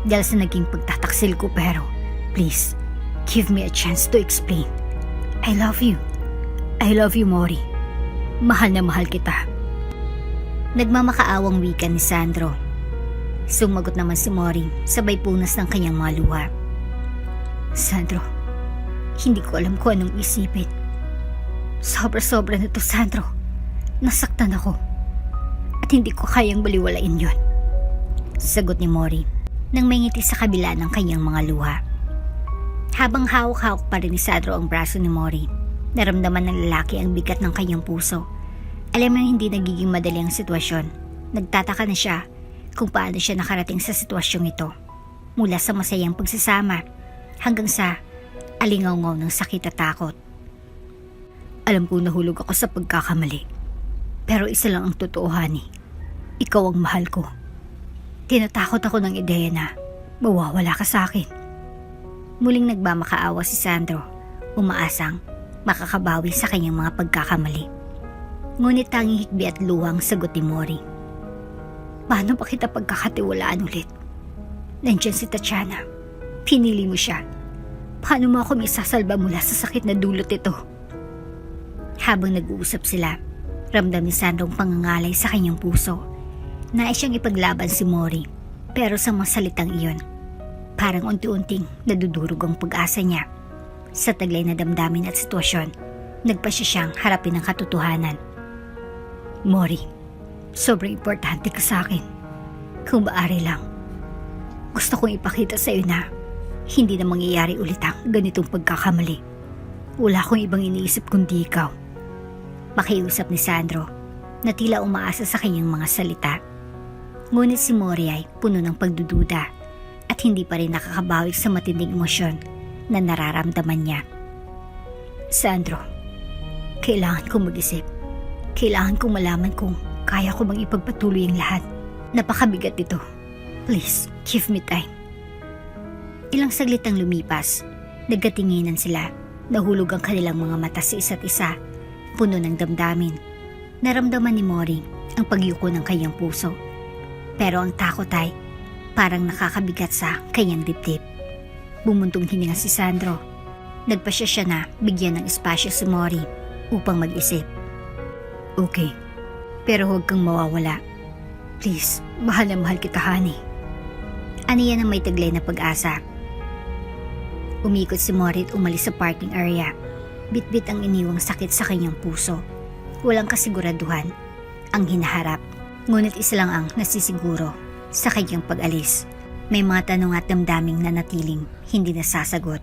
dahil sa naging pagtataksil ko, pero please, give me a chance to explain. I love you. I love you, Mori. Mahal na mahal kita. Nagmamakaawang wika ni Sandro. Sumagot naman si Mori sabay punas ng kanyang mga luha. Sandro, hindi ko alam kung anong isipin. Sobra-sobra na to, Sandro. Nasaktan ako. At hindi ko kayang baliwalain yon. Sagot ni Mori nang may ngiti sa kabila ng kanyang mga luha. Habang hawak-hawak pa rin ni Sandro ang braso ni Mori, naramdaman ng lalaki ang bigat ng kanyang puso. Alam mo hindi nagiging madali ang sitwasyon. Nagtataka na siya kung paano siya nakarating sa sitwasyong ito. Mula sa masayang pagsasama hanggang sa alingaw-ngaw ng sakit at takot. Alam kong nahulog ako sa pagkakamali. Pero isa lang ang totoo, honey. Ikaw ang mahal ko. Tinatakot ako ng ideya na mawawala ka sa akin. Muling nagmamakaawa si Sandro, umaasang makakabawi sa kanyang mga pagkakamali. Ngunit tanging hikbi at luwang sagot ni Mori. Paano pa kita pagkakatiwalaan ulit? Nandiyan si Tatiana. Pinili mo siya. Paano mo ako maisasalba mula sa sakit na dulot ito? Habang nag-uusap sila, ramdam ni Sandro ang pangangalay sa kanyang puso. Nais siyang ipaglaban si Mori, pero sa mga salitang iyon, parang unti-unting nadudurog ang pag-asa niya. Sa taglay na damdamin at sitwasyon, nagpasya siyang harapin ang katotohanan. Mori, sobrang importante ka sa akin. Kung maaari lang, gusto kong ipakita sa iyo na hindi na mangyayari ulit ang ganitong pagkakamali. Wala akong ibang iniisip kundi ikaw. Pakiusap ni Sandro na tila umaasa sa kanyang mga salita. Ngunit si Mori ay puno ng pagdududa at hindi pa rin nakakabawi sa matinding emosyon na nararamdaman niya. Sandro, kailangan kong mag-isip. Kailangan kong malaman kung kaya ko bang ipagpatuloy ang lahat. Napakabigat ito. Please, give me time. Ilang saglit ang lumipas. Nagkatinginan sila. Nahulog ang kanilang mga mata sa isa't isa. Puno ng damdamin. Naramdaman ni Mori ang pagyuko ng kanyang puso. Pero ang takot ay parang nakakabigat sa kanyang dibdib. Bumuntong hininga si Sandro. Nagpasya siya na bigyan ng espasyo si Mori upang mag-isip. Okay, pero huwag kang mawawala. Please, mahal na mahal kita, honey. Aniya ng may taglay na pag-asa. Umikot si Mori at umalis sa parking area. Bitbit ang iniwang sakit sa kanyang puso. Walang kasiguraduhan ang hinaharap. Ngunit isa lang ang nasisiguro sa kanyang pag-alis. May mga tanong at damdaming na natiling hindi nasasagot.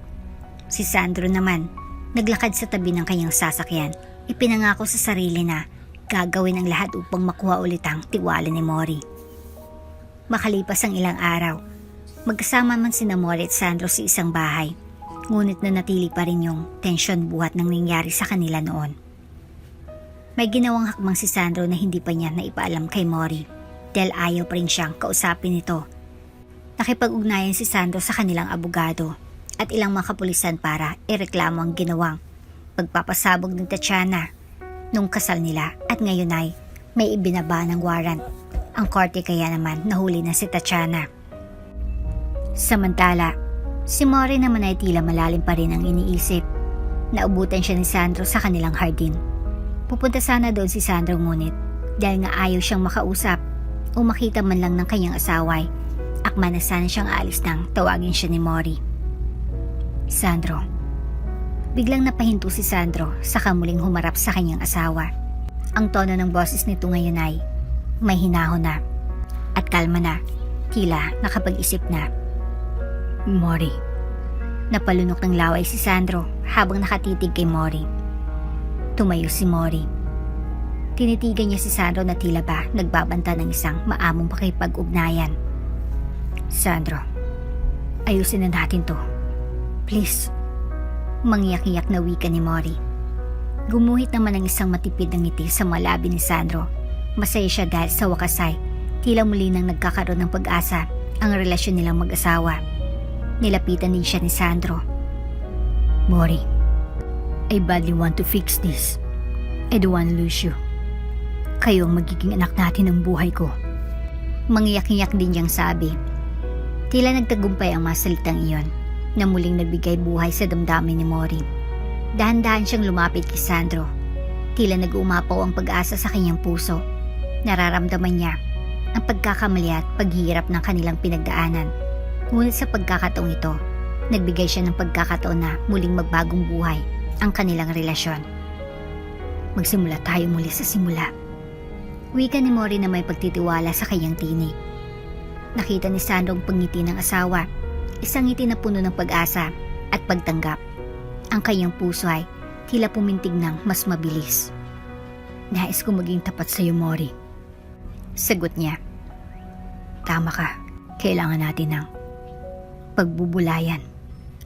Si Sandro naman, naglakad sa tabi ng kanyang sasakyan. Ipinangako sa sarili na gagawin ang lahat upang makuha ulit ang tiwala ni Mori. Makalipas ang ilang araw, magkasama man sina Mori at Sandro sa isang bahay. Ngunit nanatili pa rin yung tensyon buhat ng nangyari sa kanila noon. May ginawang hakbang si Sandro na hindi pa niya naipaalam kay Mori dahil ayaw pa rin siyang kausapin ito. Nakipag-ugnayan si Sandro sa kanilang abogado at ilang mga kapulisan para ireklamo ang ginawang pagpapasabog ng Tatiana nung kasal nila at ngayon ay may ibinaba ng warrant. Ang korte kaya naman nahuli na si Tatiana. Samantala, si Mori naman ay tila malalim pa rin ang iniisip. Naubutan siya ni Sandro sa kanilang hardin. Pupunta sana doon si Sandro ngunit dahil nga ayaw siyang makausap o makita man lang ng kanyang asaway, akma na sana siyang aalis nang tawagin siya ni Mori. Sandro. Biglang napahinto si Sandro saka muling humarap sa kanyang asawa. Ang tono ng boses nito ngayon ay may hinahon na at kalma na, tila nakapag-isip na. Mori. Napalunok ng laway si Sandro habang nakatitig kay Mori. Tumayo si Mori. Tinitigan niya si Sandro na tila ba nagbabanta ng isang maamong pakipag-ugnayan. Sandro, ayusin na natin to. Please. Mangyak-iyak na wika ni Mori. Gumuhit naman ang isang matipid na ngiti sa mga labi ni Sandro. Masaya siya dahil sa wakas ay tila muli nang nagkakaroon ng pag-asa ang relasyon nilang mag-asawa. Nilapitan din siya ni Sandro. Mori, I badly want to fix this. I don't want to lose you. Kayo ang magiging anak natin ng buhay ko. Mangiyak-iyak din niyang sabi. Tila nagtagumpay ang mga salitang iyon na muling nagbigay buhay sa damdamin ni Mori. Dahan-dahan siyang lumapit kay Sandro. Tila nag-uumapaw ang pag-asa sa kanyang puso. Nararamdaman niya ang pagkakamali at paghihirap ng kanilang pinagdaanan. Ngunit sa pagkakataong ito, nagbigay siya ng pagkakataon na muling magbagong buhay ang kanilang relasyon. Magsimula tayo muli sa simula. Wika ni Mori na may pagtitiwala sa kanyang tinig. Nakita ni Sandro ang pangiti ng asawa, isang ngiti na puno ng pag-asa at pagtanggap. Ang kanyang puso ay tila pumintig ng mas mabilis. Nais ko maging tapat sa iyo, Mori. Sagot niya. Tama ka. Kailangan natin ng pagbubulayan.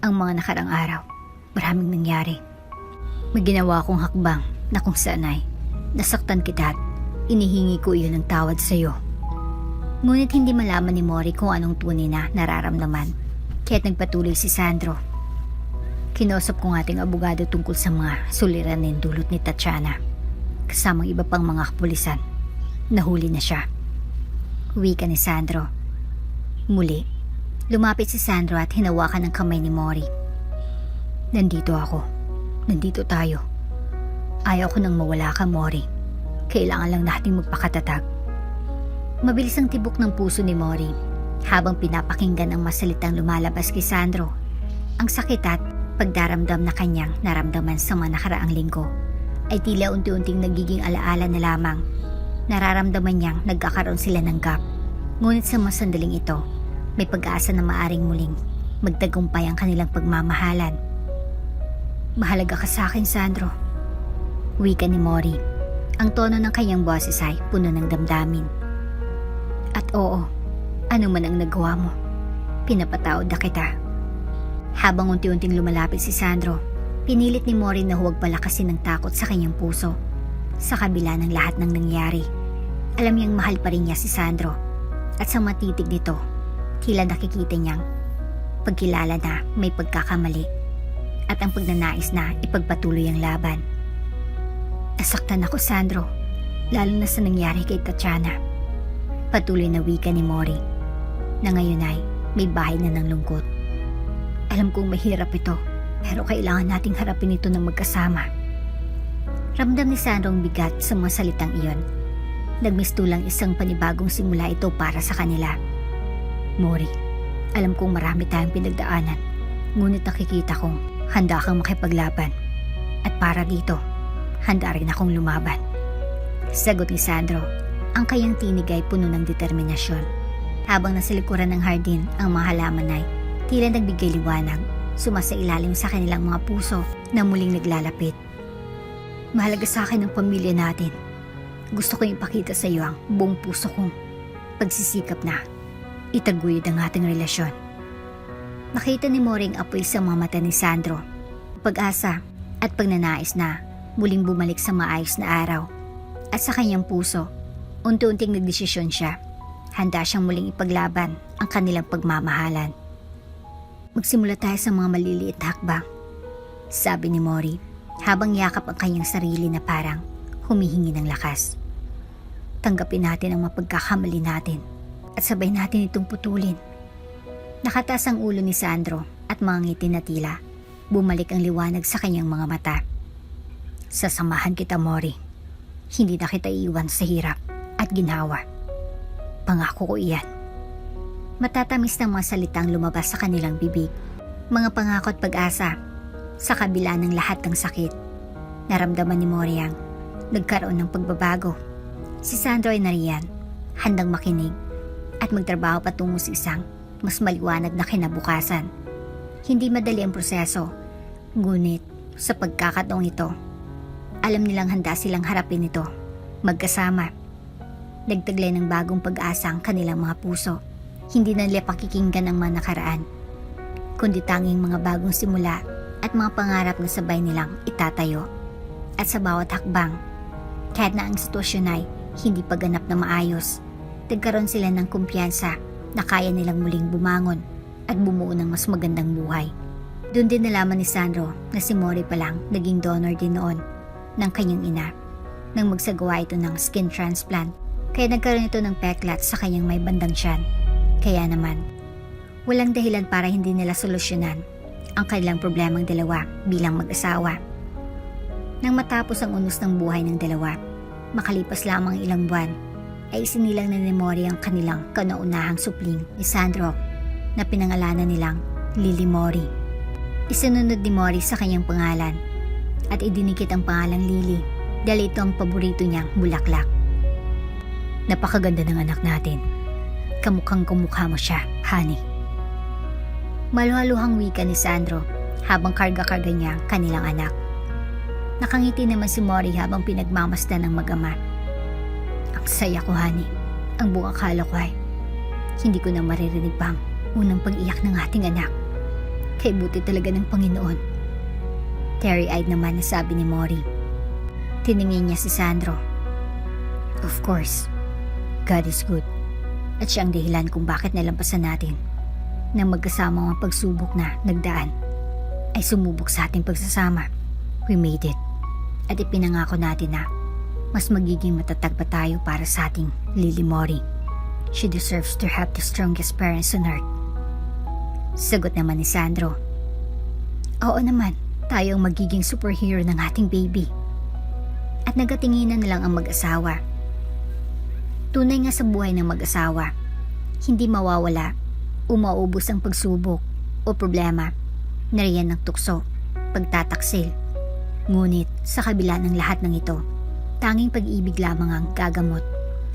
Ang mga nakarang araw, maraming nangyari. May ginawa akong hakbang na kung saan ay nasaktan kita at inihingi ko iyon ng tawad sa iyo. Ngunit hindi malaman ni Mori kung anong tunay na nararamdaman, kaya't nagpatuloy si Sandro. Kinausap ko ng ating abogado tungkol sa mga suliranin dulot ni Tatiana, kasamang iba pang mga kapulisan. Nahuli na siya. Wika ni Sandro. Muli, lumapit si Sandro at hinawakan ng kamay ni Mori. Nandito ako. Nandito tayo. Ayaw ko nang mawala ka, Mori. Kailangan lang nating magpakatatag. Mabilis ang tibok ng puso ni Mori habang pinapakinggan ang masalitang lumalabas kay Sandro. Ang sakit at pagdaramdam na kanyang naramdaman sa mga nakaraang linggo ay tila unti-unting nagiging alaala na lamang. Nararamdaman niyang nagkakaroon sila ng gap. Ngunit sa mga sandaling ito, may pag-asa na maaring muling magtagumpay ang kanilang pagmamahalan. Mahalaga ka sa akin, Sandro. Wika ni Mori. Ang tono ng kanyang boses ay puno ng damdamin. At oo, ano man ang nagawa mo, pinapatawad na kita. Habang unti-unting lumalapit si Sandro, pinilit ni Mori na huwag palakasin ng takot sa kanyang puso. Sa kabila ng lahat ng nangyari, alam niyang mahal pa rin niya si Sandro. At sa matitig nito, tila nakikita niyang pagkilala na may pagkakamali at ang pagnanais na ipagpatuloy ang laban. Nasaktan ako, Sandro, lalo na sa nangyari kay Tatiana. Patuloy na wika ni Mori, na ngayon ay may bahay na ng lungkot. Alam kong mahirap ito, pero kailangan nating harapin ito ng magkasama. Ramdam ni Sandro ang bigat sa mga salitang iyon. Nagmistulang isang panibagong simula ito para sa kanila. Mori, alam kong marami tayong pinagdaanan, ngunit nakikita kong handa kang makipaglaban. At para dito, handa rin akong lumaban. Sagot ni Sandro. Ang kanyang tinig ay puno ng determinasyon. Habang nasa likuran ng hardin, ang mga halaman ay tila nagbigay liwanag, sumasailalim sa kanilang mga puso na muling naglalapit. Mahalaga sa akin ang pamilya natin. Gusto ko ipakita sa iyo ang buong puso kong pagsisikap na itaguyod ang ating relasyon. Nakita ni Mori ang apoy sa mga mata ni Sandro. Pag-asa at pagnanais na muling bumalik sa maayos na araw. At sa kanyang puso, unti-unting nagdesisyon siya. Handa siyang muling ipaglaban ang kanilang pagmamahalan. Magsimula tayo sa mga maliliit na hakbang, sabi ni Mori, habang yakap ang kanyang sarili na parang humihingi ng lakas. Tanggapin natin ang mapagkakamali natin at sabay natin itong putulin. Nakataas ang ulo ni Sandro at mga ngiti na tila bumalik ang liwanag sa kanyang mga mata. Sasamahan kita, Mori. Hindi na kita iiwan sa hirap at ginhawa. Pangako ko iyan. Matatamis ng mga salitang lumabas sa kanilang bibig. Mga pangako at pag-asa. Sa kabila ng lahat ng sakit, naramdaman ni Mori ang nagkaroon ng pagbabago. Si Sandro ay nariyan, handang makinig at magtrabaho patungo sa isang mas maliwanag na kinabukasan. Hindi madali ang proseso, ngunit sa pagkakataong ito, alam nilang handa silang harapin ito, magkasama. Nagtaglay ng bagong pag-asa ang kanilang mga puso. Hindi na nila pakikinggan ang mga nakaraan, kundi tanging mga bagong simula at mga pangarap na sabay nilang itatayo. At sa bawat hakbang, kahit na ang sitwasyon ay hindi pa ganap na maayos, nagkaroon sila ng kumpiyansa na kaya nilang muling bumangon at bumuo ng mas magandang buhay. Doon din nalaman ni Sandro na si Mori pa lang naging donor din noon ng kanyang ina nang magsagawa ito ng skin transplant, kaya nagkaroon ito ng peklat sa kanyang may bandang tiyan. Kaya naman, walang dahilan para hindi nila solusyonan ang kanilang problemang dalawa bilang mag-asawa. Nang matapos ang unos ng buhay ng dalawa, makalipas lamang ilang buwan, ay isinilang na ni Mori ang kanilang kauna-unahang supling ni Sandro na pinangalanan nilang Lily Mori. Isinunod ni Mori sa kanyang pangalan at idinikit ang pangalang Lily dahil ito ang paborito niyang bulaklak. Napakaganda ng anak natin. Kamukhang kumukha mo siya, honey. Maluhaluhang wika ni Sandro habang karga-karga niya ang kanilang anak. Nakangiti naman si Mori habang pinagmamasdan ng mag-ama. Ang saya ko, honey. Ang buong akala ko ay hindi ko na maririnig pang unang pag-iyak ng ating anak. Kay buti talaga ng Panginoon. Teary-eyed naman na sabi ni Mori. Tiningin niya si Sandro. Of course, God is good. At siya ang dahilan kung bakit nalampasan natin na magkasama ang pagsubok na nagdaan ay sumubok sa ating pagsasama. We made it. At ipinangako natin na mas magiging matatag pa tayo para sa ating Lily Mori. She deserves to have the strongest parents on earth. Sagot naman ni Sandro. Oo naman, tayo ang magiging superhero ng ating baby. At nagatinginan na lang ang mag-asawa. Tunay nga sa buhay ng mag-asawa, hindi mawawala o maubos ang pagsubok o problema na riyan ng tukso, pagtataksil. Ngunit sa kabila ng lahat ng ito, tanging pag-ibig lamang ang gagamot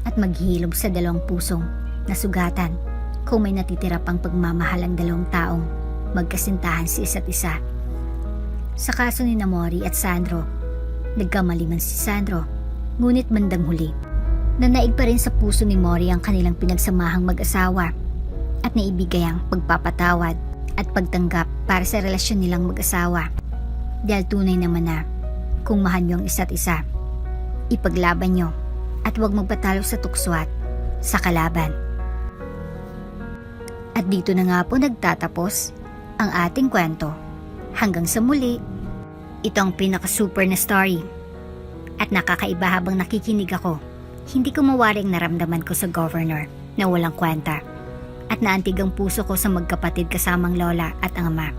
at maghilom sa dalawang pusong nasugatan kung may natitira pang pagmamahal ang dalawang taong magkasintahan sa isa't isa. Sa kaso ni Mori at Sandro, nagkamali man si Sandro, ngunit bandang huli, nanaig pa rin sa puso ni Mori ang kanilang pinagsamahang mag-asawa at naibigay ang pagpapatawad at pagtanggap para sa relasyon nilang mag-asawa. Dahil tunay naman na kung mahal niyo ang isa't isa, ipaglaban niyo at huwag magpatalo sa tukso at sa kalaban. At dito na nga po nagtatapos ang ating kwento. Hanggang sa muli, ito ang pinaka-super na story. At nakakaiba habang nakikinig ako, hindi ko mawari ang naramdaman ko sa governor na walang kwenta. At naantig ang puso ko sa magkapatid kasamang lola at ang ama.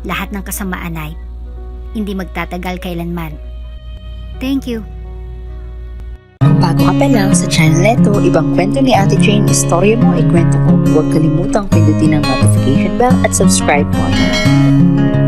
Lahat ng kasamaan ay hindi magtatagal kailanman. Thank you. Kung bago ka pa lang sa channel neto, ibang kwento ni Ate Jane, istorya mo, ikwento ko. Huwag kalimutang pindutin ang notification bell at subscribe button.